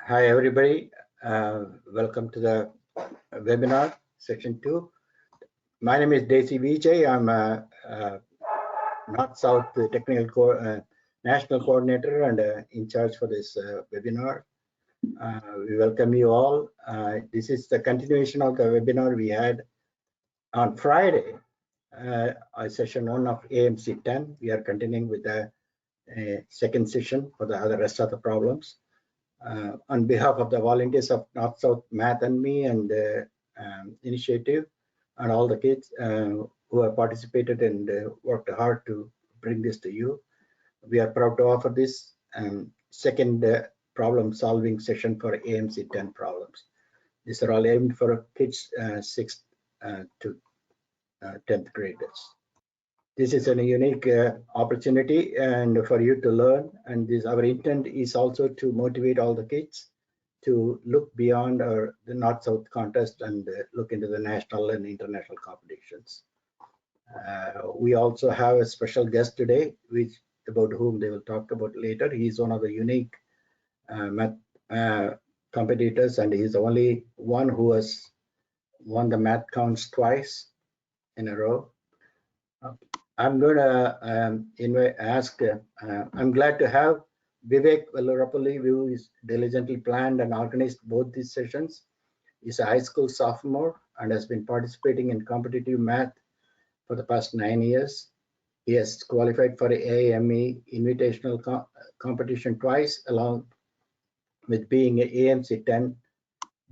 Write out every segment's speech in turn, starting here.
Hi, everybody. Welcome to the webinar, section 2. My name is Desi Vijay. I'm a North-South Technical National Coordinator and in charge for this webinar. We welcome you all. This is the continuation of the webinar we had on Friday, session 1 of AMC 10. We are continuing with the second session for the rest of the problems. On behalf of the volunteers of North-South Math and Me and initiative and all the kids who have participated and worked hard to bring this to you, we are proud to offer this second problem solving session for AMC 10 problems. These are all aimed for kids 6th to 10th graders. This is a unique opportunity and for you to learn, and our intent is also to motivate all the kids to look beyond the North-South contest and look into the national and international competitions. We also have a special guest today, about whom they will talk about later. He's one of the unique math competitors, and he's the only one who has won the math counts twice in a row. I'm going to I'm glad to have Vivek Vellurapalli, who is diligently planned and organized both these sessions. He's a high school sophomore and has been participating in competitive math for the past 9 years. He has qualified for AME invitational competition twice, along with being an AMC 10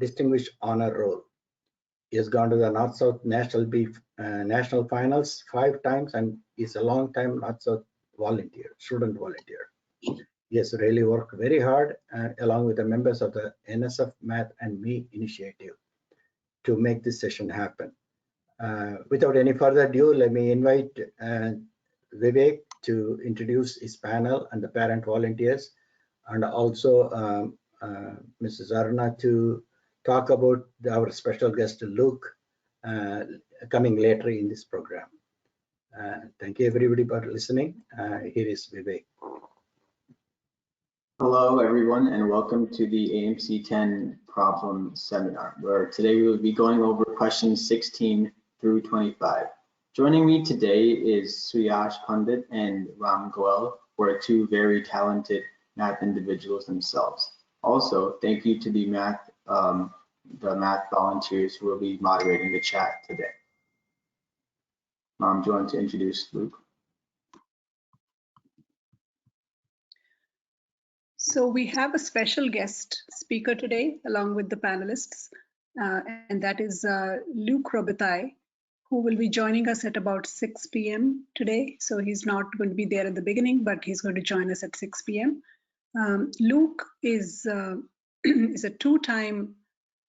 distinguished honor roll. He has gone to the North-South National Finals 5 times and is a long-time North-South student volunteer. He has really worked very hard along with the members of the NSF Math and Me initiative to make this session happen. Without any further ado, let me invite Vivek to introduce his panel and the parent volunteers, and also Mrs. Aruna to talk about our special guest Luke coming later in this program. Thank you everybody for listening. Here is Vivek. Hello everyone, and welcome to the AMC 10 problem seminar, where today we will be going over questions 16 through 25. Joining me today is Suyash Pandit and Ram Goel, who are two very talented math individuals themselves. Also, thank you to the math volunteers who will be moderating the chat today. Mom, do you want to introduce Luke? So we have a special guest speaker today, along with the panelists, and that is Luke Robitaille, who will be joining us at about 6 p.m. today. So he's not going to be there at the beginning, but he's going to join us at 6 p.m. Luke is a 2-time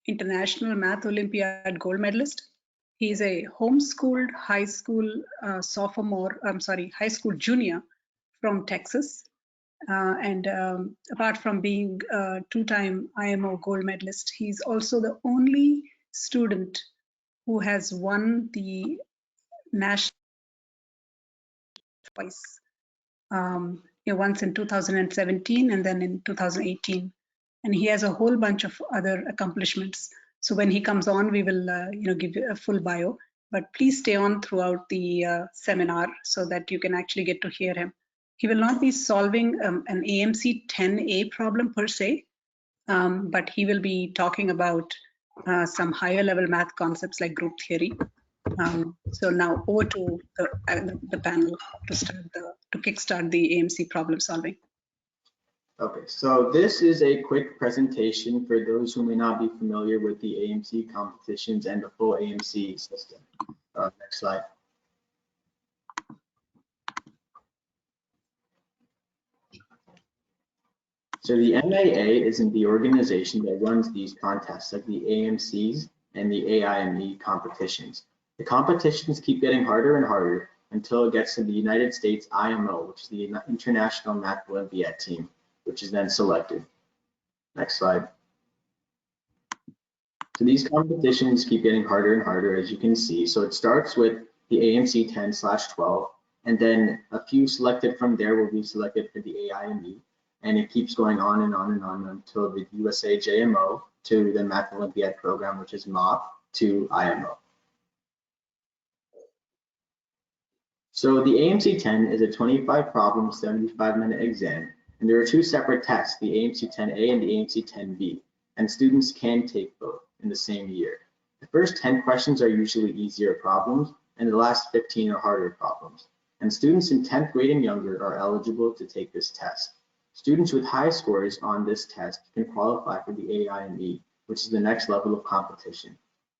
International Math Olympiad gold medalist. He is a homeschooled high school high school junior from Texas. And apart from being a 2-time IMO gold medalist, he's also the only student who has won the national twice. Once in 2017 and then in 2018. And he has a whole bunch of other accomplishments. So when he comes on, we will give you a full bio. But please stay on throughout the seminar so that you can actually get to hear him. He will not be solving an AMC 10A problem per se, but he will be talking about some higher level math concepts like group theory. So now over to the panel to kickstart the AMC problem solving. Okay, so this is a quick presentation for those who may not be familiar with the AMC competitions and the full AMC system. Next slide. So the MAA isn't the organization that runs these contests like the AMCs and the AIME competitions. The competitions keep getting harder and harder until it gets to the United States IMO, which is the International Math Olympiad team, which is then selected. Next slide. So these competitions keep getting harder and harder, as you can see. So it starts with the AMC 10/12, and then a few selected from there will be selected for the AIME. and it keeps going on and on and on until the USA JMO to the Math Olympiad program, which is MOP, to IMO. So the AMC 10 is a 25 problem, 75-minute exam, and there are two separate tests, the AMC 10A and the AMC 10B, and students can take both in the same year. The first 10 questions are usually easier problems, and the last 15 are harder problems. And students in 10th grade and younger are eligible to take this test. Students with high scores on this test can qualify for the AIME, which is the next level of competition.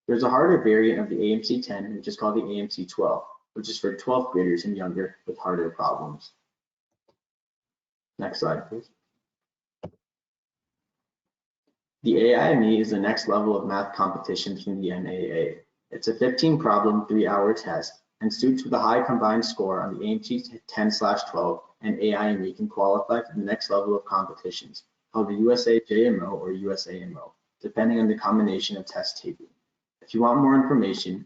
There's a harder variant of the AMC 10, which is called the AMC 12, which is for 12th graders and younger with harder problems. Next slide, please. The AIME is the next level of math competition from the NAA. It's a 15-problem, 3-hour test, and students with a high combined score on the AMC 10/12 and AIME can qualify for the next level of competitions, called the USA JMO or USAMO, depending on the combination of test taking. If you want more information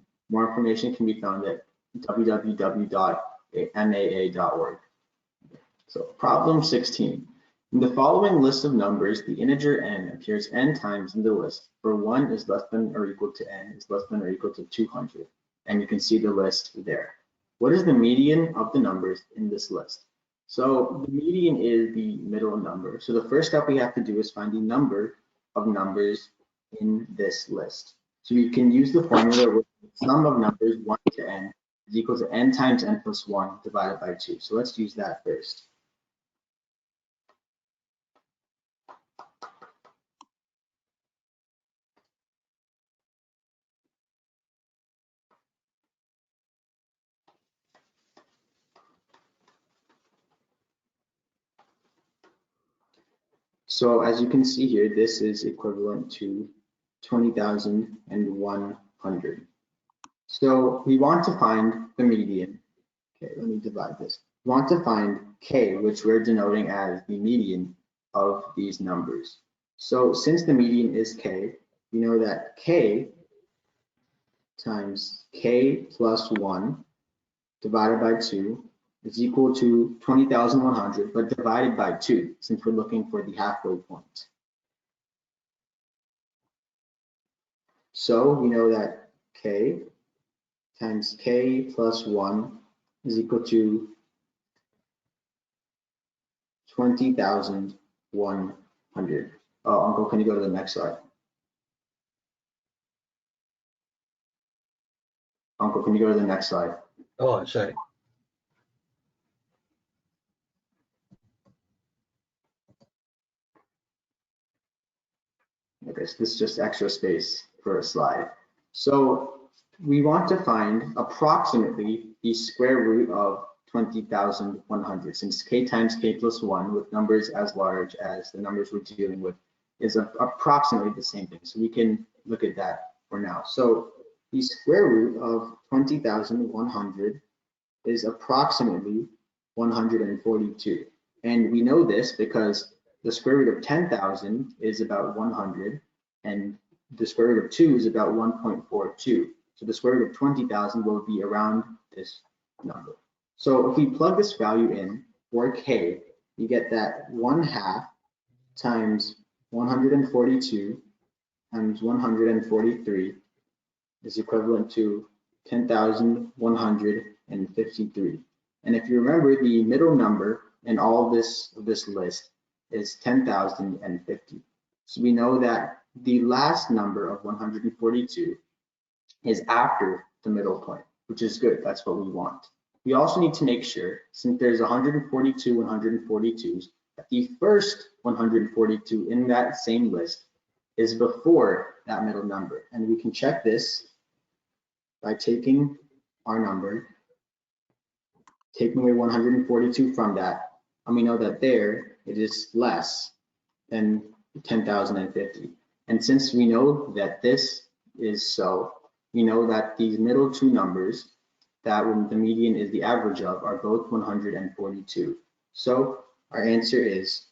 can be found at www.naa.org. So problem 16. In the following list of numbers, the integer n appears n times in the list, where 1 is less than or equal to n is less than or equal to 200. And you can see the list there. What is the median of the numbers in this list? So the median is the middle number. So the first step we have to do is find the number of numbers in this list. So you can use the formula where the sum of numbers 1 to n is equal to n times n plus 1 divided by 2. So let's use that first. So as you can see here, this is equivalent to 20,100. So we want to find the median. Okay, let me divide this. We want to find k, which we're denoting as the median of these numbers. So since the median is k, we know that k times k plus 1 divided by 2 is equal to 20,100, but divided by 2, since we're looking for the halfway point. So we know that k times k plus 1 is equal to 20,100. Oh, Uncle, can you go to the next slide? Uncle, can you go to the next slide? Oh, sorry. Okay, so this is just extra space for a slide. So we want to find approximately the square root of 20,100, since k times k plus 1 with numbers as large as the numbers we're dealing with is approximately the same thing. So we can look at that for now. So the square root of 20,100 is approximately 142. And we know this because the square root of 10,000 is about 100, and the square root of 2 is about 1.42. So the square root of 20,000 will be around this number. So if we plug this value in for k, you get that 1/2 times 142 times 143 is equivalent to 10,153. And if you remember, the middle number in all this list is 10,050. So we know that the last number of 142 is after the middle point, which is good. That's what we want. We also need to make sure, since there's 142 142s, that the first 142 in that same list is before that middle number. And we can check this by taking our number, taking away 142 from that, and we know that there it is less than 10,050. And since we know that this is so, we know that these middle two numbers that the median is the average of are both 142. So our answer is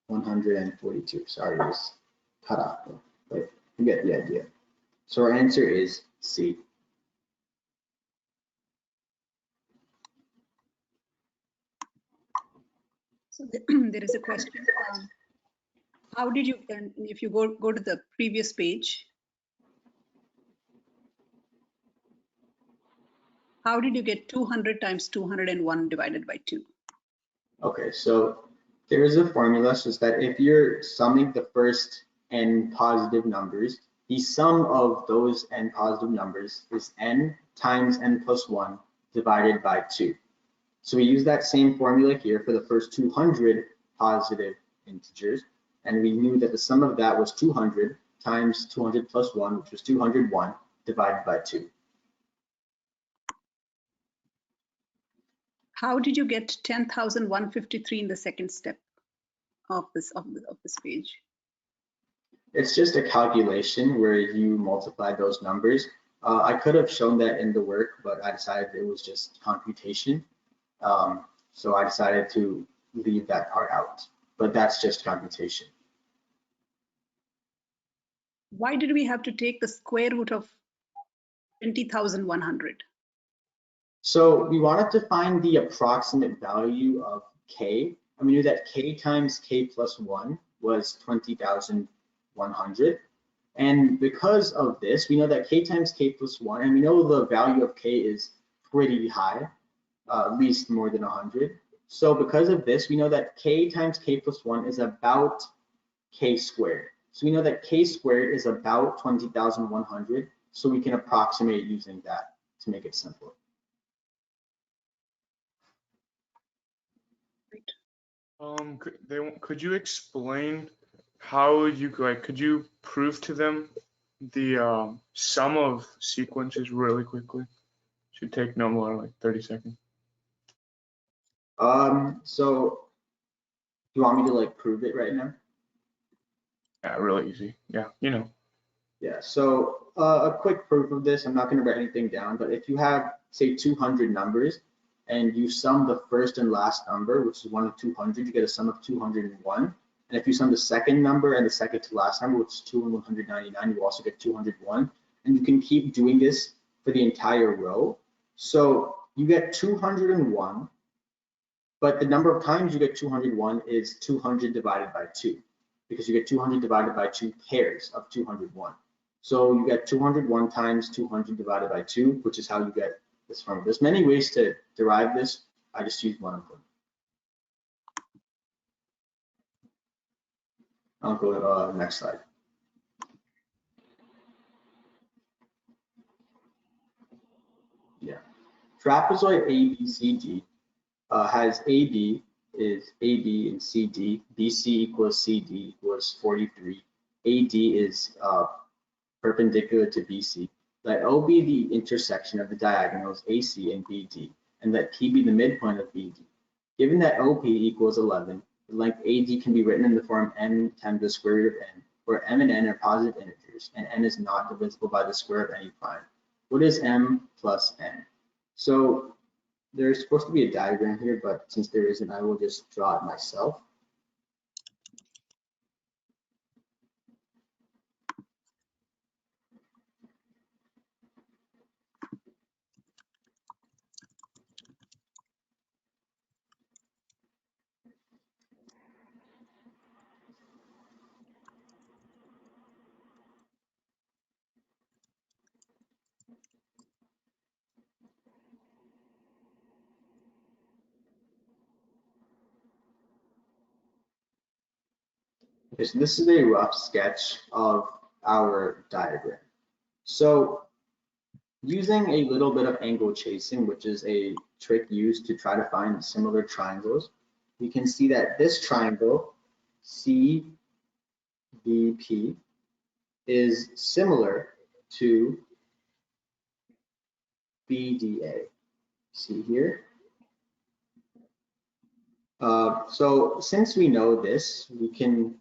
142. Sorry, it's cut off, but you get the idea. So our answer is C. So there is a question. How did you, and if you go to the previous page, how did you get 200 times 201 divided by 2? Okay, so there is a formula such that if you're summing the first n positive numbers, the sum of those n positive numbers is n times n plus 1 divided by 2. So we use that same formula here for the first 200 positive integers, and we knew that the sum of that was 200 times 200 plus 1, which was 201, divided by 2. How did you get 10,153 in the second step of this page? It's just a calculation where you multiply those numbers. I could have shown that in the work, but I decided it was just computation. So I decided to leave that part out, but that's just computation. Why did we have to take the square root of 20,100? So we wanted to find the approximate value of k, and we knew that k times k plus 1 was 20,100. And because of this, we know that k times k plus 1, and we know the value of k is pretty high, at least more than 100. So because of this, we know that k times k plus 1 is about k squared. So we know that k squared is about 20,100, so we can approximate using that to make it simpler. Could you explain how you could you prove to them the sum of sequences really quickly? Should take no more than like 30 seconds. So do you want me to like prove it right now? Yeah, really easy. Yeah, you know. Yeah, so a quick proof of this, I'm not going to write anything down, but if you have, say, 200 numbers and you sum the first and last number, which is 1 of 200, you get a sum of 201. And if you sum the second number and the second to last number, which is 2 and 199, you also get 201. And you can keep doing this for the entire row. So you get 201, but the number of times you get 201 is 200 divided by 2, because you get 200 divided by 2 pairs of 201. So you get 201 times 200 divided by 2, which is how you get this formula. There's many ways to derive this. I just used one of them. I'll go to the next slide. Yeah. Trapezoid ABCD has AB is AB and CD, BC equals CD equals 43, AD is perpendicular to BC. Let O be the intersection of the diagonals AC and BD, and let P be the midpoint of BD. Given that OP equals 11, the length AD can be written in the form n times the square root of n, where m and n are positive integers, and n is not divisible by the square of any prime. What is m plus n? So there's supposed to be a diagram here, but since there isn't, I will just draw it myself. Okay, so this is a rough sketch of our diagram. So using a little bit of angle chasing, which is a trick used to try to find similar triangles, we can see that this triangle, CBP, is similar to BDA. See here? So since we know this, we can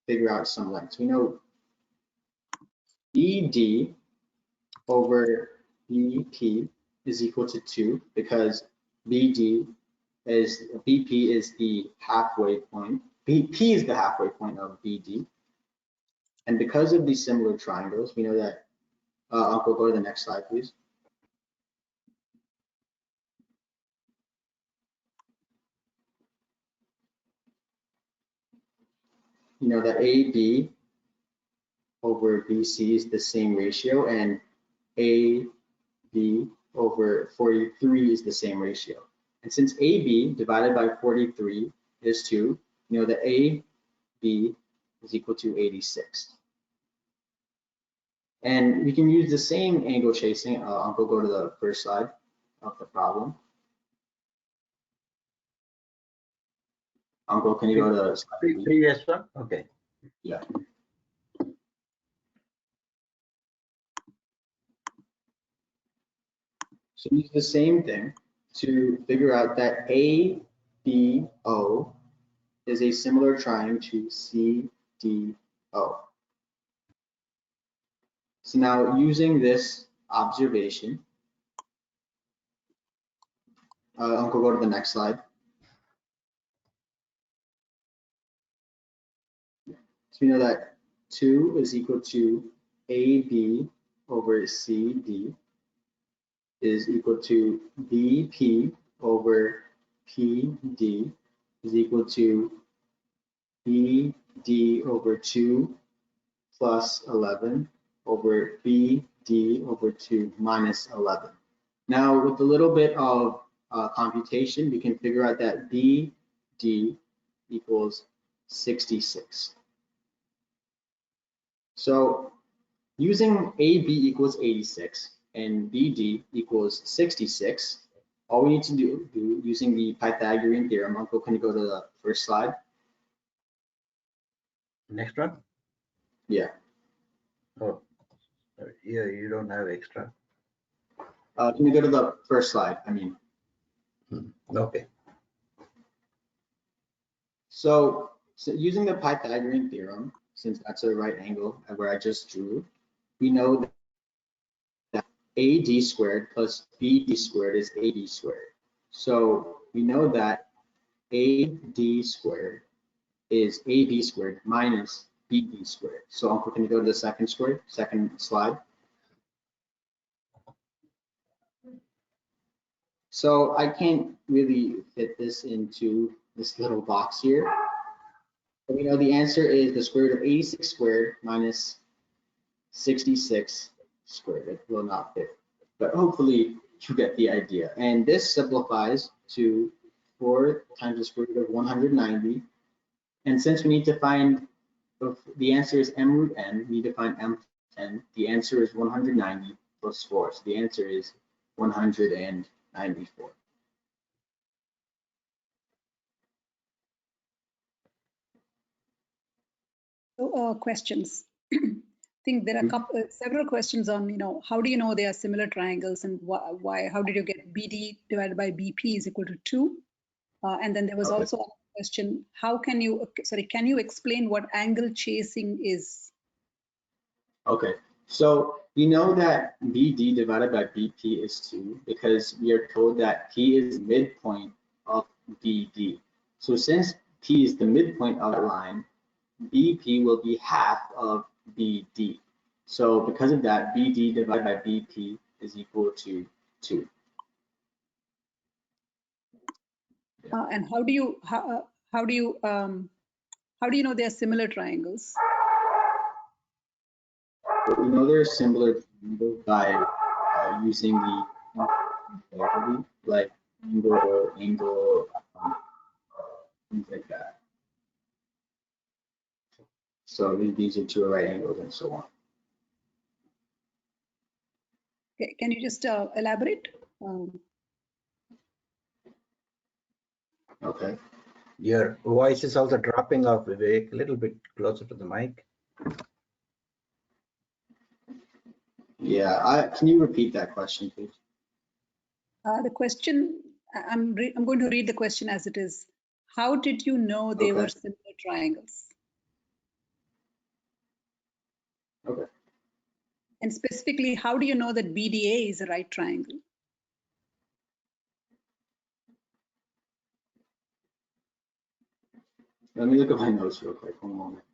figure out some lengths. We know BD over BP is equal to 2 because BP is the halfway point. BP is the halfway point of BD. And because of these similar triangles, we know that, Uncle, go to the next slide, please. you know that AB over BC is the same ratio, and AB over 43 is the same ratio. And since AB divided by 43 is 2, you know that AB is equal to 86. And we can use the same angle chasing. I'll go to the first slide of the problem. Uncle, can you go to slide B? Previous one? Okay. Yeah. So use the same thing to figure out that ABO is a similar triangle to CDO. So now using this observation, Uncle, go to the next slide. So we know that 2 is equal to AB over CD is equal to BP over PD is equal to BD over 2 plus 11 over BD over 2 minus 11. Now, with a little bit of computation, we can figure out that BD equals 66. So using AB equals 86 and BD equals 66, all we need to do using the Pythagorean theorem. Uncle, can you go to the first slide? Next one? Yeah. Oh, yeah, you don't have extra. Can you go to the first slide? I mean. Okay. So using the Pythagorean theorem, since that's a right angle where I just drew, we know that AD squared plus BD squared is AD squared. So we know that AD squared is AB squared minus BD squared. So Uncle, can you go to the second slide? So I can't really fit this into this little box here. But we know the answer is the square root of 86 squared minus 66 squared. It will not fit, but hopefully you get the idea. And this simplifies to 4 times the square root of 190. And since we need to find, if the answer is m root n, we need to find m10. The answer is 190 plus 4. So the answer is 194. So questions. I think there are several questions on, how do you know they are similar triangles, and why? How did you get BD divided by BP is equal to 2? And then there was also a question, can you explain what angle chasing is? Okay, so we know that BD divided by BP is 2 because we are told that P is midpoint of BD. So since P is the midpoint of the line, BP will be half of BD. So because of that, BD divided by BP is equal to 2. And how do you know they are similar triangles? We know they're similar by using the property, like angle, things like that. So these are 2 right angles and so on. Okay, can you just elaborate? Okay. Your voice is also dropping off, Vivek, a little bit closer to the mic. Yeah, can you repeat that question, please? The question, I'm going to read the question as it is. How did you know they were similar triangles? Okay. And specifically, how do you know that BDA is a right triangle? Let me look at my notes real quick. One moment.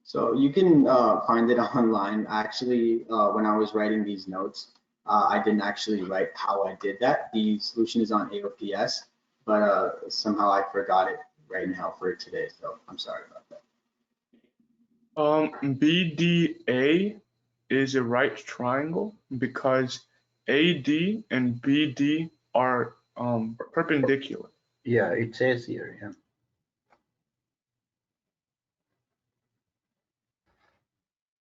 So you can find it online. Actually, when I was writing these notes, I didn't actually write how I did that. The solution is on AOPS, but somehow I forgot it right now for today. So I'm sorry about that. BDA is a right triangle because AD and BD are perpendicular. Yeah, it says here. Yeah.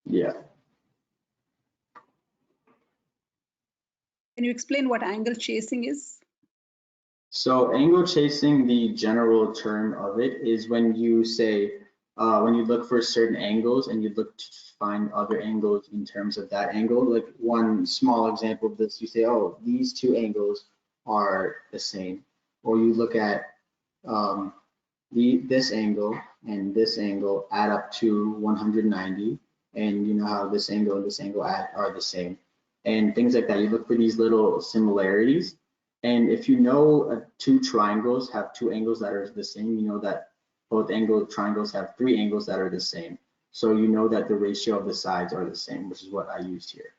Yeah. Can you explain what angle chasing is? So angle chasing, the general term of it is when you say, when you look for certain angles and you look to find other angles in terms of that angle. Like one small example of this, you say, oh, these two angles are the same. Or you look at this angle and this angle add up to 190. And you know how this angle and this angle are the same. And things like that. You look for these little similarities. And if you know two triangles have two angles that are the same, you know that both triangles have three angles that are the same. So you know that the ratio of the sides are the same, which is what I used here.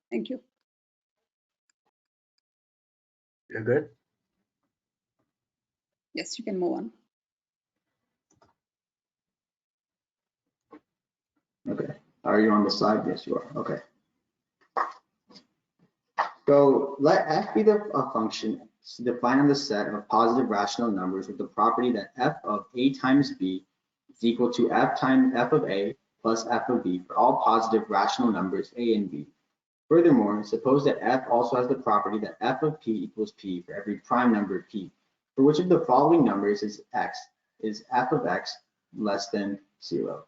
Thank you. You're good? Yes, you can move on. Okay. Are you on the slide? Yes, you are. Okay. So let f be a function defined on the set of positive rational numbers with the property that f of a times b is equal to f times f of a plus f of b for all positive rational numbers a and b. Furthermore, suppose that f also has the property that f of p equals p for every prime number p, for which of the following numbers is f of x less than 0.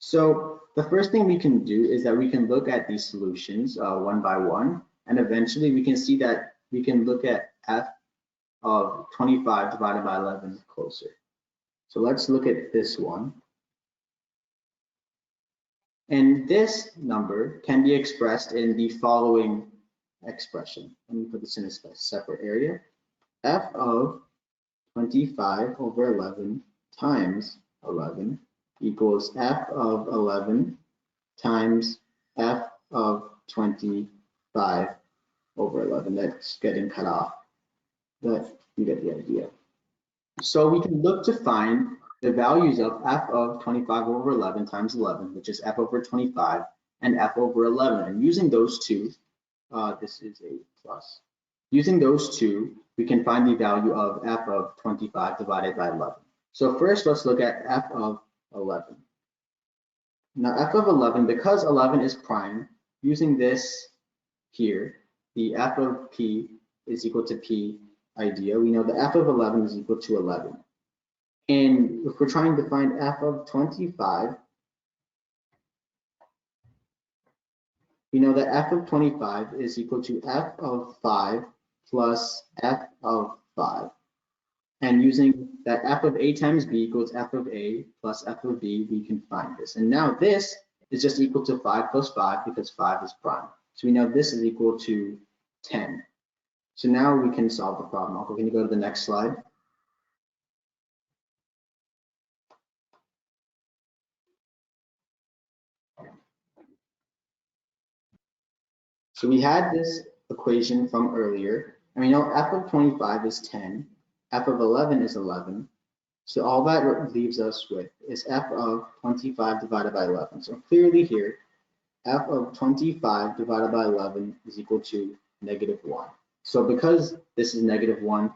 So the first thing we can do is that we can look at these solutions one by one. And eventually we can see that we can look at f of 25 divided by 11 closer. So let's look at this one. And this number can be expressed in the following expression. Let me put this in a separate area. F of 25 over 11 times 11 equals f of 11 times f of 25 over 11. That's getting cut off, but you get the idea. So we can look to find the values of f of 25 over 11 times 11, which is f over 25, and f over 11. And using those two, this is a plus. Using those two, we can find the value of f of 25 divided by 11. So first, let's look at f of 11. Now f of 11, because 11 is prime, using this here, the f of p is equal to p idea, we know the f of 11 is equal to 11. And if we're trying to find f of 25, we know that f of 25 is equal to f of 5 plus f of 5. And using that f of a times b equals f of a plus f of b, we can find this. And now this is just equal to 5 plus 5 because 5 is prime. So we know this is equal to 10. So now we can solve the problem. Okay, can you go to the next slide? So we had this equation from earlier, and we know f of 25 is 10, f of 11 is 11. So all that leaves us with is f of 25 divided by 11. So clearly here, f of 25 divided by 11 is equal to -1. So because this is -1,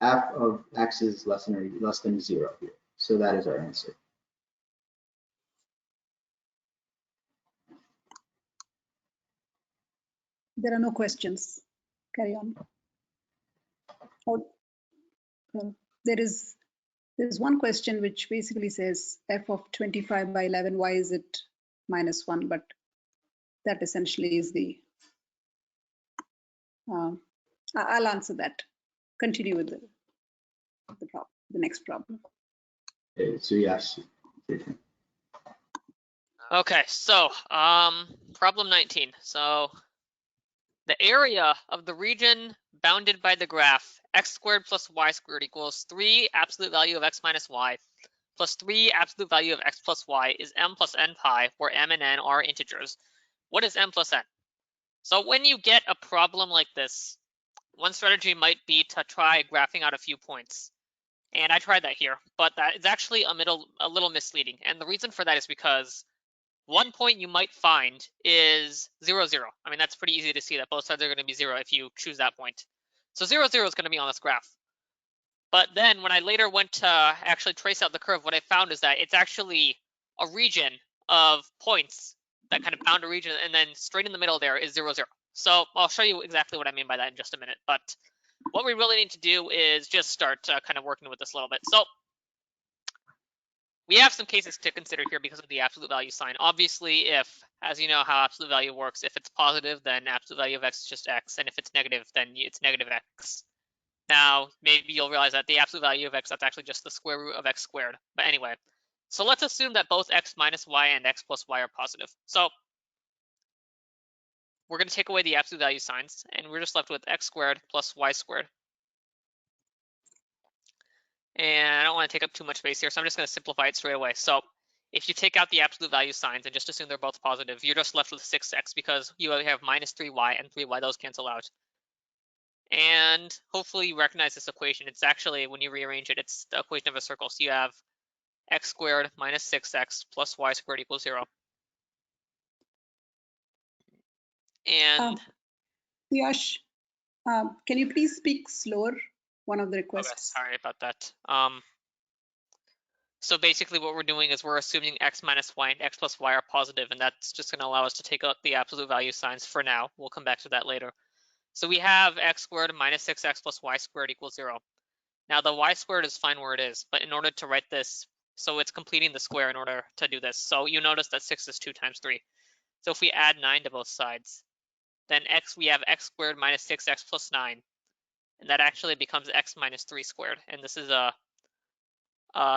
f of x is less than 0 here. So that is our answer. There are no questions. Carry on. There's one question which basically says f of 25 by 11, why is it -1? But that essentially is the, I'll answer that. Continue with the next problem. Okay, so yes. Okay, so problem 19. So the area of the region bounded by the graph x squared plus y squared equals 3 absolute value of x minus y plus 3 absolute value of x plus y is m plus n pi, where m and n are integers. What is m plus n? So when you get a problem like this, one strategy might be to try graphing out a few points. And I tried that here, but that is actually a little misleading. And the reason for that is because one point you might find is 0, 0. I mean, that's pretty easy to see that both sides are going to be 0 if you choose that point. So 0, 0 is going to be on this graph. But then when I later went to actually trace out the curve, what I found is that it's actually a region of points that kind of bound a region, and then straight in the middle there is 0, 0. So I'll show you exactly what I mean by that in just a minute. But what we really need to do is just start kind of working with this a little bit. So we have some cases to consider here because of the absolute value sign. Obviously, if, as you know how absolute value works, if it's positive, then absolute value of x is just x, and if it's negative, then it's negative x. Now, maybe you'll realize that the absolute value of x, that's actually just the square root of x squared. But anyway, so let's assume that both x minus y and x plus y are positive. So we're going to take away the absolute value signs, and we're just left with x squared plus y squared. And I don't want to take up too much space here, so I'm just going to simplify it straight away. So if you take out the absolute value signs and just assume they're both positive, you're just left with 6x because you have minus 3y and 3y, those cancel out. And hopefully you recognize this equation. It's actually, when you rearrange it, it's the equation of a circle. So you have x squared minus 6x plus y squared equals 0. And Yash, can you please speak slower? One of the requests. Okay, sorry about that. So basically what we're doing is we're assuming x minus y and x plus y are positive, and that's just going to allow us to take out the absolute value signs for now. We'll come back to that later. So we have x squared minus 6x plus y squared equals 0. Now the y squared is fine where it is, but in order to write this, so it's completing the square in order to do this. So you notice that 6 is 2 times 3. So if we add 9 to both sides, then we have x squared minus 6x plus 9. And that actually becomes x minus 3 squared. And this is a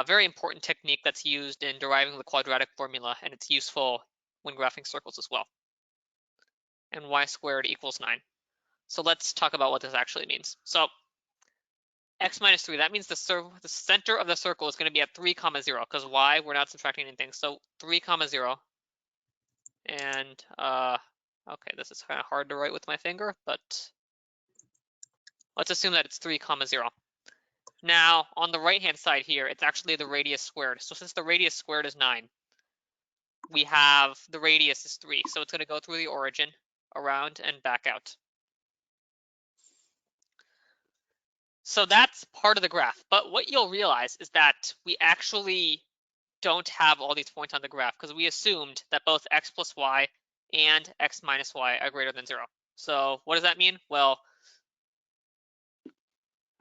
very important technique that's used in deriving the quadratic formula, and it's useful when graphing circles as well. And y squared equals 9. So let's talk about what this actually means. So x minus 3, that means the center of the circle is going to be at 3, 0, because y, we're not subtracting anything. So 3, 0. And, okay, this is kind of hard to write with my finger, but let's assume that it's 3, 0. Now, on the right-hand side here, it's actually the radius squared. So since the radius squared is 9, we have the radius is 3. So it's going to go through the origin, around, and back out. So that's part of the graph. But what you'll realize is that we actually don't have all these points on the graph because we assumed that both x plus y and x minus y are greater than 0. So what does that mean? Well,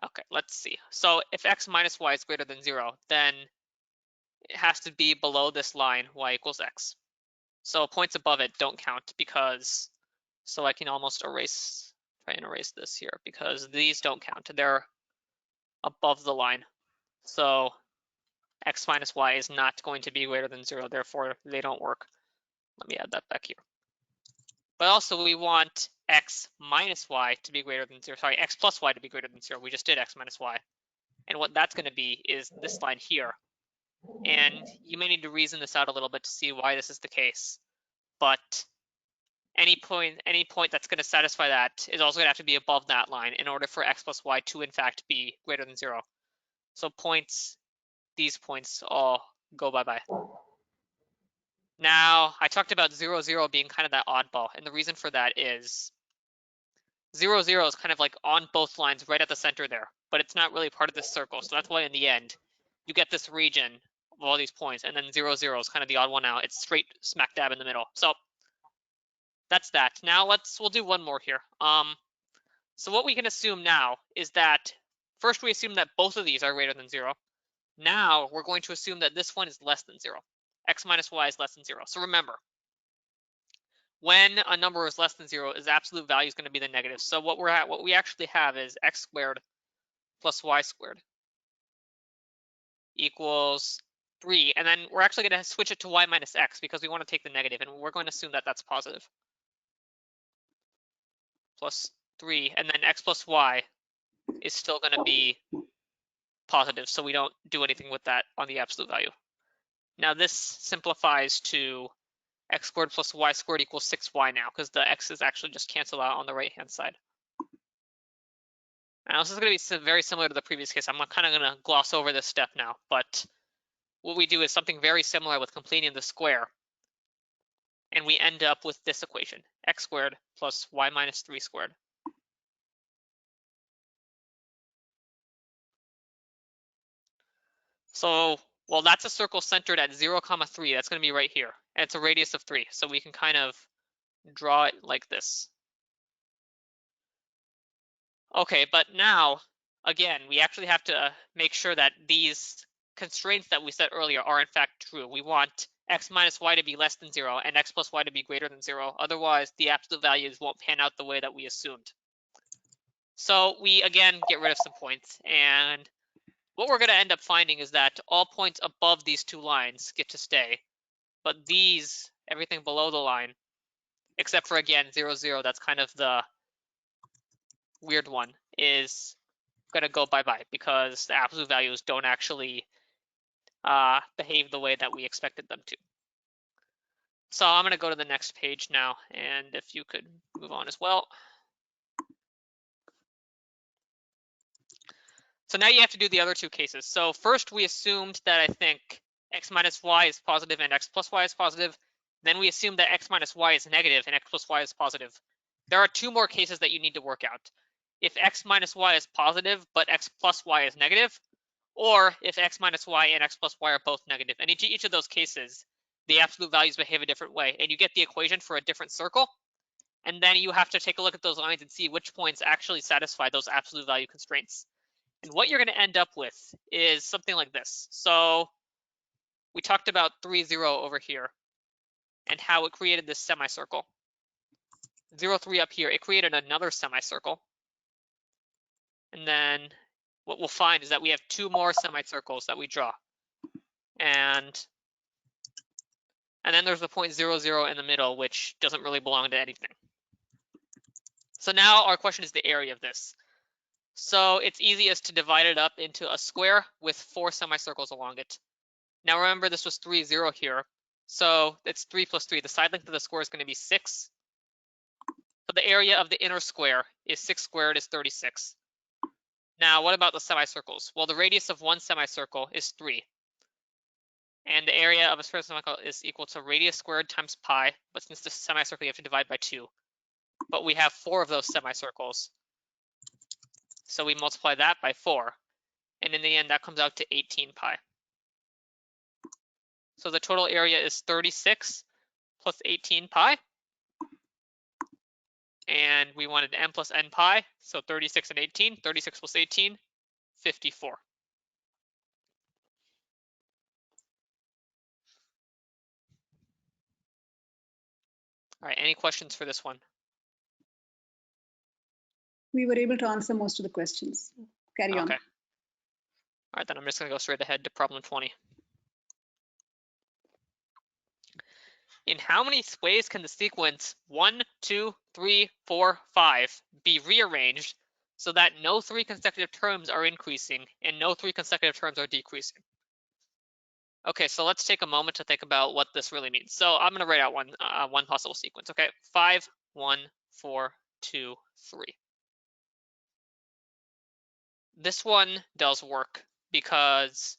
okay, let's see. So if x minus y is greater than 0, then it has to be below this line, y equals x. So points above it don't count because, so I can almost try and erase this here because these don't count. They're above the line. So x minus y is not going to be greater than 0, therefore they don't work. Let me add that back here. But also we want x minus y to be greater than 0, sorry, x plus y to be greater than 0. We just did x minus y. And what that's going to be is this line here. And you may need to reason this out a little bit to see why this is the case. But any point that's going to satisfy that is also going to have to be above that line in order for x plus y to in fact be greater than 0. So these points all go bye-bye. Now, I talked about 0, 0 being kind of that oddball, and the reason for that is 0, 0 is kind of like on both lines right at the center there, but it's not really part of this circle. So that's why in the end, you get this region of all these points, and then 0, 0 is kind of the odd one out. It's straight smack dab in the middle. So that's that. Now we'll do one more here. So what we can assume now is that first we assume that both of these are greater than 0. Now we're going to assume that this one is less than 0. X minus y is less than 0. So remember, when a number is less than 0, its absolute value is going to be the negative. So what we actually have is x squared plus y squared equals 3. And then we're actually going to switch it to y minus x because we want to take the negative, and we're going to assume that that's positive. Plus 3, and then x plus y is still going to be positive, so we don't do anything with that on the absolute value. Now this simplifies to x squared plus y squared equals 6y now, because the x's actually just cancel out on the right-hand side. Now this is going to be very similar to the previous case. I'm kind of going to gloss over this step now, but what we do is something very similar with completing the square. And we end up with this equation, x squared plus y minus 3 squared. So, well, that's a circle centered at 0, 3. That's going to be right here. And it's a radius of 3. So we can kind of draw it like this. Okay, but now, again, we actually have to make sure that these constraints that we said earlier are in fact true. We want x minus y to be less than 0 and x plus y to be greater than 0. Otherwise, the absolute values won't pan out the way that we assumed. So we, again, get rid of some points. And what we're going to end up finding is that all points above these two lines get to stay. But these, everything below the line, except for, again, 0, 0, that's kind of the weird one, is going to go bye-bye because the absolute values don't actually behave the way that we expected them to. So I'm going to go to the next page now, and if you could move on as well. So now you have to do the other two cases. So first we assumed that I think x minus y is positive and x plus y is positive. Then we assumed that x minus y is negative and x plus y is positive. There are two more cases that you need to work out. If x minus y is positive, but x plus y is negative, or if x minus y and x plus y are both negative. And each of those cases, the absolute values behave a different way. And you get the equation for a different circle. And then you have to take a look at those lines and see which points actually satisfy those absolute value constraints. And what you're going to end up with is something like this. So we talked about 3, 0 over here and how it created this semicircle. 0, 3 up here, it created another semicircle. And then what we'll find is that we have two more semicircles that we draw. And then there's the point 0, 0 in the middle, which doesn't really belong to anything. So now our question is the area of this. So it's easiest to divide it up into a square with 4 semicircles along it. Now remember, this was 3, 0 here. So it's 3 plus 3. The side length of the square is going to be 6. So the area of the inner square is 6 squared is 36. Now what about the semicircles? Well, the radius of one semicircle is 3. And the area of a square semicircle is equal to radius squared times pi. But since this is a semicircle, you have to divide by 2. But we have 4 of those semicircles. So we multiply that by 4. And in the end, that comes out to 18 pi. So the total area is 36 plus 18 pi. And we wanted n plus n pi. So 36 and 18. 36 plus 18, 54. All right, any questions for this one? We were able to answer most of the questions. Carry on. Okay. All right, then I'm just going to go straight ahead to problem 20. In how many ways can the sequence 1, 2, 3, 4, 5 be rearranged so that no 3 consecutive terms are increasing and no 3 consecutive terms are decreasing? Okay, so let's take a moment to think about what this really means. So I'm going to write out one possible sequence. Okay, 5, 1, 4, 2, 3. This one does work because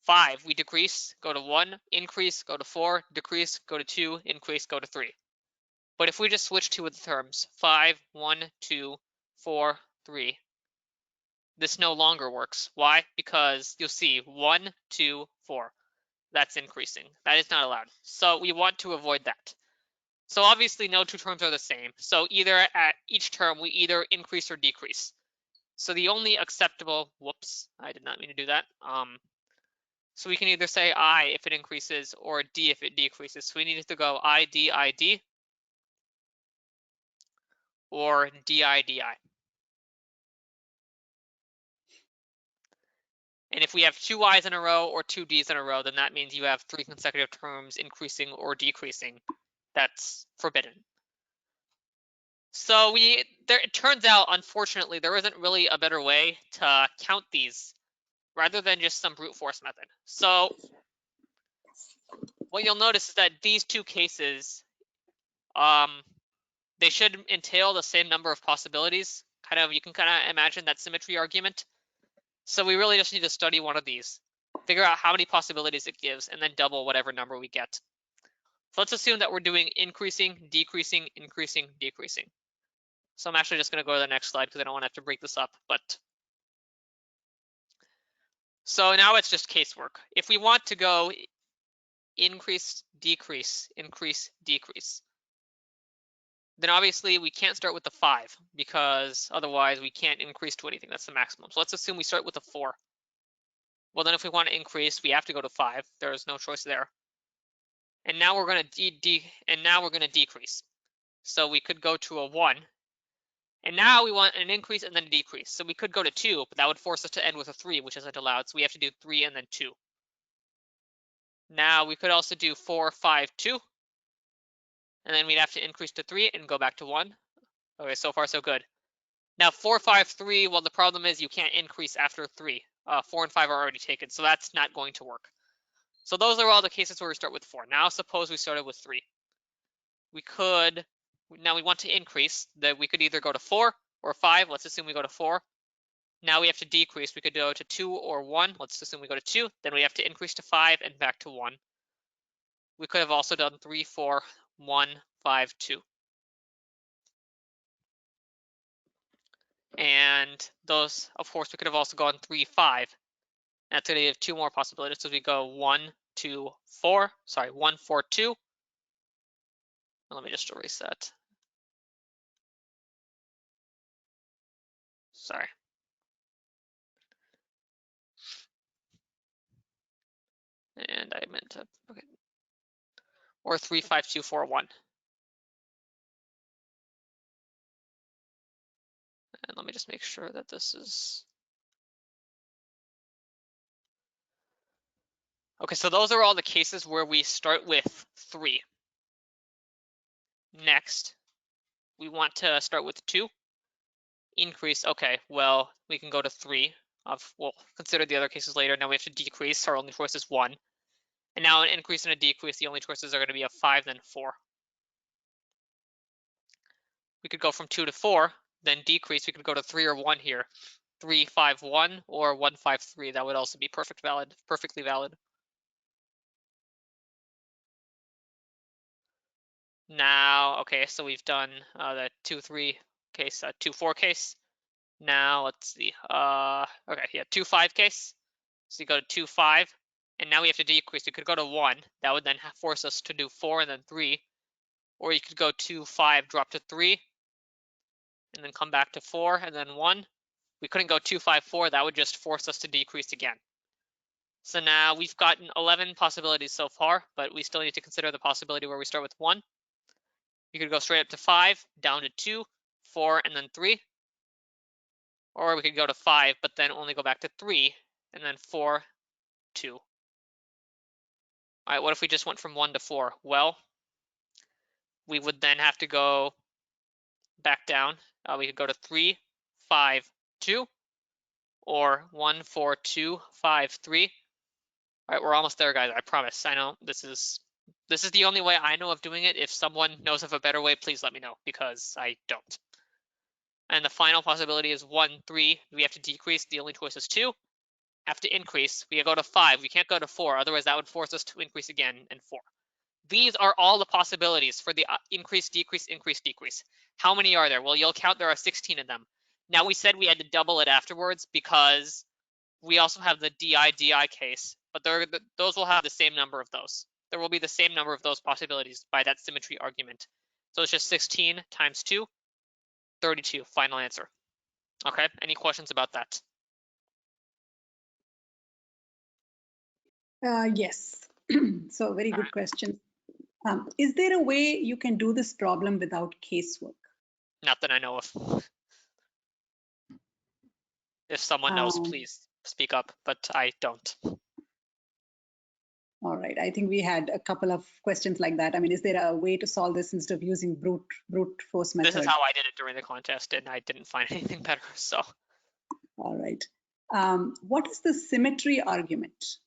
5, we decrease, go to 1, increase, go to 4, decrease, go to 2, increase, go to 3. But if we just switch two of the terms, 5, 1, 2, 4, 3, this no longer works. Why? Because you'll see 1, 2, 4. That's increasing. That is not allowed. So we want to avoid that. So obviously no two terms are the same. So either at each term, we either increase or decrease. So the only acceptable, whoops, I did not mean to do that. So we can either say I if it increases or D if it decreases. So we need to go ID, or DI. And if we have 2 I's in a row or 2 D's in a row, then that means you have 3 consecutive terms increasing or decreasing. That's forbidden. So it turns out, unfortunately, there isn't really a better way to count these rather than just some brute force method. So what you'll notice is that these two cases, they should entail the same number of possibilities. You can kind of imagine that symmetry argument. So we really just need to study one of these, figure out how many possibilities it gives, and then double whatever number we get. So let's assume that we're doing increasing, decreasing, increasing, decreasing. So I'm actually just going to go to the next slide because I don't want to have to break this up. So now it's just casework. If we want to go increase, decrease, increase, decrease, then obviously we can't start with the 5 because otherwise we can't increase to anything. That's the maximum. So let's assume we start with a 4. Well, then if we want to increase, we have to go to 5. There's no choice there. And now we're going to decrease. So we could go to a 1. And now we want an increase and then a decrease. So we could go to 2, but that would force us to end with a 3, which isn't allowed. So we have to do 3 and then 2. Now we could also do 4, 5, 2. And then we'd have to increase to 3 and go back to 1. Okay, so far so good. Now 4, 5, 3, well, the problem is you can't increase after 3. 4 and 5 are already taken, so that's not going to work. So those are all the cases where we start with 4. Now suppose we started with 3. Now we want to increase, that we could either go to 4 or 5. Let's assume we go to 4. Now we have to decrease. We could go to 2 or 1. Let's assume we go to 2. Then we have to increase to 5 and back to 1. We could have also done 3, 4, 1, 5, 2. And those, of course, we could have also gone 3, 5. That's going to give 2 more possibilities. So we go 1, 2, 4. Sorry, 1, 4, 2. Let me just erase that. Sorry. And I meant to, okay. Or 3, 5, 2, 4, 1. And let me just make sure that this is. Okay, so those are all the cases where we start with 3. Next, we want to start with 2. Increase, okay, well, we can go to 3. We'll consider the other cases later. Now we have to decrease, our only choice is 1. And now an increase and a decrease, the only choices are going to be a 5, then 4. We could go from 2 to 4, then decrease. We could go to 3 or 1 here. 3, 5, 1, or 1, 5, 3. That would also be perfectly valid. Now, okay, so we've done the 2, 3 case, 2, 4 case. Now let's see. Okay, yeah, 2, 5 case. So you go to 2, 5, and now we have to decrease. You could go to 1. That would then force us to do 4 and then 3. Or you could go 2, 5, drop to 3, and then come back to 4 and then 1. We couldn't go 2, 5, 4. That would just force us to decrease again. So now we've gotten 11 possibilities so far, but we still need to consider the possibility where we start with 1. You could go straight up to 5, down to 2, 4, and then 3. Or we could go to 5, but then only go back to 3, and then 4, 2. All right, what if we just went from 1 to 4? Well, we would then have to go back down. We could go to 3, 5, 2, or 1, 4, 2, 5, 3. All right, we're almost there, guys. I promise. I know this is the only way I know of doing it. If someone knows of a better way, please let me know, because I don't. And the final possibility is 1, 3. We have to decrease. The only choice is 2. Have to increase. We go to 5. We can't go to 4. Otherwise, that would force us to increase again, and 4. These are all the possibilities for the increase, decrease, increase, decrease. How many are there? Well, you'll count there are 16 of them. Now, we said we had to double it afterwards because we also have the di case, but those will have the same number of those. There will be the same number of those possibilities by that symmetry argument. So it's just 16 times 2, 32, final answer. Okay, any questions about that? Yes. So very good question. Is there a way you can do this problem without casework? Not that I know of. If someone knows, please speak up, but I don't. All right, I think we had a couple of questions like that. I mean, is there a way to solve this instead of using brute force method? This is how I did it during the contest, and I didn't find anything better, so. All right. What is the symmetry argument?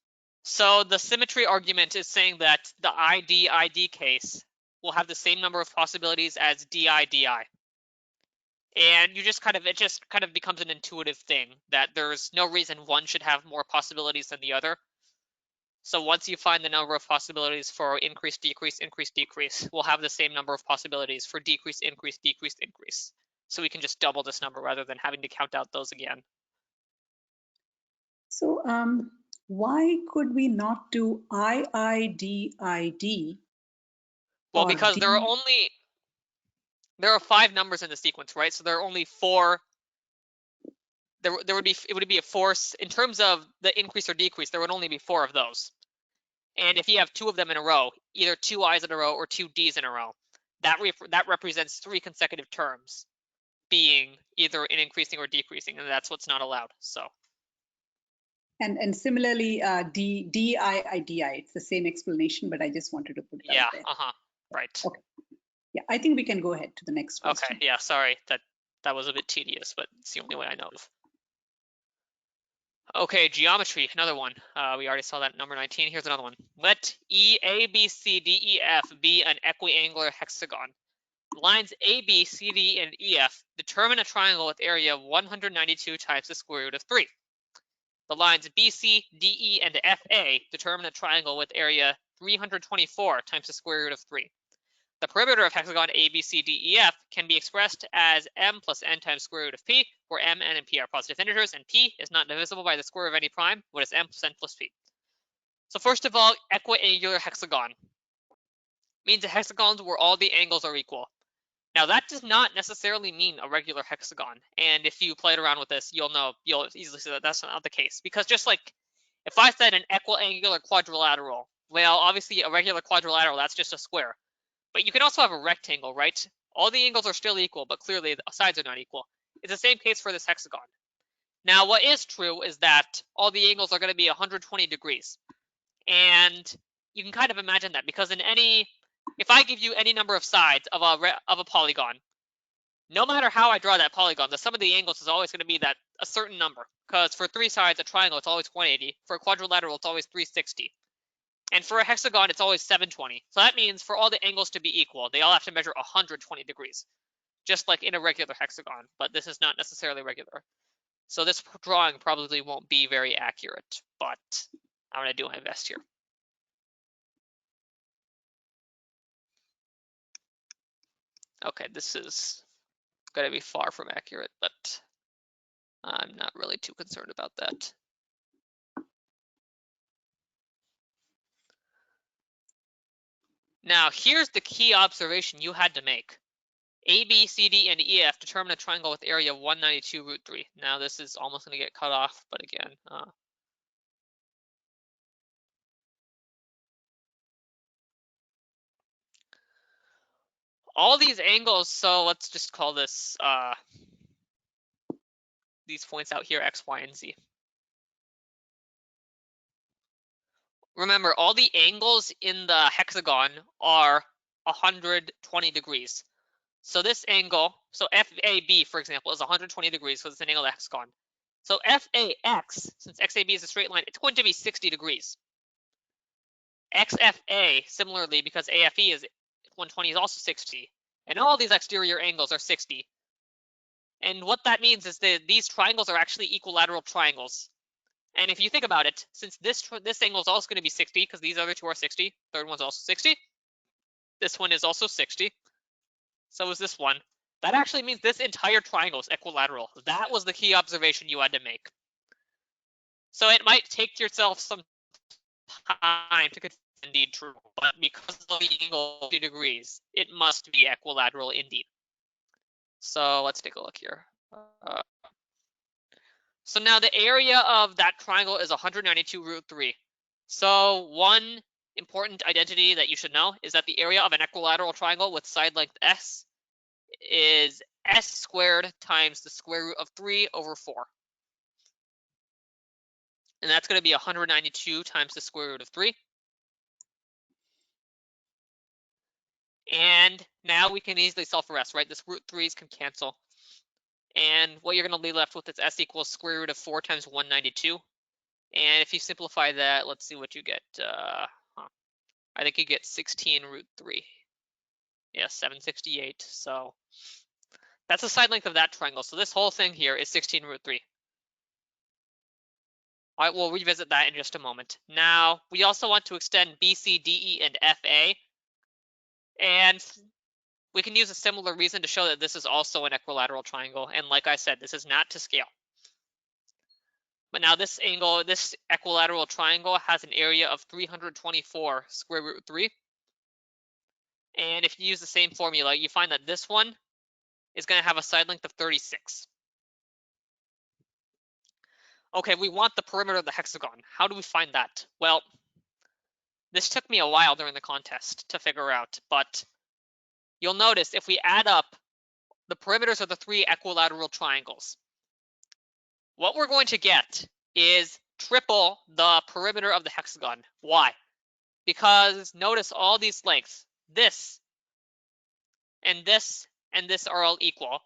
So the symmetry argument is saying that the ID case will have the same number of possibilities as DI. And it just kind of becomes an intuitive thing that there's no reason one should have more possibilities than the other. So once you find the number of possibilities for increase, decrease, increase, decrease, we'll have the same number of possibilities for decrease, increase, decrease, increase. So we can just double this number rather than having to count out those again. So why could we not do IIDID? Well, or because D? there are 5 numbers in the sequence, right? So there are only 4. It would be a force in terms of the increase or decrease. There would only be 4 of those. And if you have 2 of them in a row, either 2 I's in a row or 2 D's in a row, that represents 3 consecutive terms being either an increasing or decreasing, and that's what's not allowed. So. And similarly, DIIDI, it's the same explanation, but I just wanted to put it out there. Right. Okay. Yeah, I think we can go ahead to the next question. Okay, yeah, sorry, that was a bit tedious, but it's the only way I know of. Okay, geometry, another one. We already saw that number 19. Here's another one. Let E, A, B, C, D, E, F be an equiangular hexagon. Lines A, B, C, D, and E, F determine a triangle with area of 192 times the square root of 3. The lines B, C, D, E, and F, A determine a triangle with area 324 times the square root of 3. The perimeter of hexagon A, B, C, D, E, F can be expressed as m plus n times square root of p, where m, n, and p are positive integers, and p is not divisible by the square of any prime, what is m plus n plus p. So first of all, equiangular hexagon means a hexagon where all the angles are equal. Now that does not necessarily mean a regular hexagon, and if you played around with this, you'll easily see that that's not the case, because just like if I said an equiangular quadrilateral, well, obviously a regular quadrilateral, that's just a square. But you can also have a rectangle, right? All the angles are still equal, but clearly the sides are not equal. It's the same case for this hexagon. Now, what is true is that all the angles are going to be 120 degrees. And you can kind of imagine that, because if I give you any number of sides of a polygon, no matter how I draw that polygon, the sum of the angles is always going to be a certain number. Because for 3 sides, a triangle, it's always 180. For a quadrilateral, it's always 360. And for a hexagon, it's always 720. So that means for all the angles to be equal, they all have to measure 120 degrees, just like in a regular hexagon, but this is not necessarily regular. So this drawing probably won't be very accurate, but I'm going to do my best here. Okay, this is going to be far from accurate, but I'm not really too concerned about that. Now, here's the key observation you had to make. A, B, C, D, and E, F determine a triangle with area of 192 root 3. Now, this is almost going to get cut off, but again, all these angles, so let's just call this, these points out here, X, Y, and Z. Remember, all the angles in the hexagon are 120 degrees. So this angle, so FAB, for example, is 120 degrees, so it's an angle of the hexagon. So FAX, since XAB is a straight line, it's going to be 60 degrees. XFA, similarly, because AFE is 120 is also 60. And all these exterior angles are 60. And what that means is that these triangles are actually equilateral triangles. And if you think about it, since this angle is also going to be 60, because these other two are 60, third one's also 60. This one is also 60. So is this one. That actually means this entire triangle is equilateral. That was the key observation you had to make. So it might take yourself some time to confirm indeed true, but because of the angle of 2 degrees, it must be equilateral indeed. So let's take a look here. So now the area of that triangle is 192 root 3. So one important identity that you should know is that the area of an equilateral triangle with side length s is s squared times the square root of 3 over 4. And that's going to be 192 times the square root of 3. And now we can easily solve for s, right? This root 3's can cancel. And what you're going to be left with is s equals square root of 4 times 192. And if you simplify that, let's see what you get. I think you get 16 root 3. Yeah, 768. So that's the side length of that triangle. So this whole thing here is 16 root 3. All right, we'll revisit that in just a moment. Now, we also want to extend BC, DE, and FA. And we can use a similar reason to show that this is also an equilateral triangle. And like I said, this is not to scale. But now this angle, this equilateral triangle has an area of 324 square root 3. And if you use the same formula, you find that this one is going to have a side length of 36. Okay, we want the perimeter of the hexagon. How do we find that? Well, this took me a while during the contest to figure out, but you'll notice if we add up the perimeters of the 3 equilateral triangles, what we're going to get is triple the perimeter of the hexagon. Why? Because notice all these lengths, this and this and this are all equal.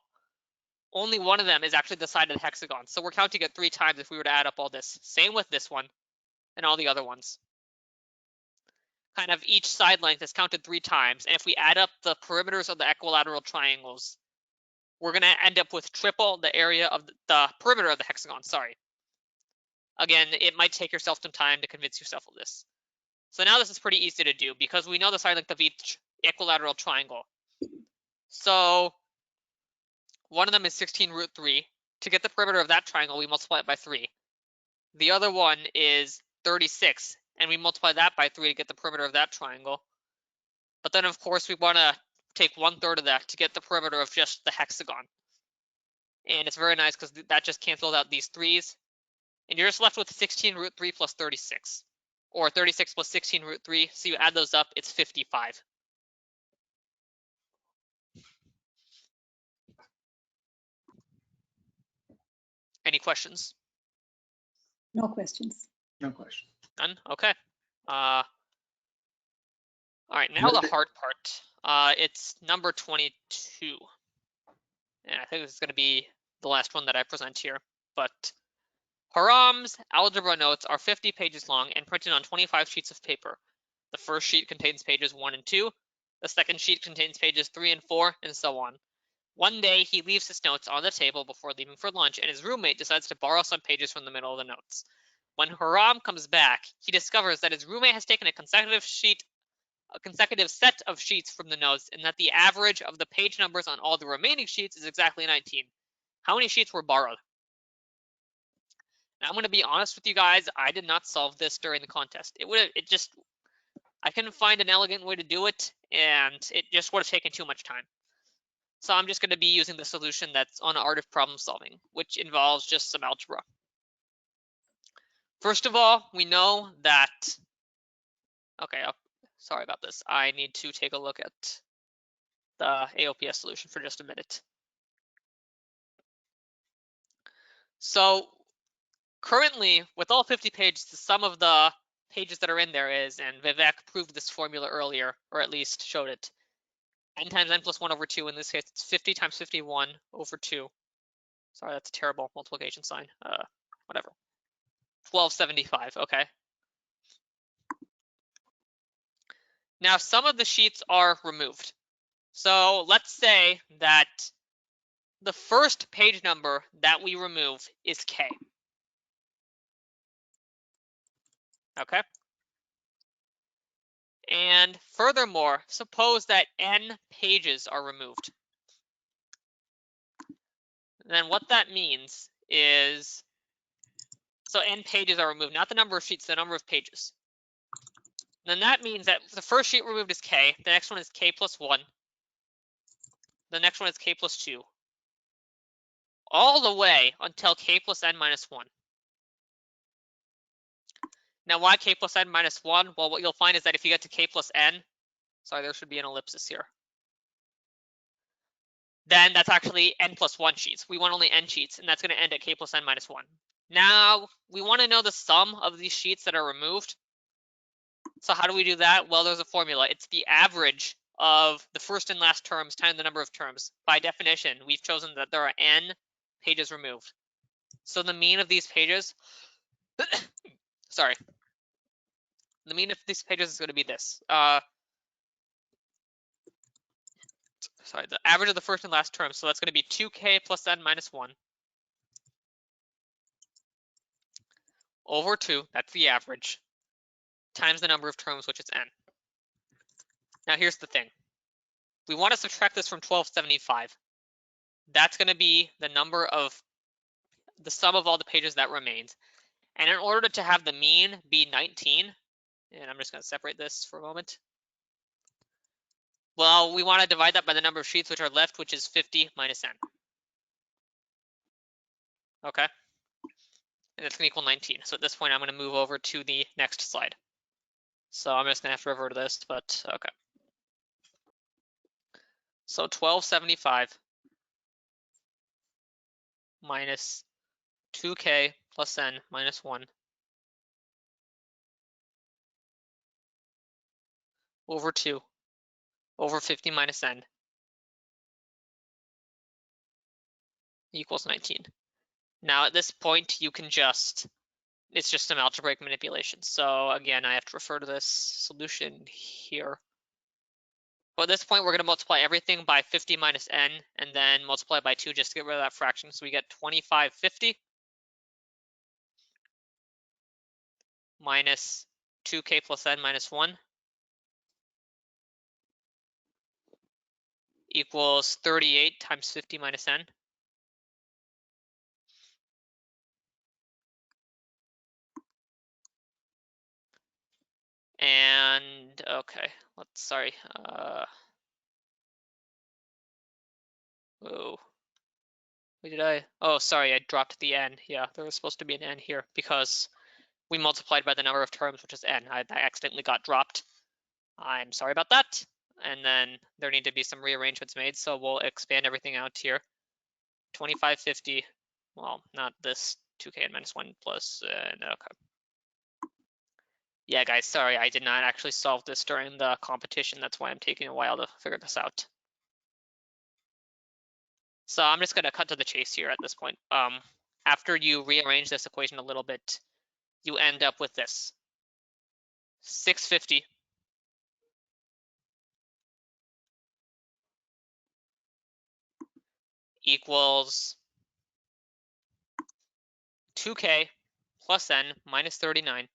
Only one of them is actually the side of the hexagon. So we're counting it 3 times if we were to add up all this. Same with this one and all the other ones. Kind of each side length is counted 3 times. And if we add up the perimeters of the equilateral triangles, we're going to end up with triple the area of the perimeter of the hexagon, sorry. Again, it might take yourself some time to convince yourself of this. So now this is pretty easy to do because we know the side length of each equilateral triangle. So one of them is 16 root 3. To get the perimeter of that triangle, we multiply it by 3. The other one is 36, and we multiply that by 3 to get the perimeter of that triangle. But then, of course, we want to take 1/3 of that to get the perimeter of just the hexagon. And it's very nice because that just cancels out these 3's. And you're just left with 16 root 3 plus 36. Or 36 plus 16 root 3. So you add those up, it's 55. Any questions? No questions. No question. None? Okay. All right, now the hard part. It's number 22. And I think this is going to be the last one that I present here. But Haram's algebra notes are 50 pages long and printed on 25 sheets of paper. The first sheet contains pages 1 and 2. The second sheet contains pages 3 and 4, and so on. One day, he leaves his notes on the table before leaving for lunch, and his roommate decides to borrow some pages from the middle of the notes. When Haram comes back, he discovers that his roommate has taken a consecutive set of sheets from the notes, and that the average of the page numbers on all the remaining sheets is exactly 19. How many sheets were borrowed? Now, I'm going to be honest with you guys. I did not solve this during the contest. I couldn't find an elegant way to do it, and it just would have taken too much time. So I'm just going to be using the solution that's on Art of Problem Solving, which involves just some algebra. First of all, we know that, okay, sorry about this. I need to take a look at the AOPS solution for just a minute. So currently, with all 50 pages, the sum of the pages that are in there is, and Vivek proved this formula earlier, or at least showed it, n times n plus 1 over 2. In this case, it's 50 times 51 over 2. Sorry, that's a terrible multiplication sign. Whatever. 1275, okay. Now, some of the sheets are removed. So let's say that the first page number that we remove is K. Okay. And furthermore, suppose that n pages are removed. Then what that means is, so n pages are removed, not the number of sheets, the number of pages. Then that means that the first sheet removed is K, the next one is K plus 1, the next one is K plus 2, all the way until K plus n minus 1. Now, why K plus n minus 1? Well, what you'll find is that if you get to K plus n, sorry, there should be an ellipsis here, then that's actually n plus 1 sheets. We want only n sheets, and that's going to end at K plus n minus 1. Now, we want to know the sum of these sheets that are removed. So how do we do that? Well, there's a formula. It's the average of the first and last terms times the number of terms. By definition, we've chosen that there are n pages removed. So the mean of these pages, sorry, the mean of these pages is going to be this. Sorry, the average of the first and last term. So that's going to be 2k plus n minus 1 over 2, that's the average, times the number of terms, which is n. Now here's the thing. We want to subtract this from 1275. That's going to be the number of the sum of all the pages that remains. And in order to have the mean be 19, and I'm just going to separate this for a moment. Well, we want to divide that by the number of sheets which are left, which is 50 minus n. Okay? And that's going to equal 19. So at this point, I'm going to move over to the next slide. So I'm just going to have to revert to this, but okay. So 1275 minus 2k plus n minus 1 over 2 over 50 minus n equals 19. Now at this point, you can just, it's just some algebraic manipulation. So again, I have to refer to this solution here. But at this point, we're going to multiply everything by 50 minus n and then multiply by 2 just to get rid of that fraction. So we get 2550 minus 2k plus n minus 1 equals 38 times 50 minus n. And okay, let's sorry. Whoa. Where did I? Oh, sorry, I dropped the n. Yeah, there was supposed to be an n here because we multiplied by the number of terms, which is n. I accidentally got dropped. I'm sorry about that. And then there need to be some rearrangements made, so we'll expand everything out here. 2550. Well, not this 2k n minus 1 plus n. Okay. Yeah, guys, sorry, I did not actually solve this during the competition. That's why I'm taking a while to figure this out. So I'm just going to cut to the chase here at this point. After you rearrange this equation a little bit, you end up with this. 650 equals 2k plus n minus 39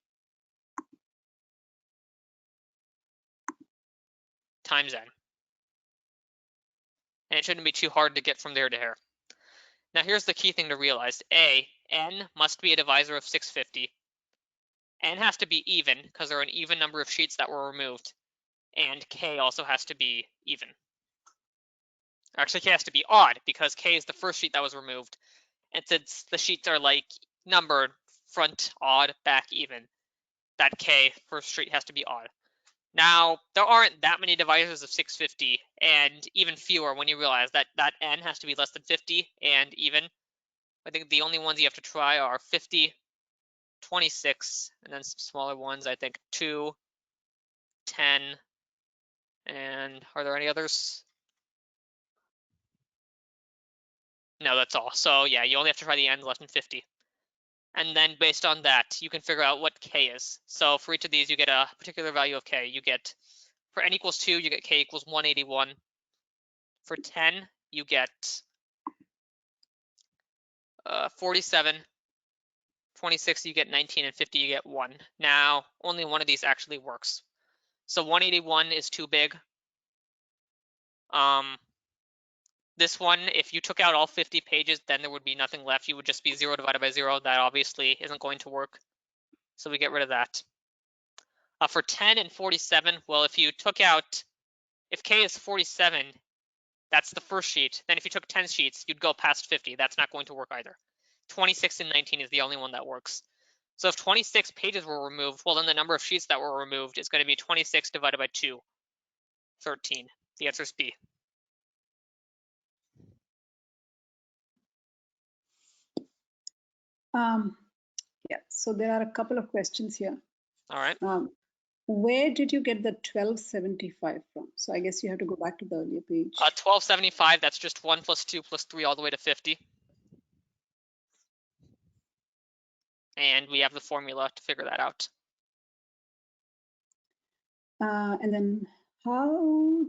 times n. And it shouldn't be too hard to get from there to here. Now here's the key thing to realize. A, n must be a divisor of 650. N has to be even because there are an even number of sheets that were removed. And k also has to be even. Actually, k has to be odd because k is the first sheet that was removed. And since the sheets are like numbered, front odd, back even, that k first sheet has to be odd. Now, there aren't that many divisors of 650, and even fewer when you realize that that n has to be less than 50 and even. I think the only ones you have to try are 50, 26, and then some smaller ones, I think 2, 10, and are there any others? No, that's all. So yeah, you only have to try the n less than 50. And then based on that, you can figure out what k is. So for each of these, you get a particular value of k. You get, for n equals 2, you get k equals 181. For 10, you get 47. 26, you get 19, and 50, you get 1. Now, only one of these actually works. So 181 is too big. This one, if you took out all 50 pages, then there would be nothing left. You would just be 0 divided by 0. That obviously isn't going to work. So we get rid of that. For 10 and 47, well, if you took out, if k is 47, that's the first sheet. Then if you took 10 sheets, you'd go past 50. That's not going to work either. 26 and 19 is the only one that works. So if 26 pages were removed, well, then the number of sheets that were removed is going to be 26 divided by 2, 13. The answer is B. Yeah, so there are a couple of questions here. All right. Where did you get the 1275 from? So I guess you have to go back to the earlier page. 1275, that's just 1 plus 2 plus 3 all the way to 50. and we have the formula to figure that out. And then how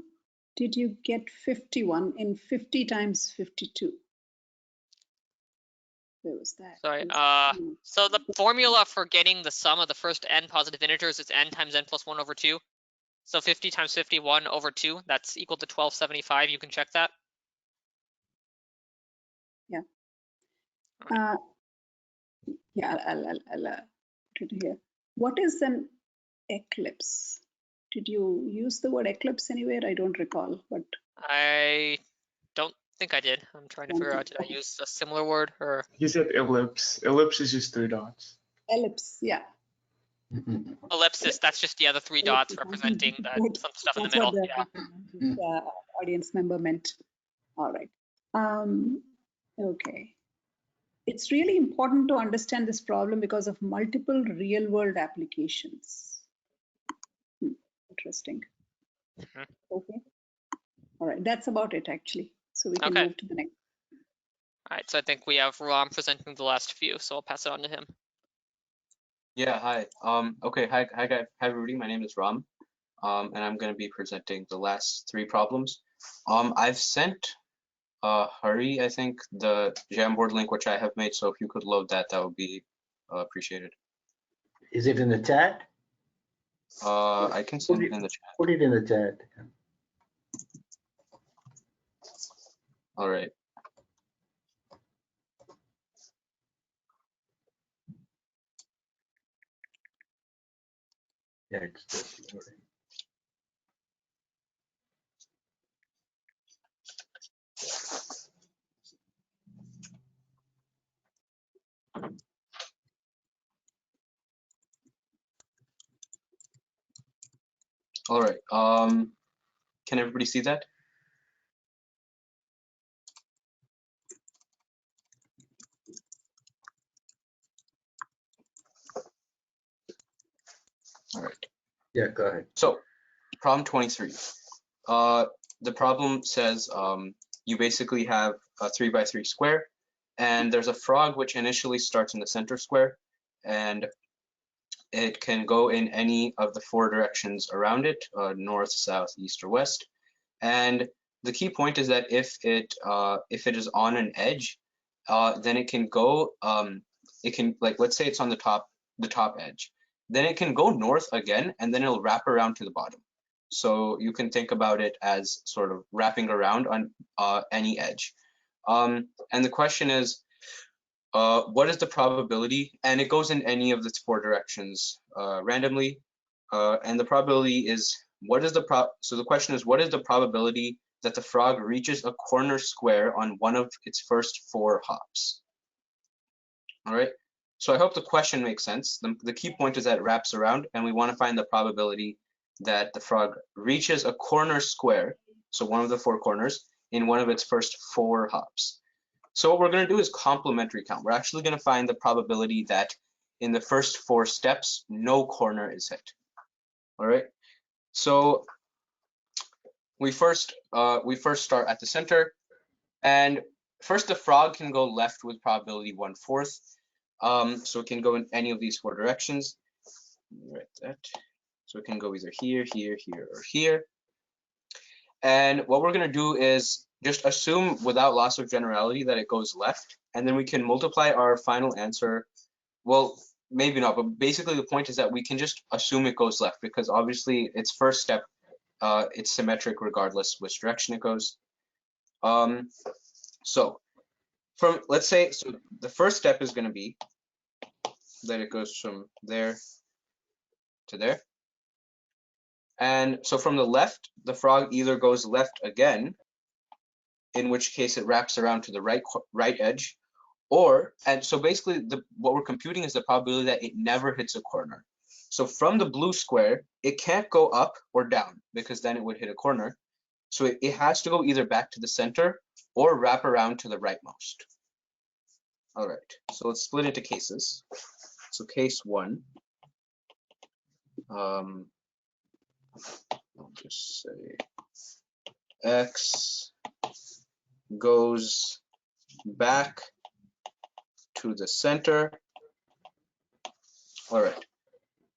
did you get 51 in 50 times 52? Where was that? Sorry. So the formula for getting the sum of the first n positive integers is n times n plus 1 over 2. So 50 times 51 over 2, that's equal to 1275. You can check that. Yeah. Yeah, I'll put it here. What is an eclipse? Did you use the word eclipse anywhere? I don't recall, but I don't think I did. I'm trying to figure out, did I use a similar word or? He said ellipse. Ellipse is just 3 dots. ellipse, yeah. Ellipsis, that's just the other 3 dots representing that some stuff in the middle. Yeah. The audience member meant. All right. Okay. It's really important to understand this problem because of multiple real world applications. Interesting. Okay. All right. That's about it, actually. So we can move to the next. All right. So I think we have Ram presenting the last few, so I'll pass it on to him. Yeah, hi. Okay, hi guys. Hi everybody. My name is Ram, and I'm going to be presenting the last 3 problems. I've sent Hari, I think, the Jamboard link which I have made. So if you could load that, that would be appreciated. Is it in the chat? I can send it in the chat. Put it in the chat. All right. Yeah, it's just loading. All right. Can everybody see that? All right. Yeah, go ahead. So, problem 23. The problem says you basically have a 3 by 3 square, and there's a frog which initially starts in the center square, and it can go in any of the 4 directions around it, north, south, east, or west. And the key point is that if it is on an edge, then it can go. It can, like, let's say it's on the top edge. Then it can go north again, and then it'll wrap around to the bottom. So you can think about it as sort of wrapping around on any edge. And the question is, what is the probability? And it goes in any of the 4 directions randomly. And the probability is, so the question is, what is the probability that the frog reaches a corner square on one of its first 4 hops? All right. So I hope the question makes sense. The key point is that it wraps around, and we want to find the probability that the frog reaches a corner square, so one of the 4 corners, in one of its first 4 hops. So what we're going to do is complementary count. We're actually going to find the probability that in the first 4 steps, no corner is hit. All right. So we first start at the center, and first the frog can go left with probability 1/4. So it can go in any of these 4 directions. Write that. So it can go either here, here, here, or here. And what we're going to do is just assume without loss of generality that it goes left, and then we can multiply our final answer. Well, maybe not, but basically the point is that we can just assume it goes left, because obviously its first step, it's symmetric regardless which direction it goes. So let's say, so the first step is going to be that it goes from there to there. And so from the left, the frog either goes left again, in which case it wraps around to the right edge, and so basically what we're computing is the probability that it never hits a corner. So from the blue square, it can't go up or down, because then it would hit a corner. So it has to go either back to the center or wrap around to the rightmost. All right, so let's split into cases. So case 1, I'll just say X goes back to the center All right.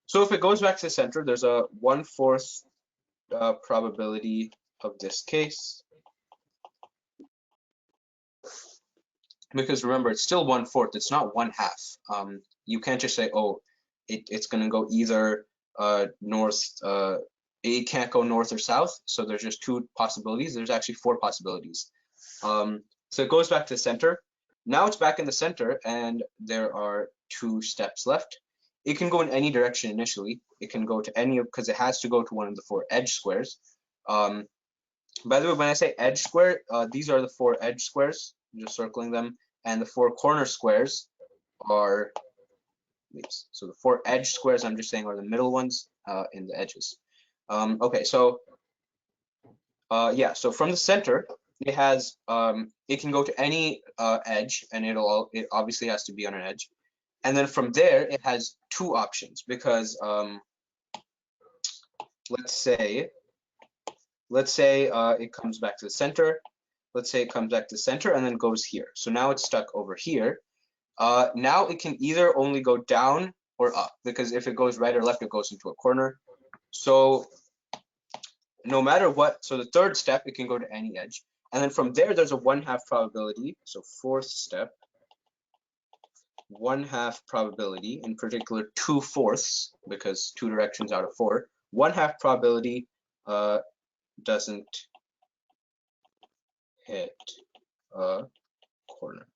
So if it goes back to the center, there's a 1/4 probability of this case. Because remember, it's still 1/4. It's not 1/2. You can't just say, oh, it's going to go either north. It can't go north or south. So there's just 2 possibilities. There's actually 4 possibilities. So it goes back to the center. Now it's back in the center, and there are 2 steps left. It can go in any direction initially. It can go to any of, because it has to go to one of the 4 edge squares. By the way, when I say edge square, these are the 4 edge squares. I'm just circling them, and the 4 corner squares are these. So the 4 edge squares, I'm just saying, are the middle ones in the edges. Okay, so yeah, so from the center, it has it can go to any edge, and it obviously has to be on an edge. And then from there, it has 2 options, because let's say it comes back to the center. Let's say it comes back to the center and then goes here. So now it's stuck over here. Now it can either only go down or up, because if it goes right or left, it goes into a corner. So no matter what, so the 3rd step, it can go to any edge. And then from there, there's a 1/2 probability. So 4th step, 1/2 probability, in particular 2/4, because 2 directions out of 4. 1/2 probability doesn't hit a corner.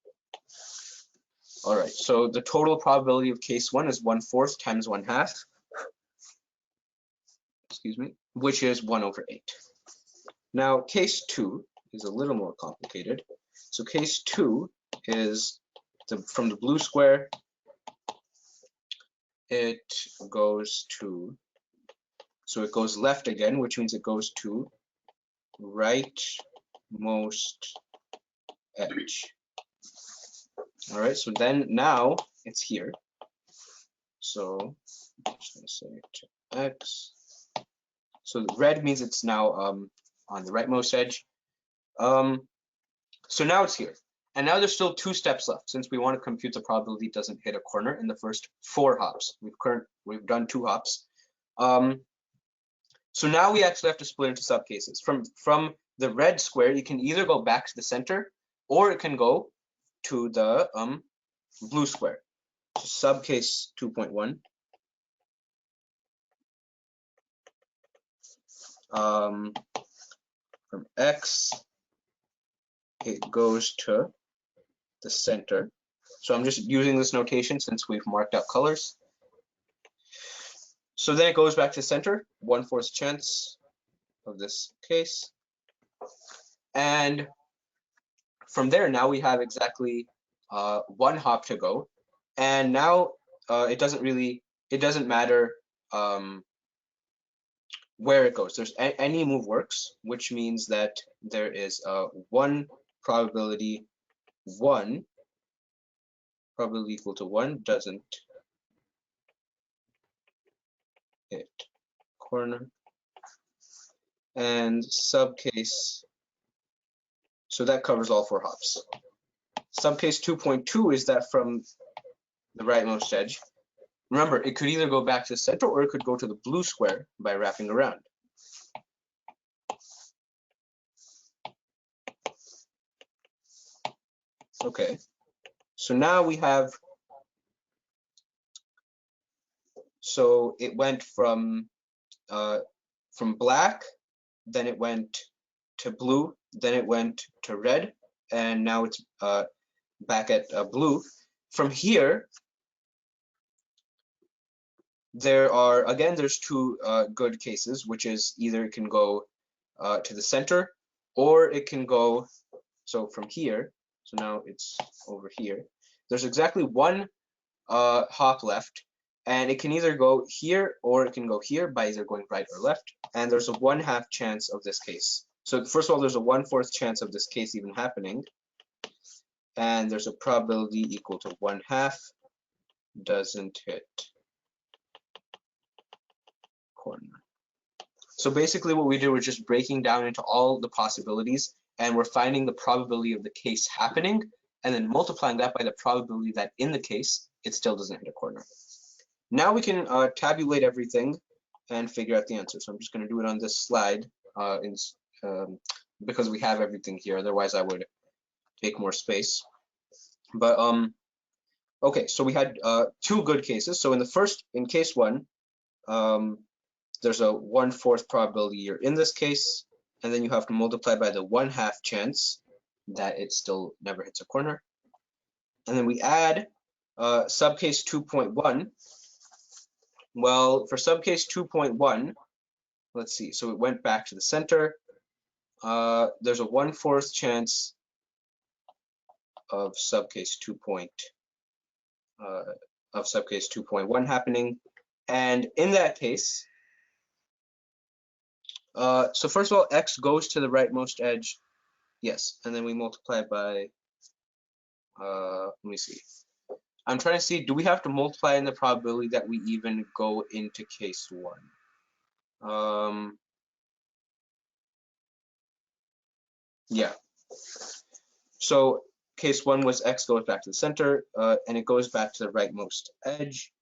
All right, so the total probability of case 1 is 1/4 times 1/2, excuse me, which is 1/8. Now, case 2 is a little more complicated. So case 2 is from the blue square, it goes to, so it goes left again, which means it goes to rightmost edge. All right, so then now it's here. So I'm just going to say to X. So the red means it's now on the rightmost edge. So now it's here. And now there's still 2 steps left, since we want to compute the probability it doesn't hit a corner in the first 4 hops. We've done 2 hops. So now we actually have to split into subcases. From the red square, you can either go back to the center, or it can go to the blue square. So subcase 2.1. From X, it goes to the center. So I'm just using this notation since we've marked out colors. So then it goes back to the center, 1/4 chance of this case. And from there, now we have exactly 1 hop to go. And now it doesn't matter where it goes. There's any move works, which means that there is 1 probability, 1 probability equal to 1 doesn't hit corner. And subcase, so that covers all 4 hops. Subcase 2.2 is that from the rightmost edge. Remember, it could either go back to the center, or it could go to the blue square by wrapping around. Okay, so now we have, so it went from black, then it went to blue, then it went to red, and now it's back at blue. From here, there's 2 good cases, which is either it can go to the center, or it can go, so from here, so now it's over here. There's exactly 1 hop left, and it can either go here or it can go here by either going right or left. And there's a 1/2 chance of this case. So first of all, there's a 1/4 chance of this case even happening. And there's a probability equal to 1/2 doesn't hit corner. So basically what we did was just breaking down into all the possibilities, and we're finding the probability of the case happening, and then multiplying that by the probability that in the case, it still doesn't hit a corner. Now we can tabulate everything and figure out the answer. So I'm just going to do it on this slide because we have everything here. Otherwise, I would take more space. But okay, so we had two good cases. So in case one, there's a 1/4 probability you're in this case, and then you have to multiply by the 1/2 chance that it still never hits a corner. And then we add subcase 2.1. Well, for subcase 2.1, let's see. So it went back to the center. There's a 1/4 chance of subcase 2.1 happening, and in that case, so first of all, x goes to the rightmost edge, yes, and then we multiply by. Let me see. I'm trying to see. Do we have to multiply in the probability that we even go into case one? Yeah. So case one was x goes back to the center, and it goes back to the rightmost edge.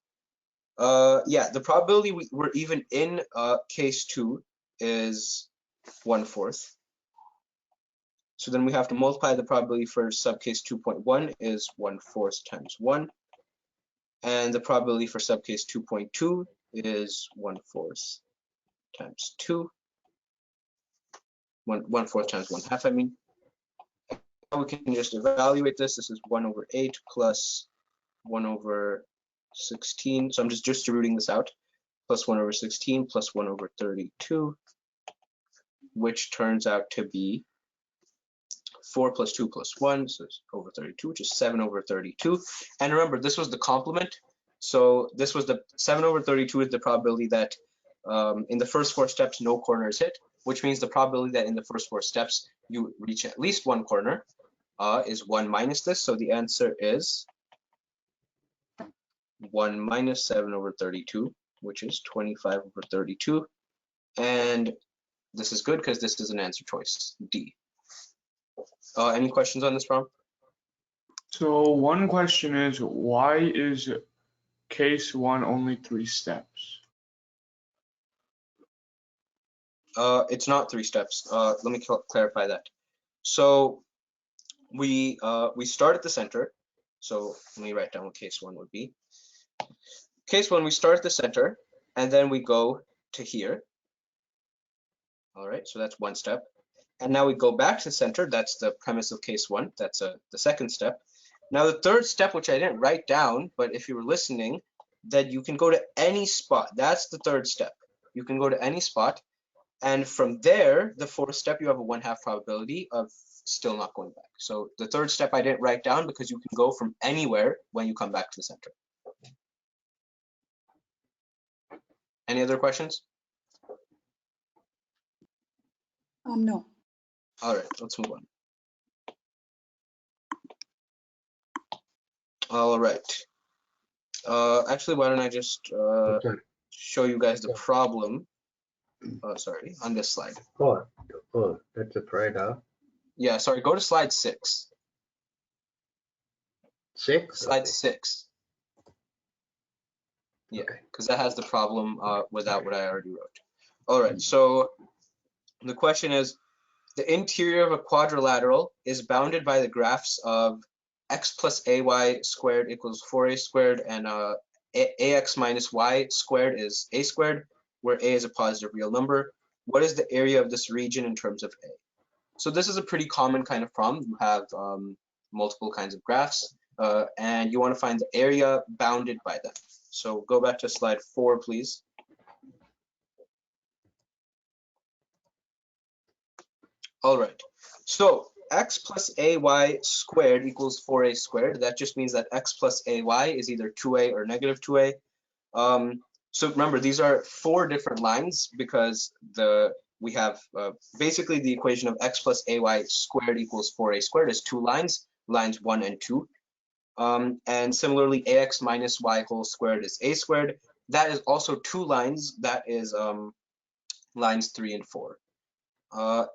Yeah, the probability we're even in case two is 1/4. So then we have to multiply the probability for subcase 2.1 is 1/4 times 1. And the probability for subcase 2.2 is 1/4 times 2. 1/4 times 1/2, I mean. Now we can just evaluate this. This is 1/8 plus 1/16. So I'm just distributing this out. Plus 1/16 plus 1/32, which turns out to be 4 plus 2 plus 1, so it's over 32, which is 7/32. And remember, this was the complement. So this was the 7/32 is the probability that in the first 4 steps, no corner is hit, which means the probability that in the first 4 steps, you reach at least one corner is 1 minus this. So the answer is 1 minus 7/32, which is 25/32. And this is good because this is an answer choice, D. Any questions on this problem? So one question is, why is case one only 3 steps? It's not 3 steps. Let me clarify that. So we start at the center. So let me write down what case one would be. Case one, we start at the center, and then we go to here. All right, so that's 1 step. And now we go back to the center. That's the premise of case one. That's the second step. Now the third step, which I didn't write down, but if you were listening, that you can go to any spot. That's the third step. You can go to any spot. And from there, the 4th step, you have a 1/2 probability of still not going back. So the third step I didn't write down because you can go from anywhere when you come back to the center. Any other questions? No. All right, let's move on. All right. Actually, why don't I just show you guys the problem? Sorry, on this slide. Oh, that's a trade-off. Yeah, sorry, go to slide 6. 6? Slide Okay. 6. Yeah, Okay. because that has the problem without what I already wrote. All right, so the question is, the interior of a quadrilateral is bounded by the graphs of x plus ay squared equals 4a squared, and ax minus y squared is a squared, where a is a positive real number. What is the area of this region in terms of a? So this is a pretty common kind of problem. You have multiple kinds of graphs, and you want to find the area bounded by them. So go back to slide 4, please. All right, so x plus ay squared equals 4a squared. That just means that x plus ay is either 2a or negative 2a. So remember, these are 4 different lines because we have basically the equation of x plus ay squared equals 4a squared is 2 lines, lines 1 and 2. And similarly, ax minus y whole squared is a squared. That is also 2 lines, that is lines 3 and 4.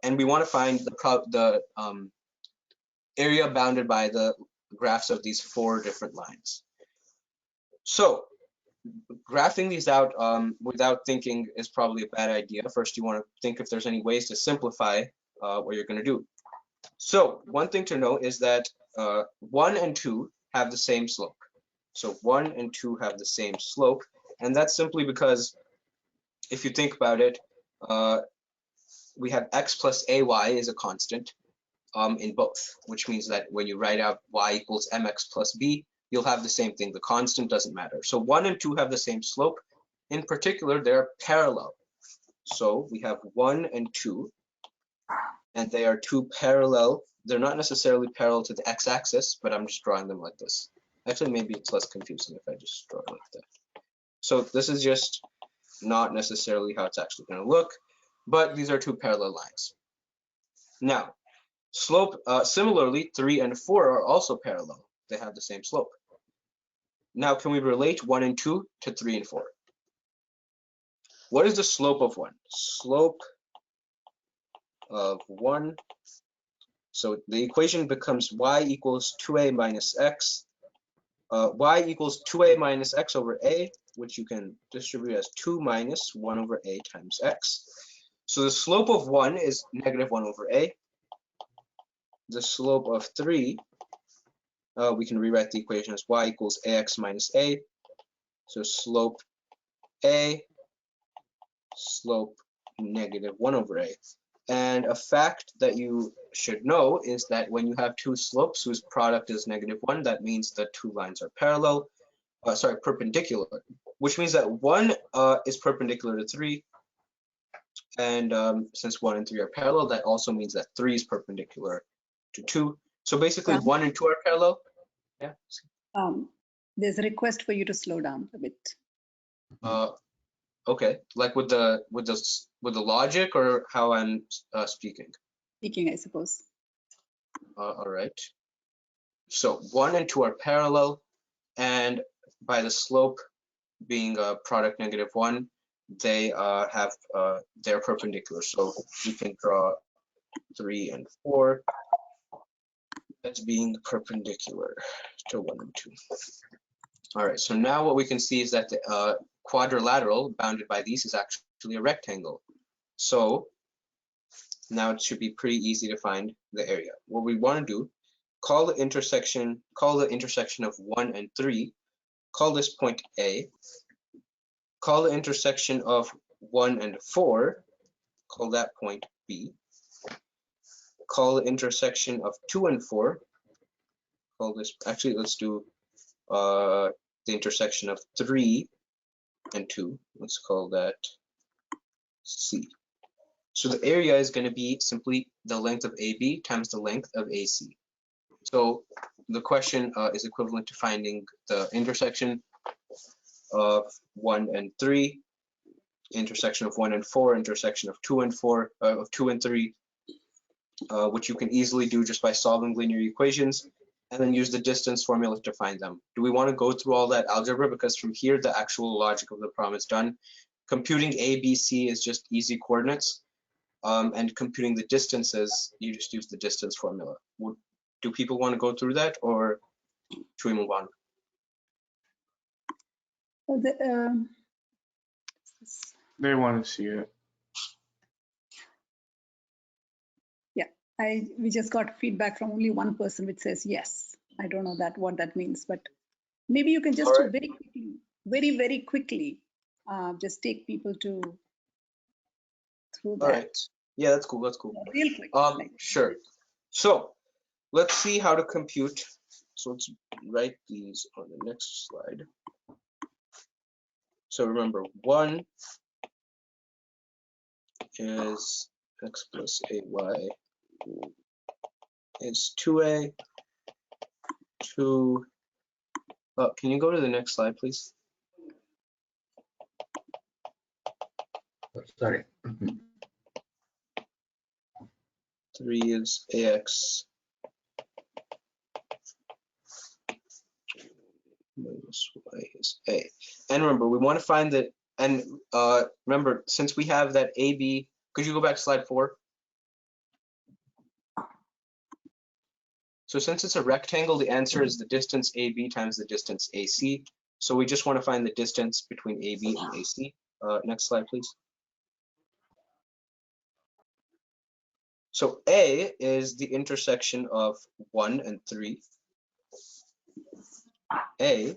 And we want to find the area bounded by the graphs of these 4 different lines. So graphing these out without thinking is probably a bad idea. First, you want to think if there's any ways to simplify what you're going to do. So one thing to note is that 1 and 2 have the same slope. So 1 and 2 have the same slope, and that's simply because if you think about it, we have x plus ay is a constant in both, which means that when you write out y equals mx plus b, you'll have the same thing. The constant doesn't matter. So 1 and 2 have the same slope. In particular, they're parallel. So we have 1 and 2, and they are two parallel. They're not necessarily parallel to the x-axis, but I'm just drawing them like this. Actually, maybe it's less confusing if I just draw it like that. So this is just not necessarily how it's actually going to look, but these are two parallel lines. Now, slope, similarly, 3 and 4 are also parallel. They have the same slope. Now, can we relate 1 and 2 to 3 and 4? What is the slope of 1? Slope of 1. So the equation becomes y equals 2a minus x. Y equals 2a minus x over a, which you can distribute as 2 minus 1 over a times x. So the slope of 1 is negative 1 over a. The slope of 3, we can rewrite the equation as y equals ax minus a. So slope a, slope negative 1 over a. And a fact that you should know is that when you have two slopes whose product is negative 1, that means the two lines are parallel, perpendicular, which means that 1 is perpendicular to 3. And since 1 and 3 are parallel, that also means that 3 is perpendicular to 2. So basically 1 and 2 are parallel. Yeah. There's a request for you to slow down a bit. Okay, like with the logic or how I'm speaking? Speaking, I suppose. All right. So 1 and 2 are parallel, and by the slope being product negative 1, they they're perpendicular. So we can draw 3 and 4 as being perpendicular to 1 and 2. All right. So now what we can see is that the quadrilateral bounded by these is actually a rectangle. So now it should be pretty easy to find the area. What we want to do, call the intersection of 1 and 3, call this point A, call the intersection of 1 and 4, call that point B, call the intersection of 2 and 4, call this, actually let's do the intersection of 3 and 2, let's call that C. So the area is going to be simply the length of AB times the length of AC. So the question is equivalent to finding the intersection of 1 and 3, intersection of 1 and 4, intersection of 2 and 4, of 2 and 3, which you can easily do just by solving linear equations, and then use the distance formula to find them. Do we want to go through all that algebra? Because from here, the actual logic of the problem is done. Computing A, B, C is just easy coordinates. And computing the distances, you just use the distance formula. Do people want to go through that, or should we move on? They want to see it. Yeah, we just got feedback from only one person which says yes. I don't know what that means, but maybe you can just All right. very quickly, very quickly, just take people through that. All right. Yeah, that's cool. That's cool. Real quick. Sure. So let's see how to compute. So let's write these on the next slide. So remember, 1 is x plus 8y is 2a. 2. Can you go to the next slide, please? Sorry. 3 is ax minus y is a. And remember, we want to find that, and remember, since we have that AB, could you go back to slide 4? So since it's a rectangle, the answer is the distance AB times the distance AC. So we just want to find the distance between AB and AC. Next slide, please. So A is the intersection of 1 and 3. A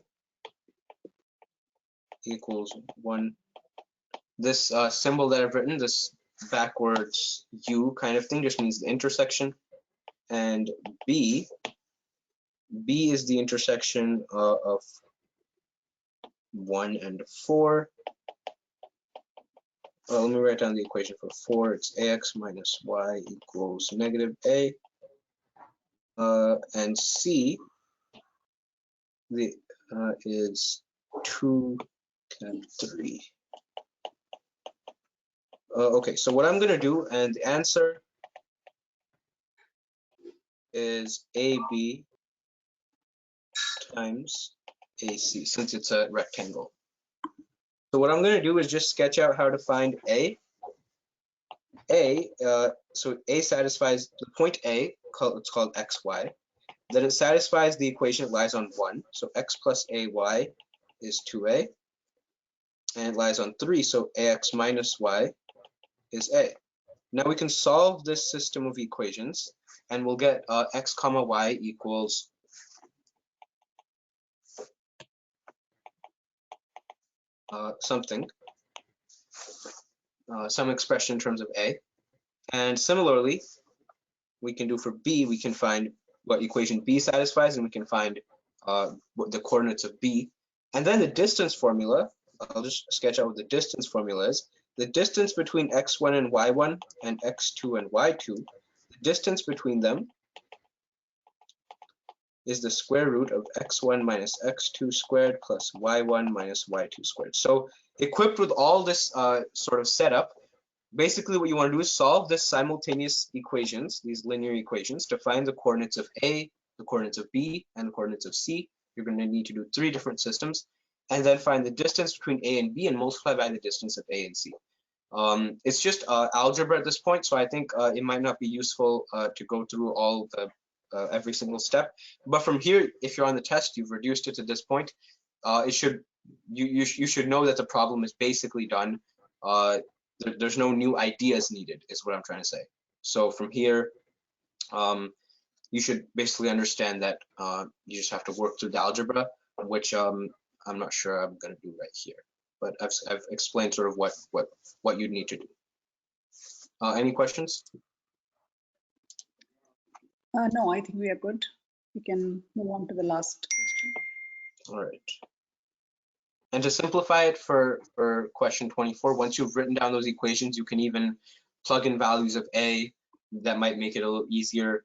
equals 1. This symbol that I've written, this backwards U kind of thing, just means the intersection. And B is the intersection of 1 and 4. Let me write down the equation for 4. It's ax minus y equals negative a. And C is 2 and 3. Okay, so what I'm going to do, and the answer is AB times AC, since it's a rectangle. So what I'm going to do is just sketch out how to find A. So A satisfies the point A, it's called xy. Then it satisfies the equation it lies on 1. So x plus ay is 2a. And it lies on 3, so ax minus y is a. Now we can solve this system of equations, and we'll get x comma y equals something, some expression in terms of a. And similarly, we can do for b, we can find what equation b satisfies, and we can find what the coordinates of b. And then the distance formula, I'll just sketch out what the distance formula is. The distance between x1 and y1 and x2 and y2, the distance between them is the square root of x1 minus x2 squared plus y1 minus y2 squared. So equipped with all this sort of setup, basically what you want to do is solve this simultaneous equations, these linear equations, to find the coordinates of A, the coordinates of B, and the coordinates of C. You're going to need to do 3 different systems, and then find the distance between A and B and multiply by the distance of A and C. It's just algebra at this point, so I think it might not be useful to go through all the every single step. But from here, if you're on the test, you've reduced it to this point. You should know that the problem is basically done. There's no new ideas needed, is what I'm trying to say. So from here, you should basically understand that you just have to work through the algebra, which I'm not sure I'm going to do right here. But I've explained sort of what you'd need to do. Any questions? No, I think we are good. We can move on to the last question. All right. And to simplify it for question 24, once you've written down those equations, you can even plug in values of A. That might make it a little easier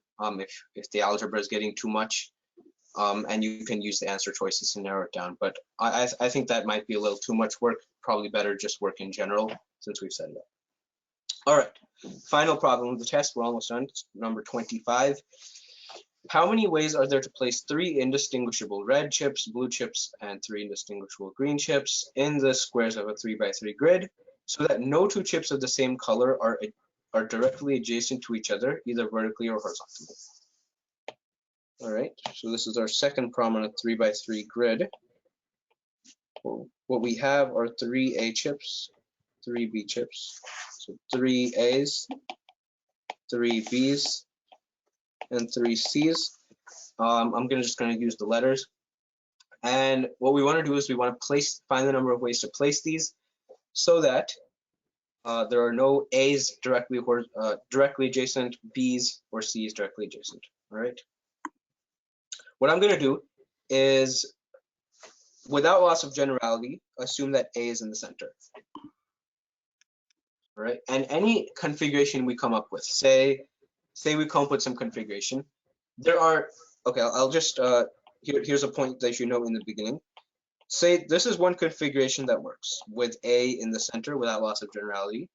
if the algebra is getting too much. And you can use the answer choices to narrow it down. But I think that might be a little too much work. Probably better just work in general, since we've set it up. All right, final problem of the test. We're almost done. It's number 25. How many ways are there to place 3 indistinguishable red chips, blue chips, and 3 indistinguishable green chips in the squares of a 3x3 grid so that no 2 chips of the same color are directly adjacent to each other, either vertically or horizontally? All right, so this is our second problem on a 3x3 grid. What we have are 3 A chips, 3 B chips, so 3 A's, 3 B's, and 3 C's. I'm just going to use the letters. And what we want to do is we want to find the number of ways to place these so that there are no A's directly adjacent, B's or C's directly adjacent. All right. What I'm going to do is, without loss of generality, assume that A is in the center. All right. And any configuration we come up with, say we come up with some configuration, there are, okay, I'll just, here's a point that you know in the beginning. Say this is one configuration that works with A in the center without loss of generality.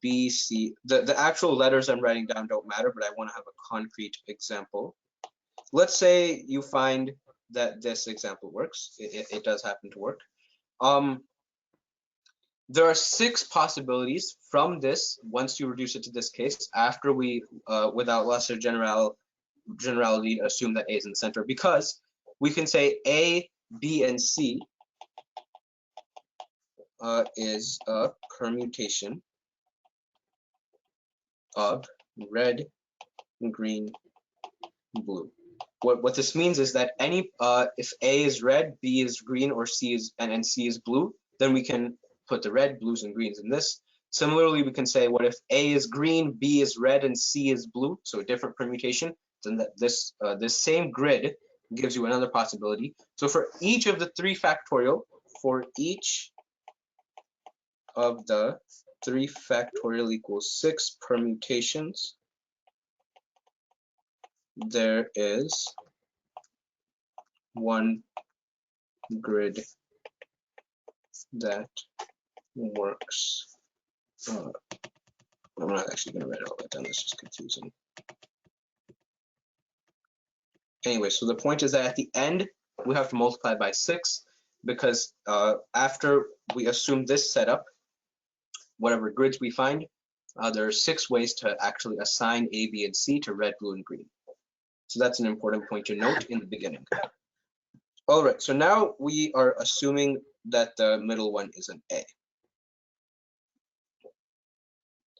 B, C, the actual letters I'm writing down don't matter, but I want to have a concrete example. Let's say you find that this example works. It does happen to work. There are 6 possibilities from this, once you reduce it to this case, after we, without loss of generality, assume that A is in the center, because we can say A B and C is a permutation of red, green, blue. What this means is that any if A is red, B is green, or C is and C is blue, then we can put the red, blues, and greens in this. Similarly, we can say, what if A is green, B is red, and C is blue? So a different permutation. Then that this same grid gives you another possibility. So for each of the 3 factorial, for each of the 3 factorial equals 6 permutations, there is one grid that works. I'm not actually going to write all that down. That's just confusing. Anyway, so the point is that at the end, we have to multiply by 6 because after we assume this setup, whatever grids we find, there are 6 ways to actually assign A, B, and C to red, blue, and green. So that's an important point to note in the beginning. All right, so now we are assuming that the middle one is an A.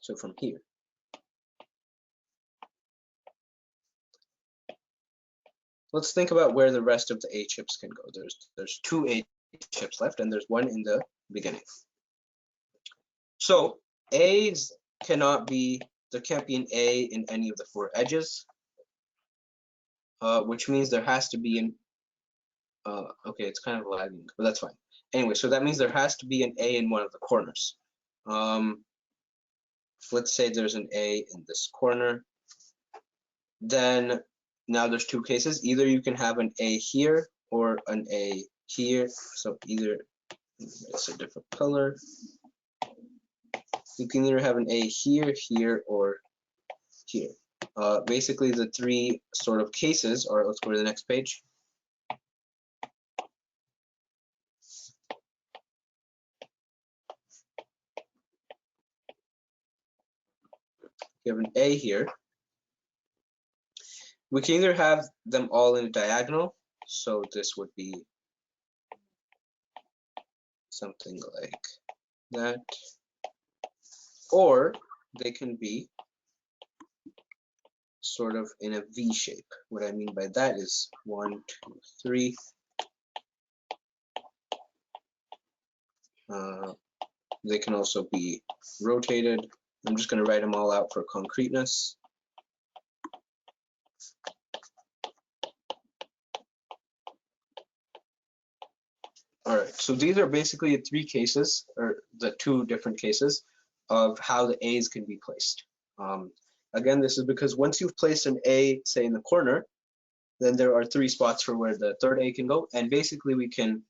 So from here, let's think about where the rest of the A chips can go. There's 2 A chips left, and there's 1 in the beginning. So A's cannot be, there can't be an A in any of the 4 edges, which means there has to be an, okay, it's kind of lagging, but that's fine. Anyway, so that means there has to be an A in one of the corners. Let's say there's an A in this corner. Then now there's 2 cases. Either you can have an A here or an A here. So either, it's a different color. You can either have an A here, here, or here. Basically, the 3 sort of cases are, let's go to the next page. You have an A here. We can either have them all in a diagonal, so this would be something like that, or they can be sort of in a V shape. What I mean by that is 1, 2, 3. They can also be rotated. I'm just going to write them all out for concreteness. All right, so these are basically the 3 cases, or the 2 different cases of how the A's can be placed. Again, this is because once you've placed an A, say in the corner, then there are 3 spots for where the 3rd A can go, and basically we can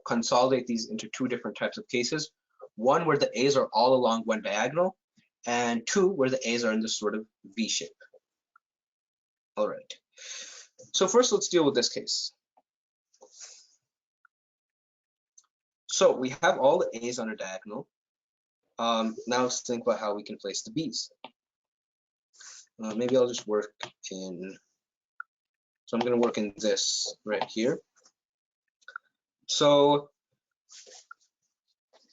consolidate these into 2 different types of cases. 1 where the A's are all along one diagonal, and 2 where the A's are in this sort of V shape. All right, so first let's deal with this case. So we have all the A's on a diagonal. Now let's think about how we can place the B's. Maybe I'll just work in, so I'm going to work in this right here. So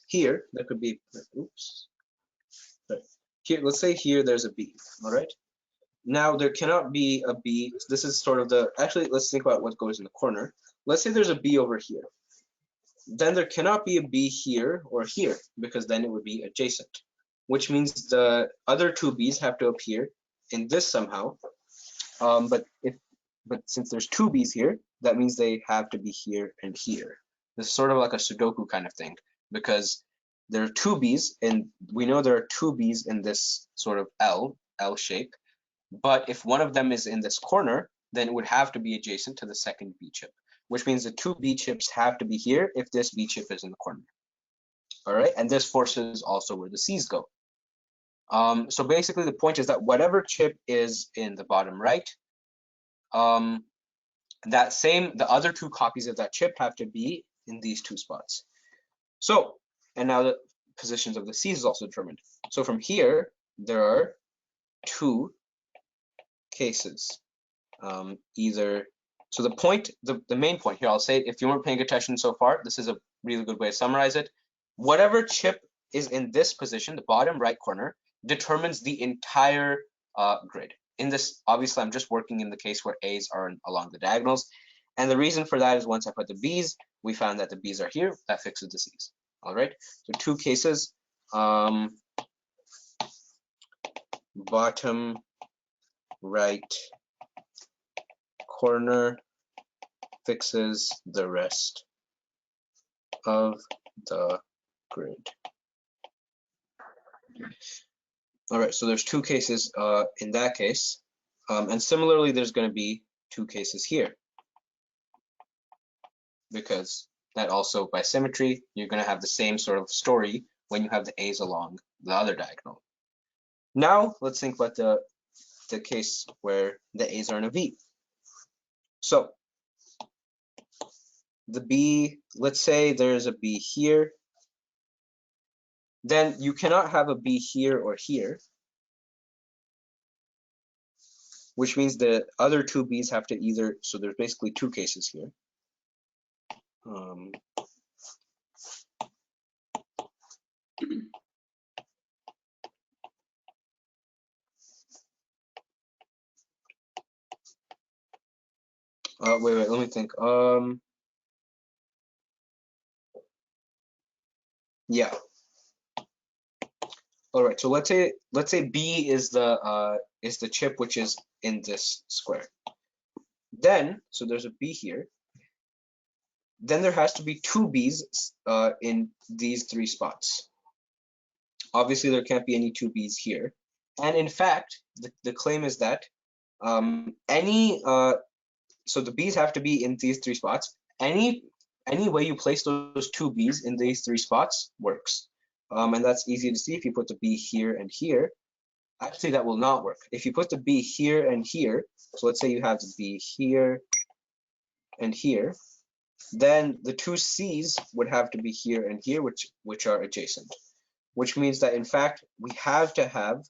here, there could be, oops. Right. Here, let's say here there's a B, all right? Now there cannot be a B, this is sort of the, actually let's think about what goes in the corner. Let's say there's a B over here. Then there cannot be a B here or here, because then it would be adjacent, which means the other 2 B's have to appear in this somehow. But since there's 2 B's here, that means they have to be here and here. This is sort of like a Sudoku kind of thing, because there are 2 B's, and we know there are 2 B's in this sort of L shape. But if one of them is in this corner, then it would have to be adjacent to the second B chip, which means the 2 B chips have to be here if this B chip is in the corner. All right, and this forces also where the C's go. So basically the point is that whatever chip is in the bottom right, the other 2 copies of that chip have to be in these 2 spots. So, and now the positions of the C's is also determined. So from here, there are 2 cases. Either So the main point here, I'll say, if you weren't paying attention so far, this is a really good way to summarize it. Whatever chip is in this position, the bottom right corner, determines the entire grid. In this, obviously, I'm just working in the case where A's are along the diagonals. And the reason for that is once I put the B's, we found that the B's are here, that fixes the C's. All right, so two cases, bottom right corner fixes the rest of the grid. All right, so there's two cases in that case. And similarly, there's going to be two cases here, because that also, by symmetry, you're going to have the same sort of story when you have the A's along the other diagonal. Now, let's think about the case where the A's are in a V. So the B, let's say there's a B here, then you cannot have a B here or here, which means the other two B's have to either, so there's basically two cases here. Wait, let me think. Yeah. All right, so let's say B is the chip which is in this square. Then, so there's a B here. Then there has to be two B's in these three spots. Obviously, there can't be any two B's here. And in fact, the claim is that so the B's have to be in these three spots. Any way you place those two B's in these three spots works. And that's easy to see if you put the B here and here. Actually, that will not work. If you put the B here and here, so let's say you have the B here and here, then the two C's would have to be here and here, which are adjacent, which means that in fact we have to have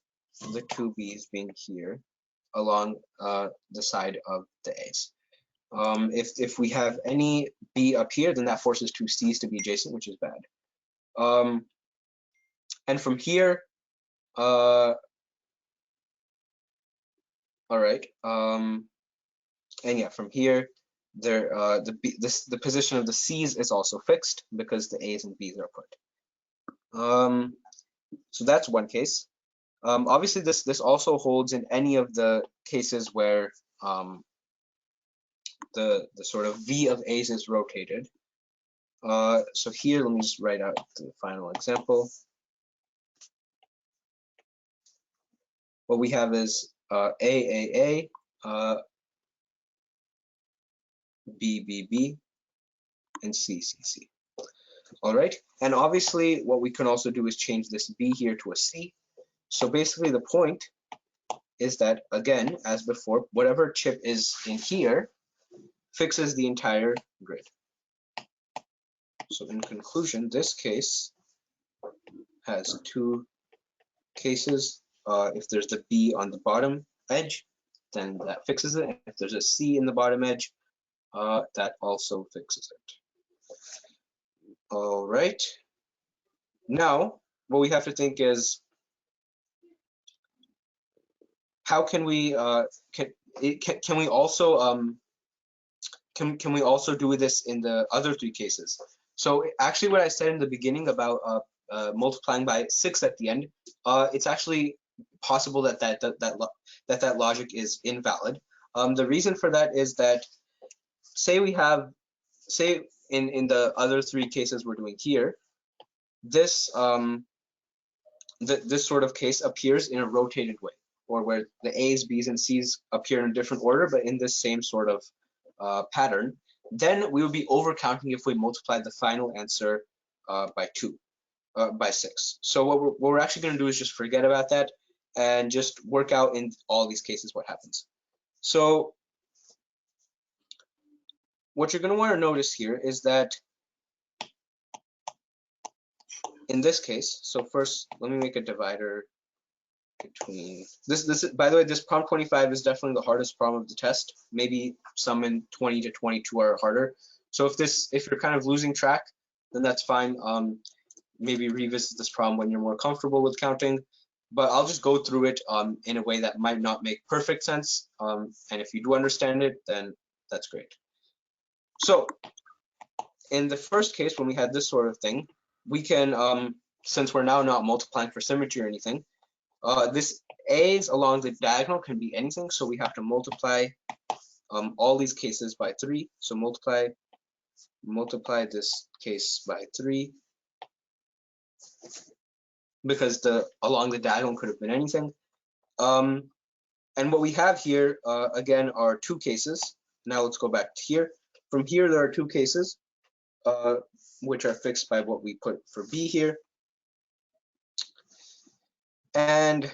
the two B's being here along the side of the A's. If we have any B up here, then that forces two C's to be adjacent, which is bad. And from here, all right, and yeah, from here, the position of the C's is also fixed because the A's and B's are put. So that's one case. Obviously, this also holds in any of the cases where the sort of V of A's is rotated. So here, let me just write out the final example. What we have is A, B, and C. All right, and obviously what we can also do is change this B here to a C. So basically the point is that, again, as before, whatever chip is in here fixes the entire grid. So in conclusion, this case has two cases. If there's the B on the bottom edge, then that fixes it. If there's a C in the bottom edge, that also fixes it. All right. Now, what we have to think is, how can we can we also can we also do this in the other three cases? So actually, what I said in the beginning about multiplying by 6 at the end, it's actually possible that logic is invalid. The reason for that is that, say in the other three cases we're doing here, this this sort of case appears in a rotated way, or where the A's, B's, and C's appear in a different order, but in the same sort of pattern. Then we would be overcounting if we multiplied the final answer by 6. So what we're actually going to do is just forget about that and just work out in all these cases what happens. So what you're going to want to notice here is that in this case, so first let me make a divider between this by the way, this problem 25 is definitely the hardest problem of the test. Maybe some in 20 to 22 are harder. So if you're kind of losing track, then that's fine. Maybe revisit this problem when you're more comfortable with counting, but I'll just go through it in a way that might not make perfect sense. And if you do understand it, then that's great. So in the first case, when we had this sort of thing, we can, since we're now not multiplying for symmetry or anything, this A's along the diagonal can be anything, so we have to multiply all these cases by 3. So multiply this case by 3, because along the diagonal could have been anything. And what we have here, again, are 2 cases. Now let's go back to here. From here, there are 2 cases, which are fixed by what we put for B here. And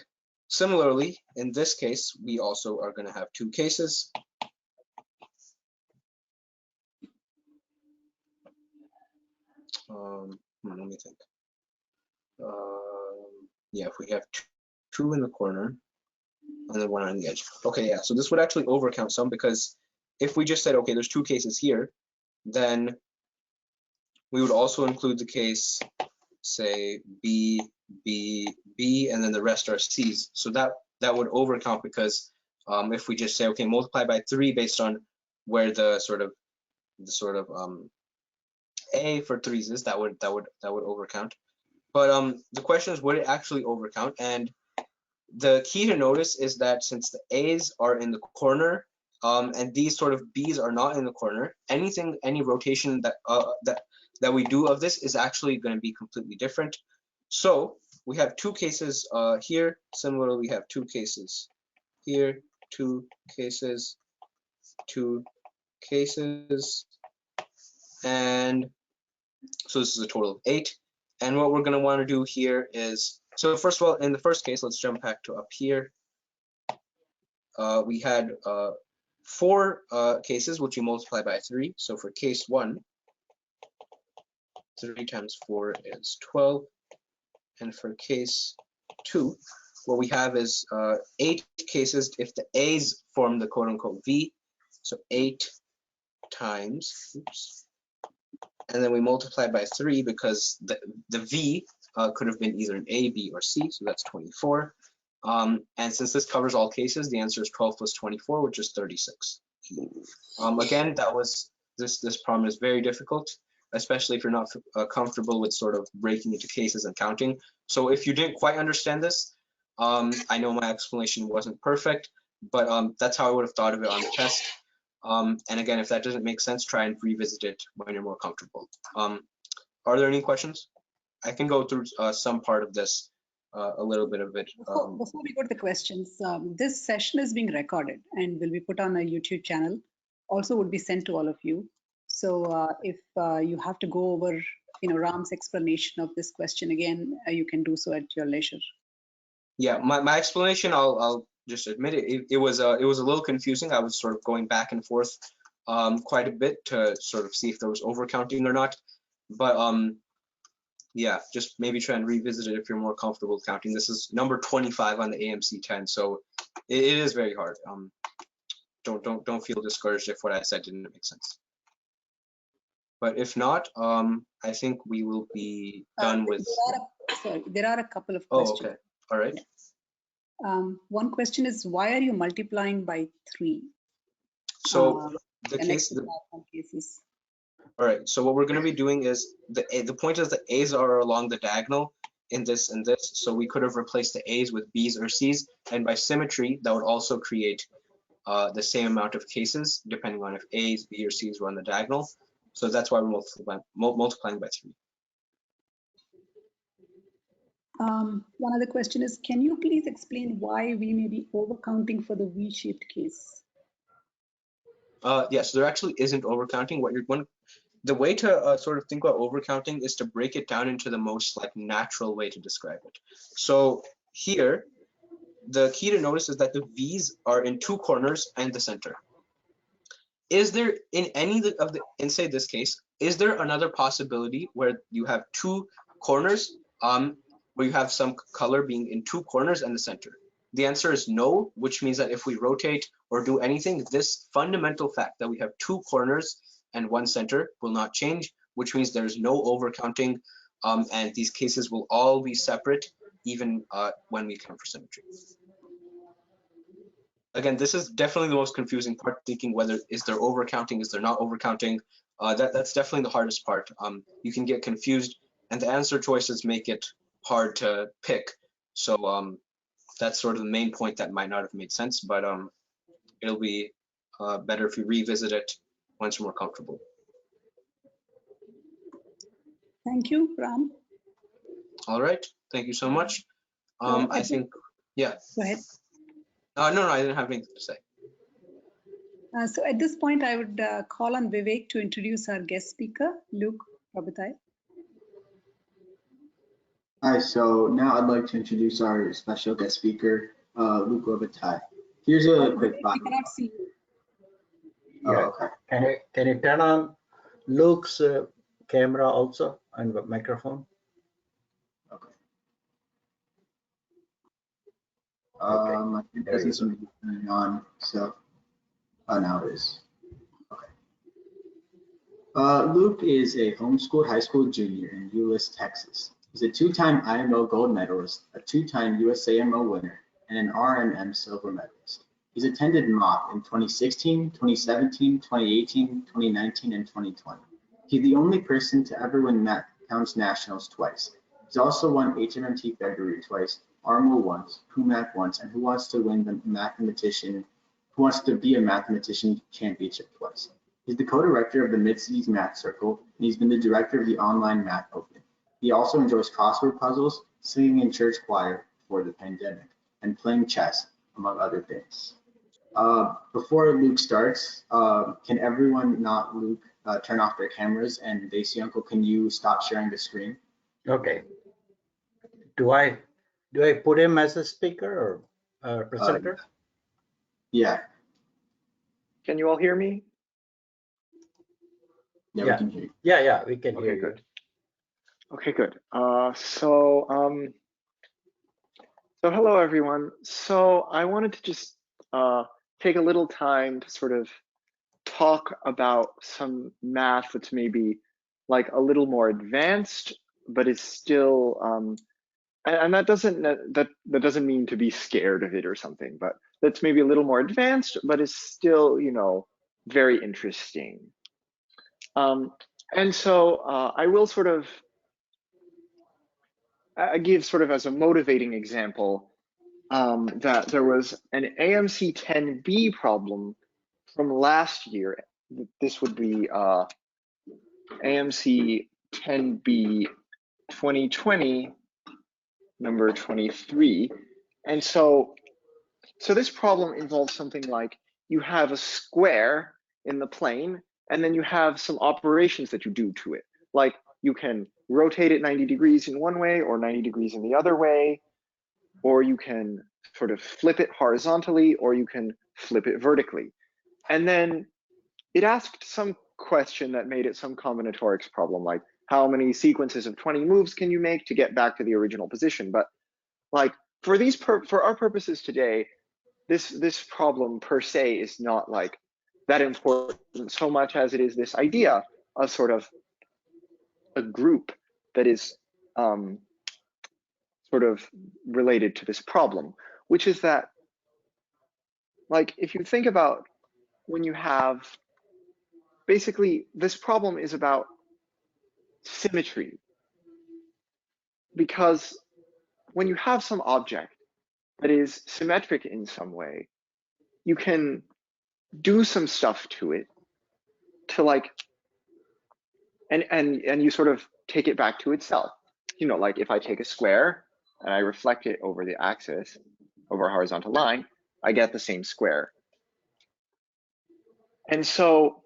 similarly, in this case, we also are going to have 2 cases. Let me think. Yeah, if we have 2 in the corner and then 1 on the edge. Okay, yeah, so this would actually overcount some, because if we just said, okay, there's 2 cases here, then we would also include the case, say, B, B, B, and then the rest are C's. So that would overcount, because if we just say, okay, multiply by 3 based on where the sort of A for 3's is, that would overcount. But the question is, would it actually overcount? And the key to notice is that since the A's are in the corner, and these sort of B's are not in the corner, any rotation that we do of this is actually going to be completely different. So we have 2 cases here. Similarly, we have 2 cases here, 2 cases, 2 cases, and so this is a total of 8. And what we're going to want to do here is, so first of all, in the first case, let's jump back to up here. We had 4 cases, which we multiply by 3. So for case 1, 3 times 4 is 12. And for case 2, what we have is 8 cases if the A's form the quote-unquote V. So 8 times, oops, and then we multiply by 3 because the V could have been either an A, B, or C, so that's 24. And since this covers all cases, the answer is 12 plus 24, which is 36. Again, this problem is very difficult, especially if you're not comfortable with sort of breaking into cases and counting. So if you didn't quite understand this, I know my explanation wasn't perfect, but that's how I would have thought of it on the test. And again, if that doesn't make sense, try and revisit it when you're more comfortable. Are there any questions? I can go through some part of this, a little bit of it. Before we go to the questions, this session is being recorded and will be put on a YouTube channel. Also would be sent to all of you. So if you have to go over, Ram's explanation of this question again, you can do so at your leisure. Yeah, my explanation, I'll just admit it. It was a little confusing. I was sort of going back and forth quite a bit to sort of see if there was overcounting or not. But yeah, just maybe try and revisit it if you're more comfortable counting. This is number 25 on the AMC 10, so it is very hard. Don't feel discouraged if what I said didn't make sense. But if not, I think we will be done with. There are a couple of questions. Oh, okay. All right. One question is, why are you multiplying by 3? So the cases. All right. So what we're going to be doing is the point is the A's are along the diagonal in this and this. So we could have replaced the A's with B's or C's, and by symmetry, that would also create the same amount of cases depending on if A's, B, or C's were on the diagonal. So that's why we're multiplying by 3. One other question is, can you please explain why we may be overcounting for the V-shaped case? Yes, there actually isn't overcounting. The way to sort of think about overcounting is to break it down into the most natural way to describe it. So here, the key to notice is that the V's are in 2 corners and the center. Is there in any of the, in say this case, is there another possibility where you have 2 corners where you have some color being in two corners and the center? The answer is no, which means that if we rotate or do anything, this fundamental fact that we have two corners and one center will not change, which means there's no overcounting, and these cases will all be separate, even when we count for symmetry. Again, this is definitely the most confusing part, thinking whether is there overcounting, is there not overcounting. That's definitely the hardest part. You can get confused, and the answer choices make it hard to pick. So that's sort of the main point that might not have made sense, but it'll be better if you revisit it once you're more comfortable. Thank you, Ram. All right, thank you so much. I think, yeah. Go ahead. No, I didn't have anything to say. So at this point, I would call on Vivek to introduce our guest speaker, Luke Robitaille. Hi, so now I'd like to introduce our special guest speaker, Luke Robitaille. Here's a quick I cannot see you. Yeah. okay. Can you turn on Luke's camera also and the microphone? Okay. Okay. It doesn't seem to be turning on, so now it is. Okay. Luke is a homeschooled high school junior in Euless, Texas. He's a two-time IMO gold medalist, a two-time USAMO winner, and an R&M silver medalist. He's attended MOP in 2016, 2017, 2018, 2019, and 2020. He's the only person to ever win Math Counts Nationals twice. He's also won HMMT February twice, ARMO once, PUMAC once, and Who Wants to Be a Mathematician Championship twice. He's the co-director of the Mid-Cities Math Circle, and he's been the director of the online Math Open. He also enjoys crossword puzzles, singing in church choir before the pandemic, and playing chess, among other things. Before Luke starts, can everyone not Luke turn off their cameras? And Daisy Uncle, can you stop sharing the screen? Okay. Do I put him as a speaker or presenter? Yeah. Can you all hear me? Yeah, Yeah. we can hear you. Yeah, we can hear Okay, you. good. Okay, good. So hello everyone. So I wanted to just take a little time to sort of talk about some math that's maybe like a little more advanced, but is still and that doesn't mean to be scared of it or something, but that's maybe a little more advanced, but is still, you know, very interesting. And so I will sort of give sort of as a motivating example that there was an AMC 10B problem from last year. This would be AMC 10B 2020, number 23. And so this problem involves something like you have a square in the plane, and then you have some operations that you do to it. Like you can rotate it 90 degrees in one way or 90 degrees in the other way, or you can sort of flip it horizontally, or you can flip it vertically. And then it asked some question that made it some combinatorics problem, like how many sequences of 20 moves can you make to get back to the original position? But like for our purposes today, this problem per se is not like that important so much as it is this idea of sort of a group that is sort of related to this problem, which is that, like, if you think about when you have, basically this problem is about symmetry, because when you have some object that is symmetric in some way, you can do some stuff to it to like, and you sort of take it back to itself. You know, like if I take a square and I reflect it over the axis, over a horizontal line, I get the same square. And so,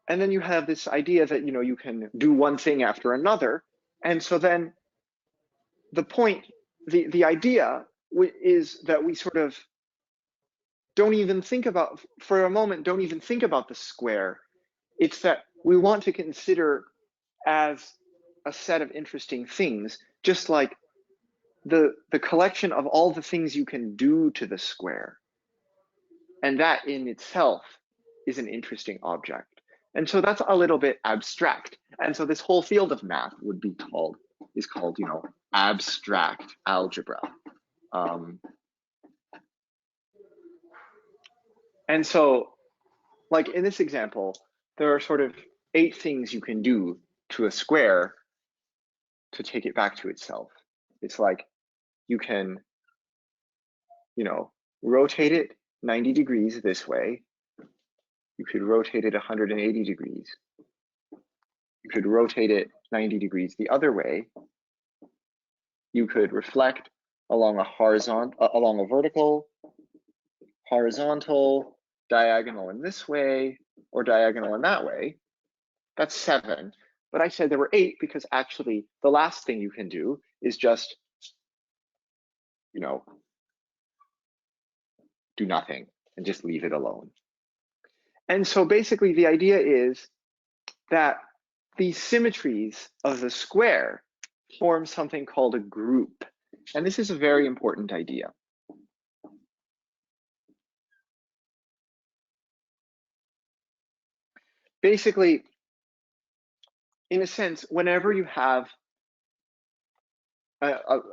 and then you have this idea that, you know, you can do one thing after another. And so then the point, the idea is that we sort of don't even think about, for a moment, don't even think about the square. It's that we want to consider as a set of interesting things just like the collection of all the things you can do to the square. And that in itself is an interesting object. And so that's a little bit abstract. And so this whole field of math is called, you know, abstract algebra. And so, like in this example, there are sort of 8 things you can do to a square to take it back to itself. It's like you can, you know, rotate it 90 degrees this way. You could rotate it 180 degrees. You could rotate it 90 degrees the other way. You could reflect along a vertical, horizontal, diagonal in this way, or diagonal in that way. That's 7. But I said there were 8 because actually the last thing you can do is just, you know, do nothing and just leave it alone. And so basically the idea is that the symmetries of the square form something called a group. And this is a very important idea. Basically, in a sense, whenever you have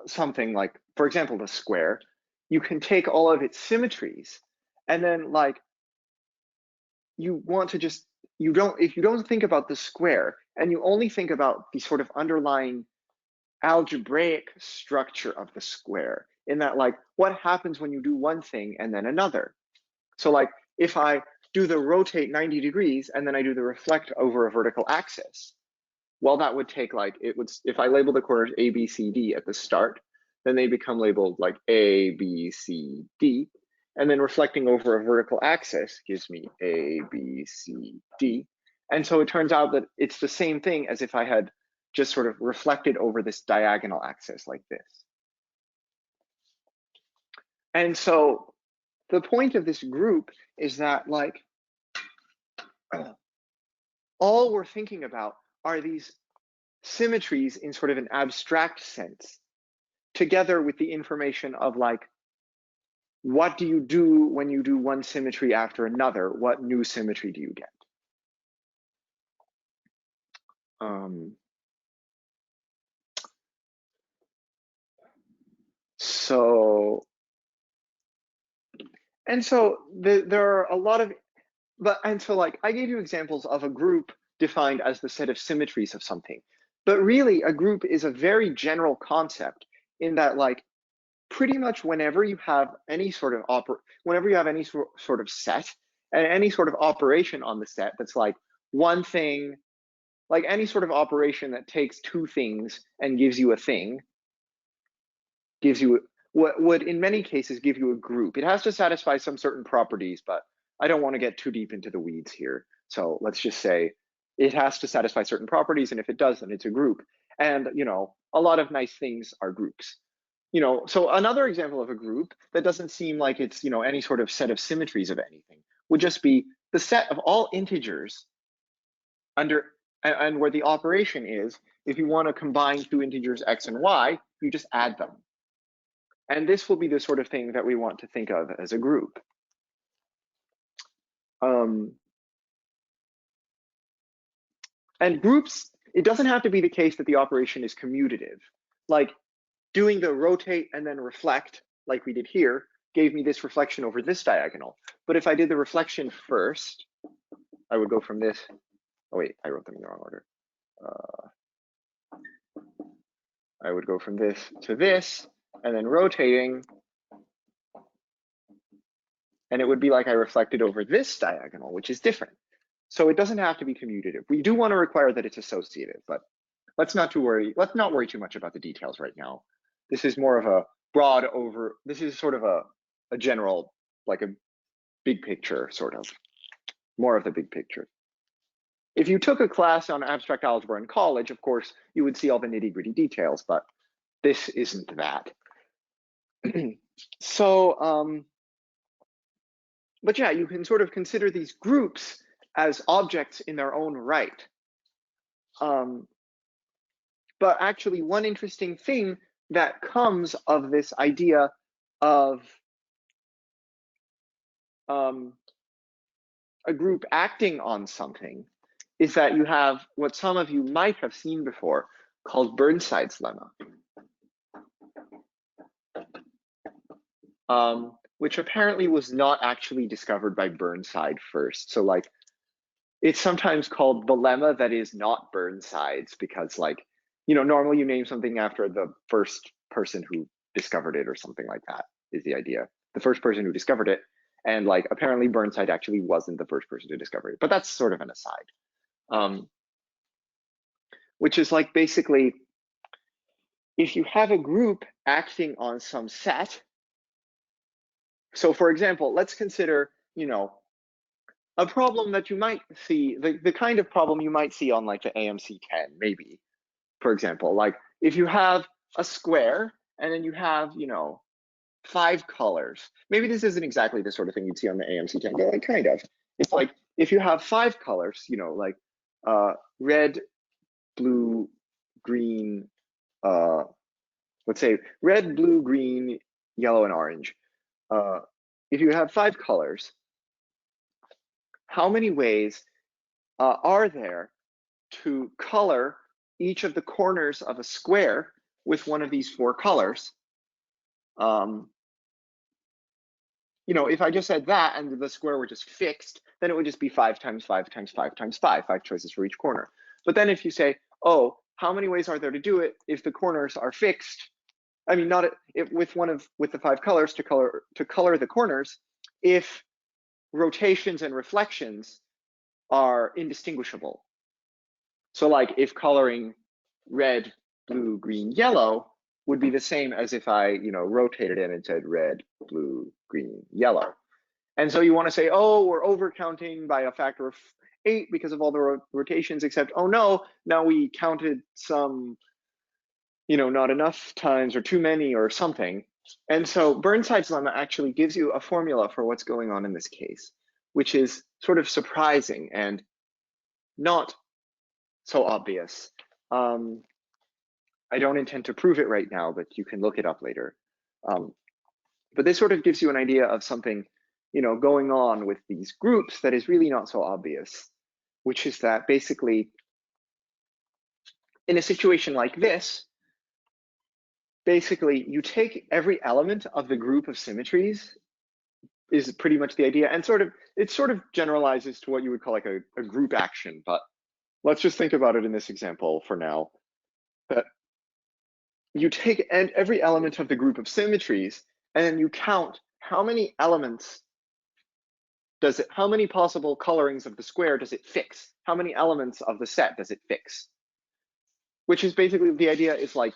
something like, for example, the square, you can take all of its symmetries and then like you want to just, if you don't think about the square and you only think about the sort of underlying algebraic structure of the square, in that like what happens when you do one thing and then another. So like if I do the rotate 90 degrees and then I do the reflect over a vertical axis, well, that would take like, if I label the corners A, B, C, D at the start, then they become labeled like A, B, C, D. And then reflecting over a vertical axis gives me A, B, C, D. And so it turns out that it's the same thing as if I had just sort of reflected over this diagonal axis like this. And so the point of this group is that like, all we're thinking about are these symmetries in sort of an abstract sense, together with the information of like, what do you do when you do one symmetry after another? What new symmetry do you get? So there are a lot of, and so like I gave you examples of a group defined as the set of symmetries of something, but really a group is a very general concept in that like pretty much whenever you have any sort of set and any sort of operation on the set that's like one thing, like any sort of operation that takes 2 things and gives you a thing, gives you what would in many cases give you a group. It has to satisfy some certain properties, but I don't want to get too deep into the weeds here. So let's just say it has to satisfy certain properties, and if it does, then it's a group. And you know, a lot of nice things are groups. You know, so another example of a group that doesn't seem like it's, you know, any sort of set of symmetries of anything would just be the set of all integers under, and where the operation is, if you want to combine 2 integers x and y, you just add them. And this will be the sort of thing that we want to think of as a group. And groups, it doesn't have to be the case that the operation is commutative. Like doing the rotate and then reflect, like we did here, gave me this reflection over this diagonal. But if I did the reflection first, I would go from this. Oh wait, I wrote them in the wrong order. I would go from this to this, and then rotating. And it would be like I reflected over this diagonal, which is different. So it doesn't have to be commutative. We do want to require that it's associative, but let's not worry too much about the details right now. This is more of a this is sort of a general, like a big picture, sort of, more of the big picture. If you took a class on abstract algebra in college, of course, you would see all the nitty-gritty details, but this isn't that. So, but yeah, you can sort of consider these groups as objects in their own right. But actually, one interesting thing that comes of this idea of a group acting on something is that you have what some of you might have seen before called Burnside's lemma, which apparently was not actually discovered by Burnside first. So like, it's sometimes called the lemma that is not Burnside's, because like, you know, normally you name something after the first person who discovered it or something like that is the idea. The first person who discovered it. And like, apparently Burnside actually wasn't the first person to discover it, but that's sort of an aside. Which is like, basically, if you have a group acting on some set, so for example, let's consider, you know, a problem that you might see, the kind of problem you might see on like the AMC 10, maybe, for example, like if you have a square and then you have, you know, 5 colors. Maybe this isn't exactly the sort of thing you'd see on the AMC 10, but like kind of. It's like if you have 5 colors, you know, like red, blue, green, let's say red, blue, green, yellow, and orange. If you have 5 colors, how many ways are there to color each of the corners of a square with one of these 4 colors? You know, if I just said that and the square were just fixed, then it would just be 5 times 5 times 5 times 5, 5 choices for each corner. But then if you say, oh, how many ways are there to do it if the corners are fixed? I mean, not if with the 5 colors to color the corners, if rotations and reflections are indistinguishable. So like if coloring red, blue, green, yellow would be the same as if I, you know, rotated it and said red, blue, green, yellow. And so you want to say, oh, we're overcounting by a factor of 8 because of all the rotations, except, oh no, now we counted some, you know, not enough times or too many or something. And so Burnside's lemma actually gives you a formula for what's going on in this case, which is sort of surprising and not so obvious. I don't intend to prove it right now, but you can look it up later. But this sort of gives you an idea of something, you know, going on with these groups that is really not so obvious, which is that basically in a situation like this, basically you take every element of the group of symmetries is pretty much the idea, and it sort of generalizes to what you would call like a group action, but let's just think about it in this example for now, that you take every element of the group of symmetries and then you count how many elements how many possible colorings of the square does it fix? How many elements of the set does it fix? Which is basically the idea is like,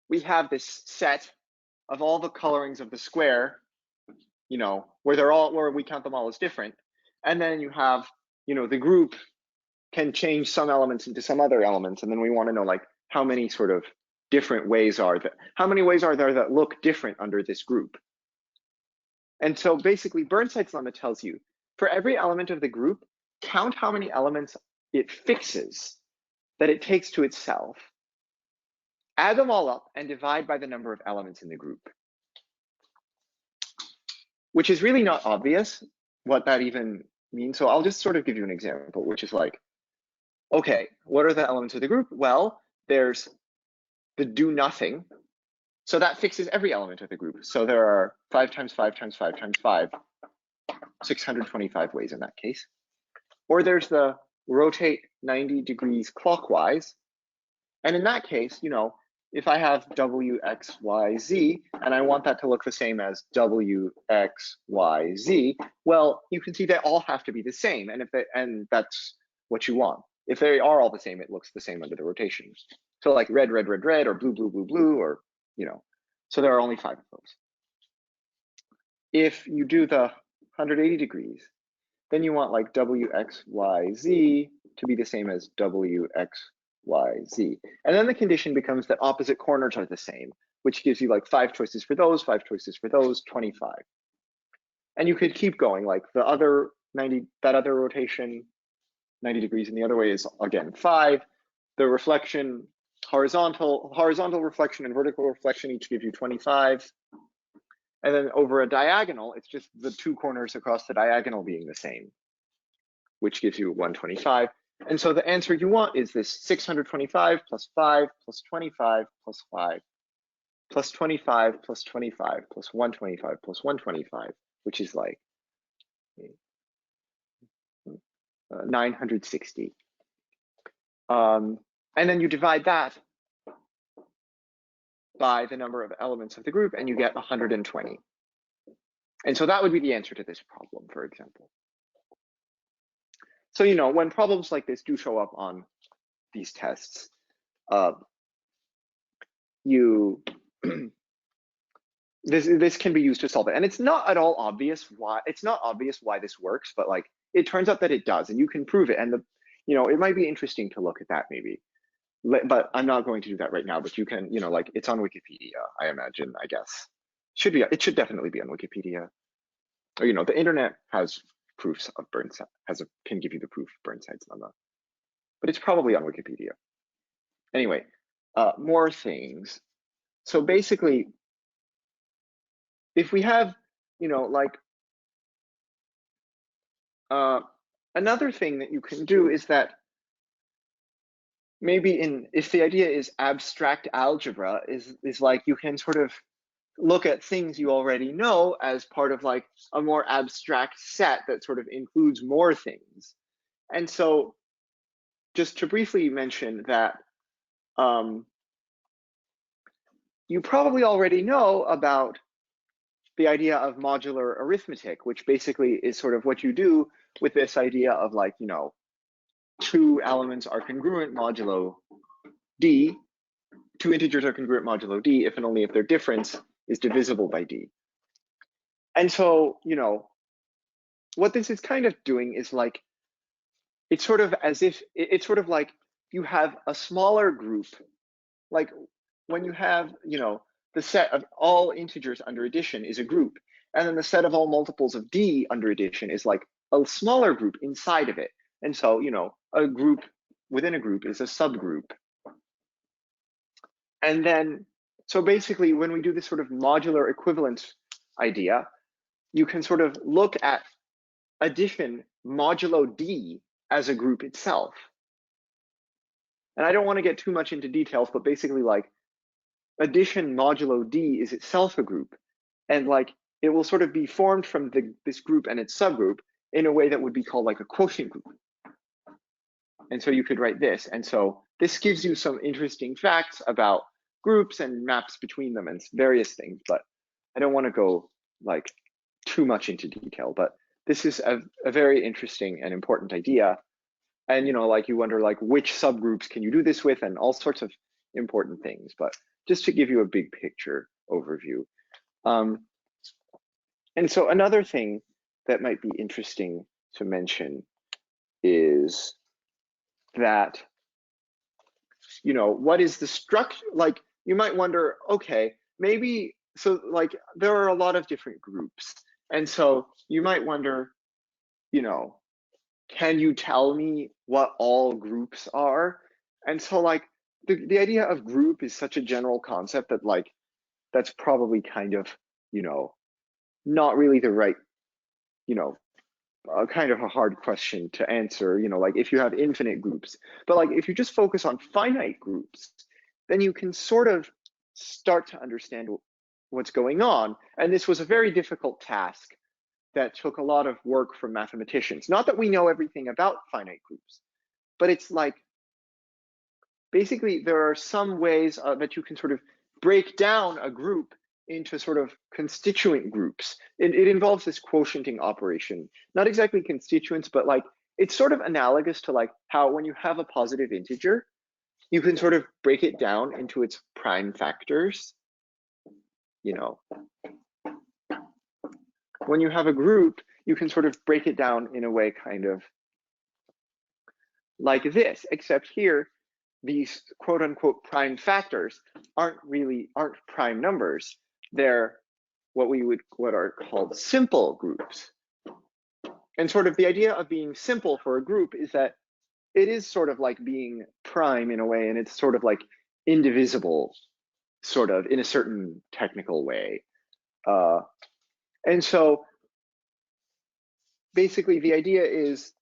we have this set of all the colorings of the square, you know, where we count them all as different. And then you have, you know, the group can change some elements into some other elements. And then we want to know like how many sort of different ways how many ways are there that look different under this group? And so basically Burnside's lemma tells you for every element of the group, count how many elements it fixes that it takes to itself, add them all up and divide by the number of elements in the group. Which is really not obvious what that even means. So I'll just sort of give you an example, which is like, okay, what are the elements of the group? Well, there's the do nothing. So that fixes every element of the group. So there are 5 times 5 times 5 times 5, 625 ways in that case. Or there's the rotate 90 degrees clockwise. And in that case, you know, if I have W, X, Y, Z, and I want that to look the same as W, X, Y, Z, well, you can see they all have to be the same. And that's what you want. If they are all the same, it looks the same under the rotations. So like red, red, red, red, or blue, blue, blue, blue, or, you know, so there are only 5 of those. If you do the 180 degrees, then you want like W, X, Y, Z to be the same as W, X, Y, Z. And then the condition becomes that opposite corners are the same, which gives you like 5 choices for those, 5 choices for those, 25. And you could keep going, like the other 90, that other rotation, 90 degrees in the other way is again 5. The reflection, horizontal reflection and vertical reflection each give you 25. And then over a diagonal, it's just the two corners across the diagonal being the same, which gives you 125. And so the answer you want is this 625 plus 5 plus 25 plus 5 plus 25 plus 25 plus 125 plus 125, which is like 960. And then you divide that by the number of elements of the group, and you get 120. And so that would be the answer to this problem, for example. So, you know, when problems like this do show up on these tests, this can be used to solve it. And it's not at all obvious why, this works, but like it turns out that it does, and you can prove it. And you know, it might be interesting to look at that maybe. But I'm not going to do that right now, but you can, you know, like it's on Wikipedia, I imagine, I guess. It should definitely be on Wikipedia. Or, you know, the internet has proofs of Burnside, can give you the proof of Burnside's lemma. But it's probably on Wikipedia. Anyway, more things. So basically, if we have, you know, like, another thing that you can do is that maybe if the idea is abstract algebra, is like you can sort of look at things you already know as part of like a more abstract set that sort of includes more things. And so just to briefly mention that you probably already know about the idea of modular arithmetic, which basically is sort of what you do with this idea of like, you know, two elements are congruent modulo d, two integers are congruent modulo d if and only if their difference is divisible by d. And so, you know, what this is kind of doing is like, it's sort of as if, it's sort of like you have a smaller group, like when you have, you know, the set of all integers under addition is a group, and then the set of all multiples of d under addition is like a smaller group inside of it. And so, you know, a group within a group is a subgroup. And then, so basically when we do this sort of modular equivalence idea, you can sort of look at addition modulo d as a group itself. And I don't want to get too much into details, but basically like addition modulo d is itself a group. And like it will sort of be formed from this group and its subgroup in a way that would be called like a quotient group. And so you could write this. And so this gives you some interesting facts about groups and maps between them and various things, but I don't want to go like too much into detail, but this is a very interesting and important idea. And, you know, like you wonder like which subgroups can you do this with and all sorts of important things, but just to give you a big picture overview. And so another thing that might be interesting to mention is that, you know, what is the structure? Like you might wonder, okay, maybe, so like there are a lot of different groups. And so you might wonder, you know, can you tell me what all groups are? And so like the idea of group is such a general concept that like, that's probably kind of, you know, not really the right, you know, kind of a hard question to answer, you know, like if you have infinite groups, but like if you just focus on finite groups, then you can sort of start to understand what's going on. And this was a very difficult task that took a lot of work from mathematicians. Not that we know everything about finite groups, but it's like, basically there are some ways that you can sort of break down a group into sort of constituent groups. It involves this quotienting operation, not exactly constituents, but like it's sort of analogous to like how when you have a positive integer, you can sort of break it down into its prime factors. You know, when you have a group, you can sort of break it down in a way kind of like this, except here, these quote unquote prime factors aren't prime numbers. They're what are called simple groups. And sort of the idea of being simple for a group is that it is sort of like being prime in a way, and it's sort of like indivisible, sort of, in a certain technical way. And so basically the idea is,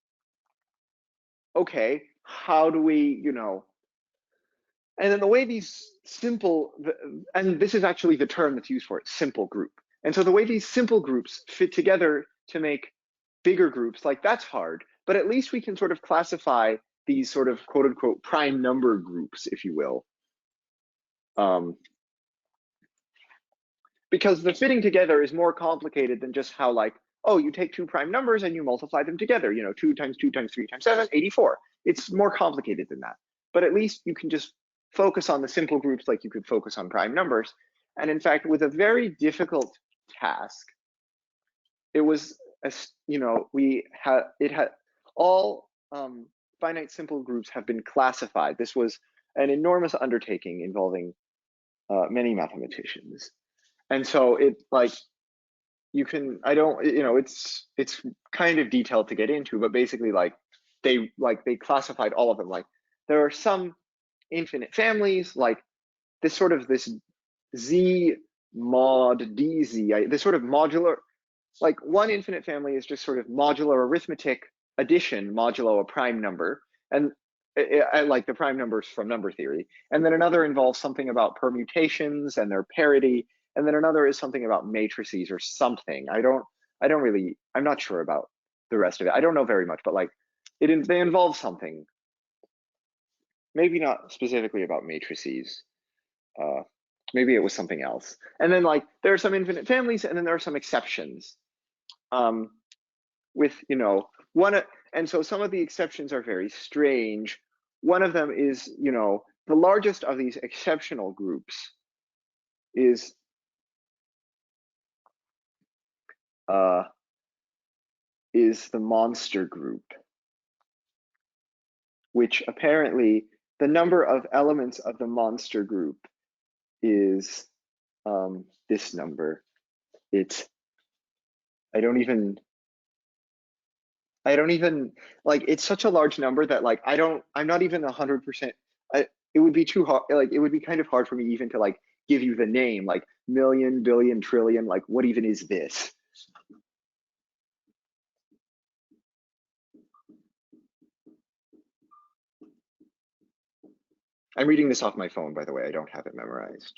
okay, how do we, and then the way these simple, and this is actually the term that's used for it, simple group. And so the way these simple groups fit together to make bigger groups, like that's hard, but at least we can sort of classify these sort of quote unquote prime number groups, if you will. Because the fitting together is more complicated than just how, like, oh, you take two prime numbers and you multiply them together, 2 times 2 times 3 times 7, 84. It's more complicated than that. But at least you can just focus on the simple groups like you could focus on prime numbers. And in fact, with a very difficult task, it was, all finite simple groups have been classified. This was an enormous undertaking involving many mathematicians. And so it's kind of detailed to get into, but basically they classified all of them. Like there are some infinite families, like this Z mod DZ, this sort of modular, like one infinite family is just sort of modular arithmetic addition modulo a prime number, and I like the prime numbers from number theory. And then another involves something about permutations and their parity. And then another is something about matrices or something. I'm not sure about the rest of it. I don't know very much, but like they involve something. Maybe not specifically about matrices. Maybe it was something else. And then like there are some infinite families, and then there are some exceptions. With one, and so some of the exceptions are very strange. One of them is the largest of these exceptional groups is the monster group, which apparently the number of elements of the monster group is this number. I don't even like, it's such a large number that like I'm not even 100%. It would be too hard, like it would be kind of hard for me even to like give you the name, like million, billion, trillion, like what even is this? I'm reading this off my phone, by the way. I don't have it memorized.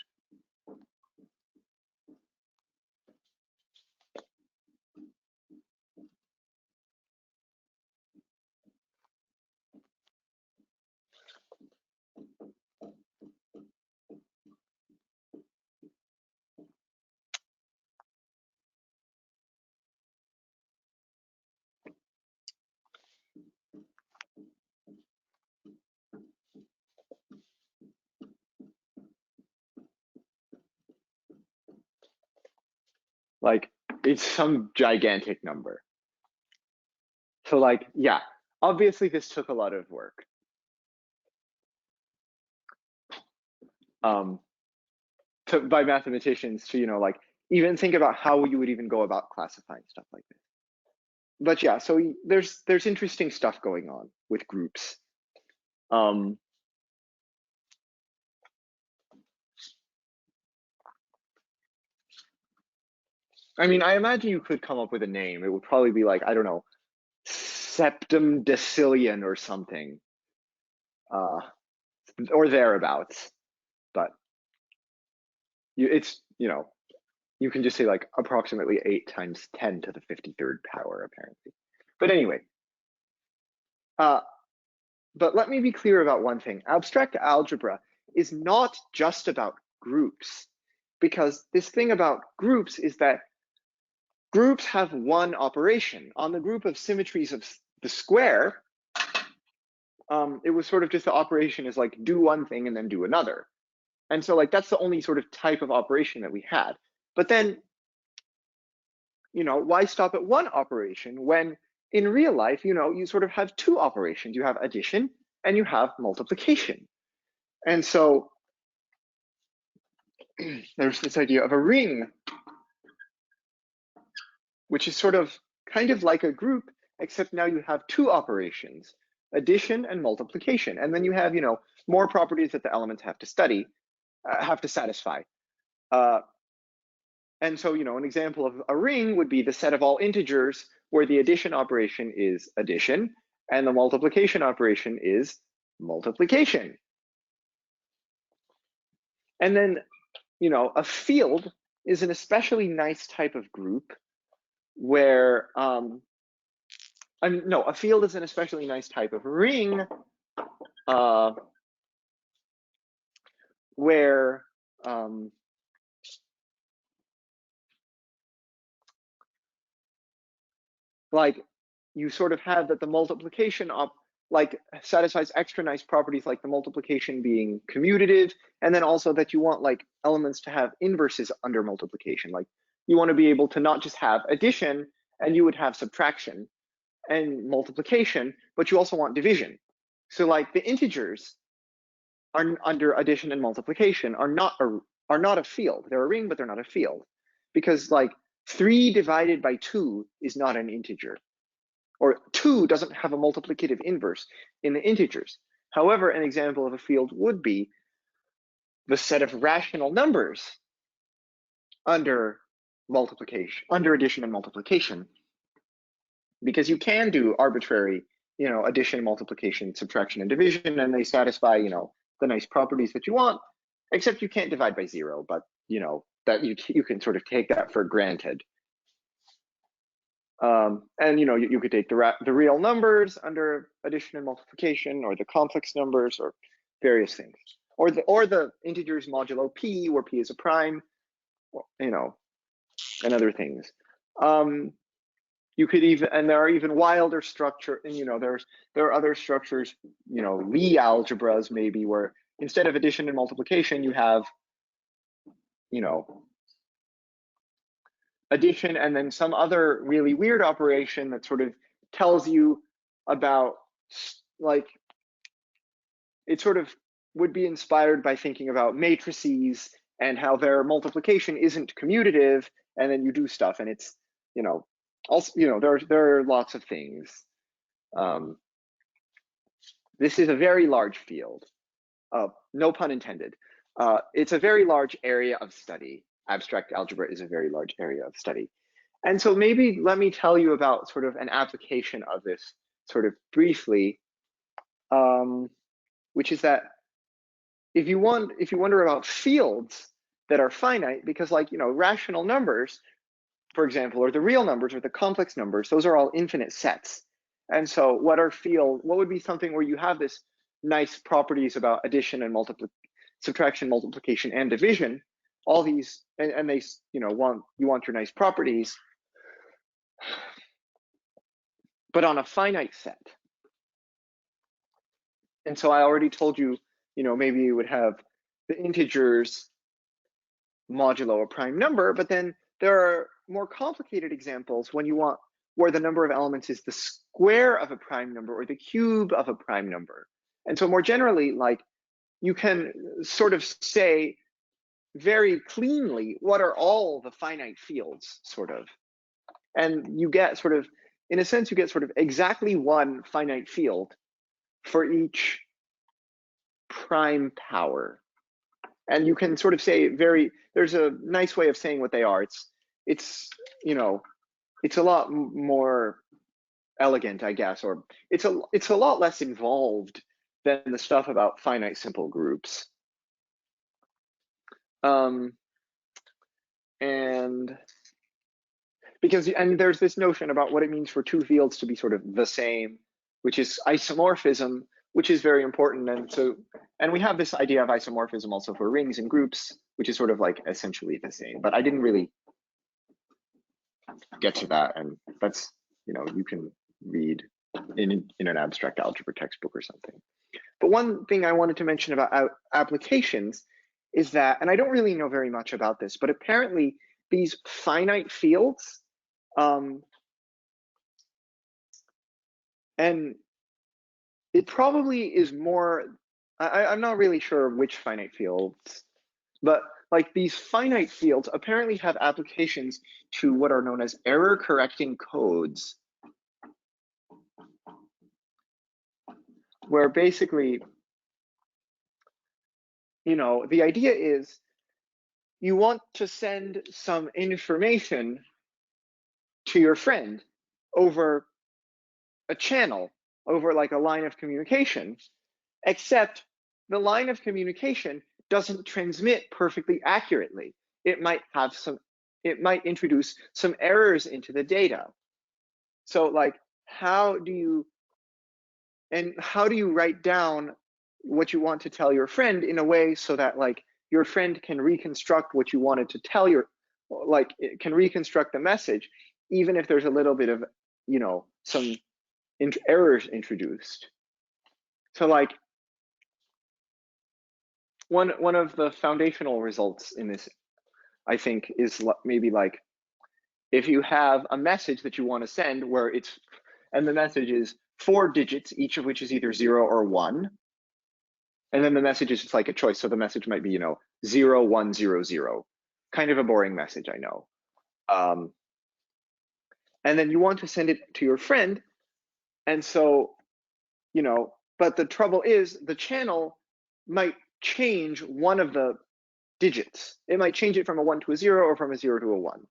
Like it's some gigantic number. So like, yeah, obviously this took a lot of work. By mathematicians to, like even think about how you would even go about classifying stuff like this. But yeah, so there's interesting stuff going on with groups. I mean, I imagine you could come up with a name. It would probably be like, I don't know, septimdecillion or something, or thereabouts. But you can just say like approximately 8 times 10 to the 53rd power, apparently. But anyway, but let me be clear about one thing. Abstract algebra is not just about groups, because this thing about groups is that groups have one operation. On the group of symmetries of the square, it was sort of just the operation is like do one thing and then do another. And so like that's the only sort of type of operation that we had. But then, why stop at one operation when in real life, you sort of have two operations. You have addition and you have multiplication. And so there's this idea of a ring, which is sort of kind of like a group, except now you have two operations. addition and multiplication. And then you have, you know, more properties that the elements have to study, have to satisfy. And so, you know, an example of a ring would be the set of all integers where the addition operation is addition and the multiplication operation is multiplication. And then, you know, a field is an especially nice type of group where, no, a field is an especially nice type of ring where like you sort of have that the multiplication like satisfies extra nice properties like the multiplication being commutative, and then also that you want like elements to have inverses under multiplication. Like you want to be able to not just have addition and you would have subtraction and multiplication, but you also want division. So like the integers are under addition and multiplication are not a field. They're a ring, but they're not a field, because like 3 divided by 2 is not an integer, or 2 doesn't have a multiplicative inverse in the integers. However, an example of a field would be the set of rational numbers under multiplication, under addition and multiplication, because you can do arbitrary, you know, addition, multiplication, subtraction, and division, and they satisfy, you know, the nice properties that you want, except you can't divide by 0, but, you know, that you can sort of take that for granted. And, you know, you could take the real numbers under addition and multiplication, or the complex numbers, or various things, or the integers modulo p, where p is a prime, you know, and other things. You could even, and there are even wilder structure, and, you know, there are other structures, you know, Lie algebras maybe, where instead of addition and multiplication, you have, you know, addition and then some other really weird operation that sort of tells you about, like, it sort of would be inspired by thinking about matrices and how their multiplication isn't commutative, and then you do stuff, and it's, you know, also, you know, there are lots of things. This is a very large field, no pun intended. It's a very large area of study. Abstract algebra is a very large area of study. And so maybe let me tell you about sort of an application of this sort of briefly, which is that if you wonder about fields that are finite, because, like, you know, rational numbers, for example, or the real numbers or the complex numbers, those are all infinite sets. And so what would be something where you have this nice properties about addition and subtraction, multiplication, and division, all these, and they, you know, you want your nice properties, but on a finite set. And so I already told you, you know, maybe you would have the integers modulo a prime number, but then there are more complicated examples when you want, where the number of elements is the square of a prime number or the cube of a prime number. And so more generally, like, you can sort of say very cleanly what are all the finite fields, sort of. And you get sort of, in a sense, you get sort of exactly one finite field for each prime power. And you can sort of say there's a nice way of saying what they are. It's you know, it's a lot more elegant, I guess, or it's a lot less involved than the stuff about finite simple groups. And there's this notion about what it means for two fields to be sort of the same, which is isomorphism, which is very important. And we have this idea of isomorphism also for rings and groups, which is sort of like essentially the same, but I didn't really get to that, and that's, you know, you can read in an abstract algebra textbook or something. But one thing I wanted to mention about applications is that, and I don't really know very much about this, but apparently these finite fields, and it probably is more, I'm not really sure which finite fields, but like these finite fields apparently have applications to what are known as error correcting codes. where basically, you know, the idea is you want to send some information to your friend over a channel, over like a line of communication, except the line of communication doesn't transmit perfectly accurately. It might introduce some errors into the data. So like, how do you write down what you want to tell your friend in a way so that like your friend can reconstruct what you wanted to tell can reconstruct the message, even if there's a little bit of, you know, some errors introduced. So like, one of the foundational results in this, I think, is maybe like, if you have a message that you want to send and the message is 4 digits, each of which is either 0 or 1, and then the message is just like a choice. So the message might be, you know, 0 1 0 0, kind of a boring message, I know. And then you want to send it to your friend, and so, you know, but the trouble is the channel might change one of the digits. It might change it from a 1 to a 0 or from a 0 to a 1.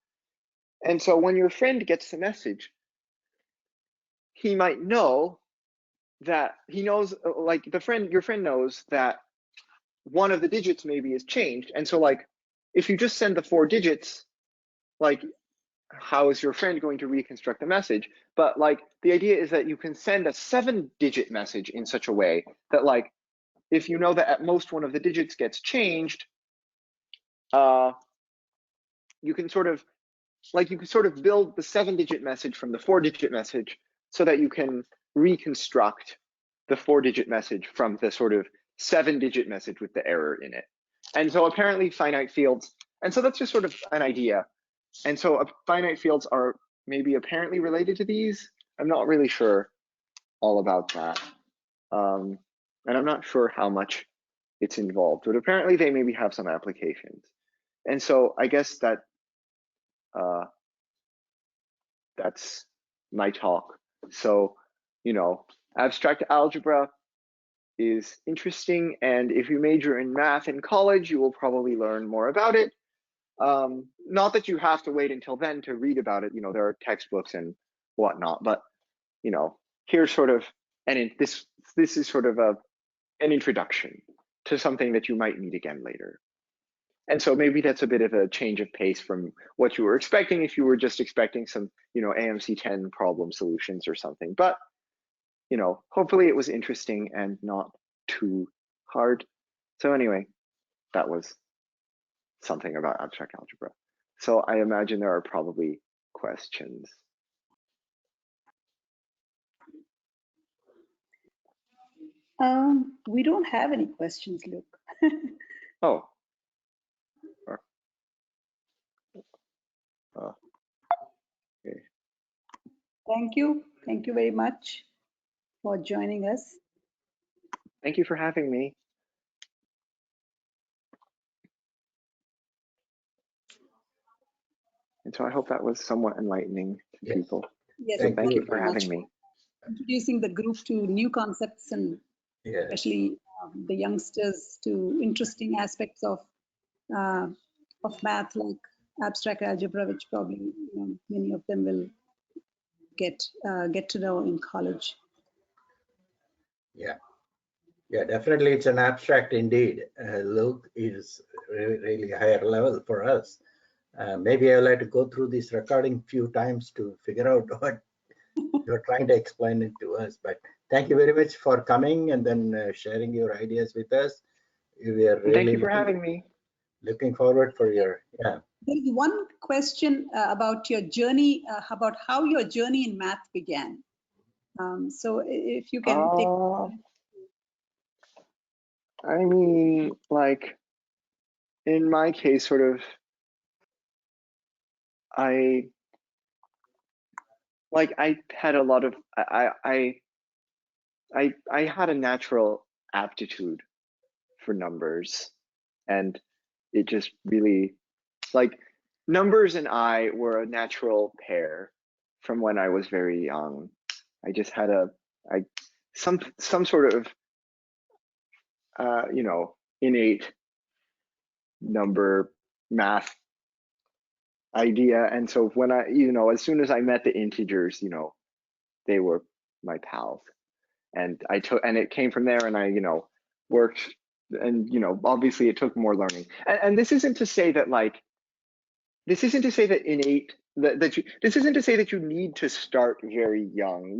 And so when your friend gets the message, he might know that like your friend knows that one of the digits maybe is changed. And so like, if you just send the 4 digits, like, how is your friend going to reconstruct the message? But like, the idea is that you can send a 7-digit message in such a way that like, if you know that at most one of the digits gets changed, you can sort of build the 7-digit message from the 4-digit message so that you can reconstruct the 4-digit message from the sort of 7-digit message with the error in it. And so apparently finite fields, and so that's just sort of an idea. And so finite fields are maybe apparently related to these. I'm not really sure all about that. And I'm not sure how much it's involved, but apparently they maybe have some applications. And so I guess that that's my talk. So, you know, abstract algebra is interesting, and if you major in math in college, you will probably learn more about it. Not that you have to wait until then to read about it. You know, there are textbooks and whatnot, but, you know, here's sort of, this is sort of an introduction to something that you might need again later. And so maybe that's a bit of a change of pace from what you were expecting if you were just expecting some, you know, AMC 10 problem solutions or something. But, you know, hopefully it was interesting and not too hard. So anyway, that was something about abstract algebra. So I imagine there are probably questions. We don't have any questions, Luke. Oh. Okay. Thank you. Thank you very much for joining us. Thank you for having me. And so I hope that was somewhat enlightening to people. Yes, So thank you for very much having me. Introducing the group to new concepts and especially the youngsters to interesting aspects of math, like abstract algebra, which probably, you know, many of them will get to know in college. Yeah, definitely it's an abstract indeed. Luke is really higher level for us. Maybe I'll have to go through this recording few times to figure out what you're trying to explain it to us. But thank you very much for coming and then sharing your ideas with us. We are really thank you for having me. Looking forward for your, There is one question about your journey, about how your journey in math began. So if you can take. I mean, like, in my case, sort of, I had a lot of, I had a natural aptitude for numbers, and it just really, like, numbers and I were a natural pair from when I was very young. I just had some sort of innate number math idea. And so when I, as soon as I met the integers, they were my pals, and it came from there, and I, worked, and, obviously it took more learning. And this isn't to say that this isn't to say that this isn't to say that you need to start very young,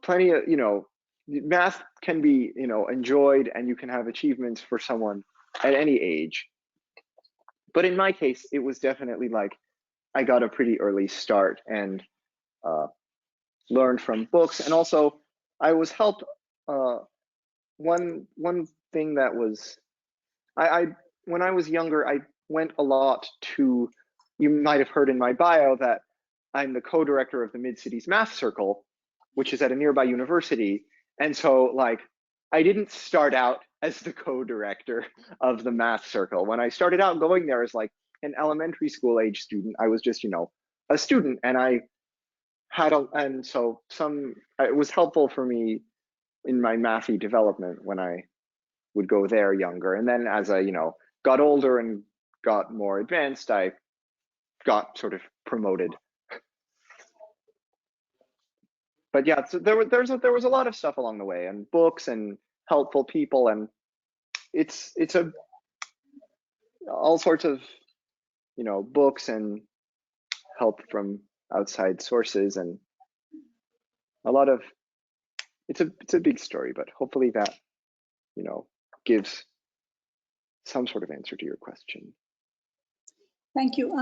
plenty of, math can be, enjoyed, and you can have achievements for someone at any age. But in my case, it was definitely I got a pretty early start and learned from books. And also I was helped, one thing that was, when I was younger, I went a lot to, you might have heard in my bio that I'm the co-director of the Mid-Cities Math Circle, which is at a nearby university. And so I didn't start out as the co-director of the math circle. When I started out going there as an elementary school age student, I was just, a student, and it was helpful for me in my mathy development when I would go there younger. And then as I, got older and got more advanced, I got sort of promoted. But yeah, so there was a lot of stuff along the way, and books and helpful people, and it's all sorts of books and help from outside sources, and a lot of it's a big story, but hopefully that gives some sort of answer to your question. Thank you.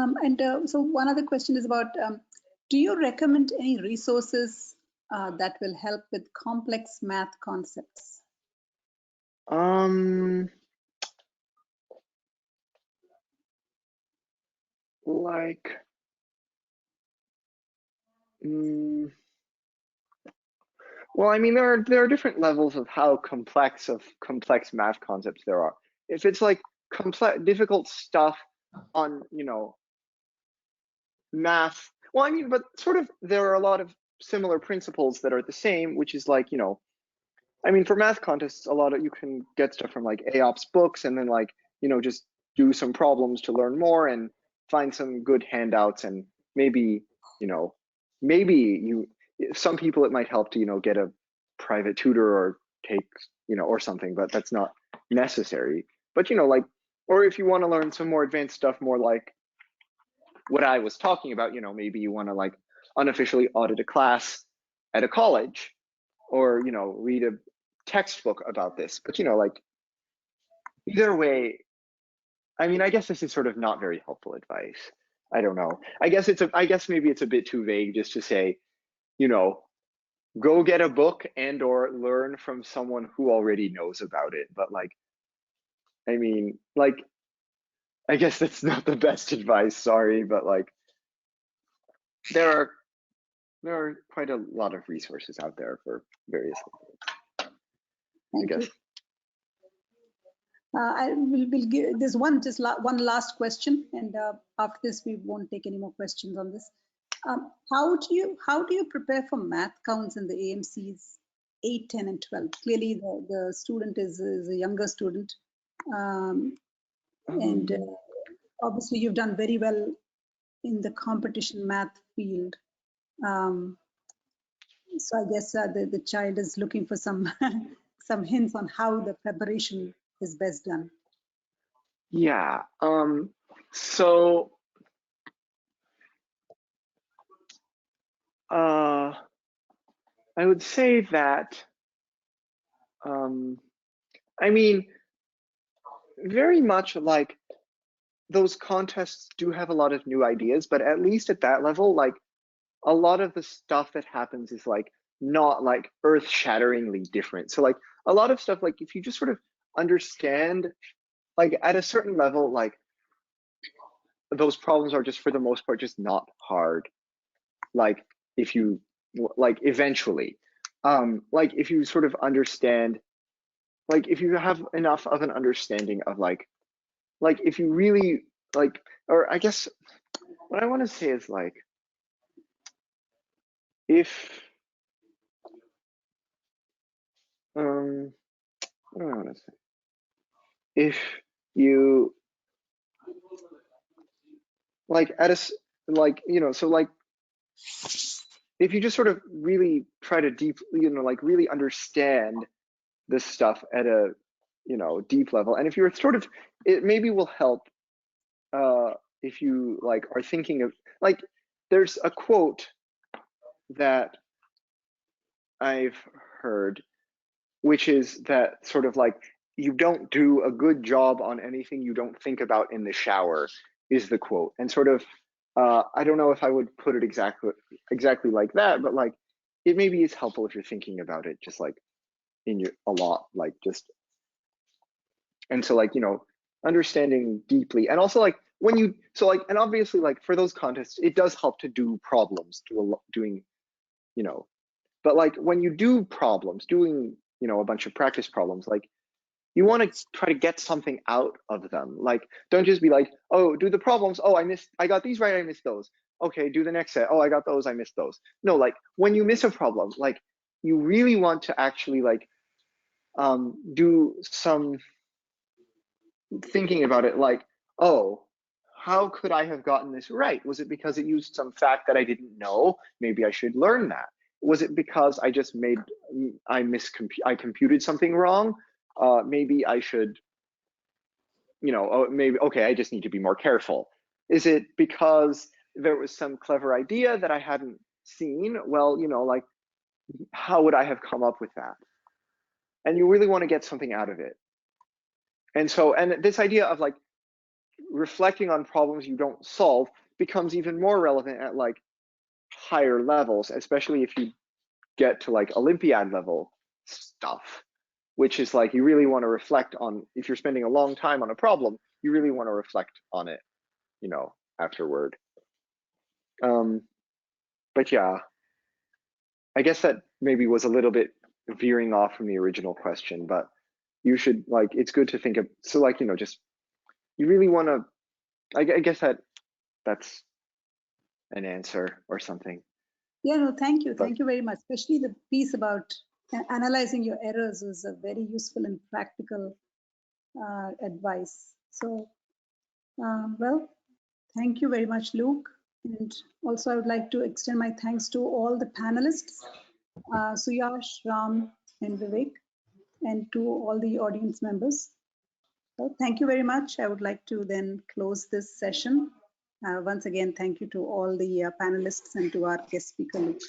So one other question is about, do you recommend any resources that will help with complex math concepts? Well, I mean, there are different levels of how complex math concepts there are. If it's difficult stuff on, math, well, I mean, but sort of there are a lot of similar principles that are the same, which is I mean, for math contests, a lot of, you can get stuff from AOP's books, and then just do some problems to learn more and find some good handouts, and maybe, some people it might help to, get a private tutor or take, or something, but that's not necessary. But, or if you want to learn some more advanced stuff, more like what I was talking about, maybe you want to unofficially audit a class at a college, or, read a textbook about this. But, either way, I mean, I guess this is sort of not very helpful advice. I don't know. I guess maybe it's a bit too vague just to say, go get a book and or learn from someone who already knows about it. But I mean, I guess that's not the best advice, sorry, but there are quite a lot of resources out there for various levels, I guess. I will give this one last question, and after this we won't take any more questions on this. How do you prepare for math counts in the AMCs 8, 10, and 12? Clearly, the student is a younger student, and obviously you've done very well in the competition math field. So I guess the child is looking for some some hints on how the preparation is best done. Yeah. So I would say that I mean, very much those contests do have a lot of new ideas, but at least at that level, a lot of the stuff that happens is not earth-shatteringly different. So a lot of stuff, if you just sort of understand, at a certain level, those problems are just for the most part just not hard. If you eventually, if you sort of understand, if you have enough of an understanding of if you really or I guess what I want to say is if what do I want to say? If you like so like if you just sort of really try to like really understand this stuff at a deep level, and if you're sort of, it maybe will help if you like are thinking of like, there's a quote that I've heard, which is that sort of like, you don't do a good job on anything you don't think about in the shower, is the quote. And sort of, I don't know if I would put it exactly like that, but like, it maybe is helpful if you're thinking about it just like a lot, like just, and so like, understanding deeply, and also like when you, so like, and obviously like for those contests, it does help to do problems, doing, but like when you do problems, doing, a bunch of practice problems, like you want to try to get something out of them. Like, don't just be like, oh, do the problems. Oh, I got these right, I missed those. Okay, do the next set. Oh, I got those, I missed those. No, like when you miss a problem, like you really want to actually like do some thinking about it, like, oh, how could I have gotten this right? Was it because it used some fact that I didn't know? Maybe I should learn that. Was it because I just I computed something wrong? Maybe I should, maybe, okay, I just need to be more careful. Is it because there was some clever idea that I hadn't seen? Well, like, how would I have come up with that? And you really want to get something out of it. And so, and this idea of like reflecting on problems you don't solve becomes even more relevant at like higher levels, especially if you get to like Olympiad level stuff, which is like, you really want to reflect on, if you're spending a long time on a problem, you really want to reflect on it, afterward. But yeah, I guess that maybe was a little bit veering off from the original question, but you should like, it's good to think of, so like, just, you really want to, I guess that's an answer or something. Yeah, no, thank you. Thank you very much. Especially the piece about analyzing your errors is a very useful and practical advice. So, well, thank you very much, Luke. And also I would like to extend my thanks to all the panelists, Suyash, Ram, and Vivek, and to all the audience members. So thank you very much. I would like to then close this session. Once again, thank you to all the panelists and to our guest speaker, Luke.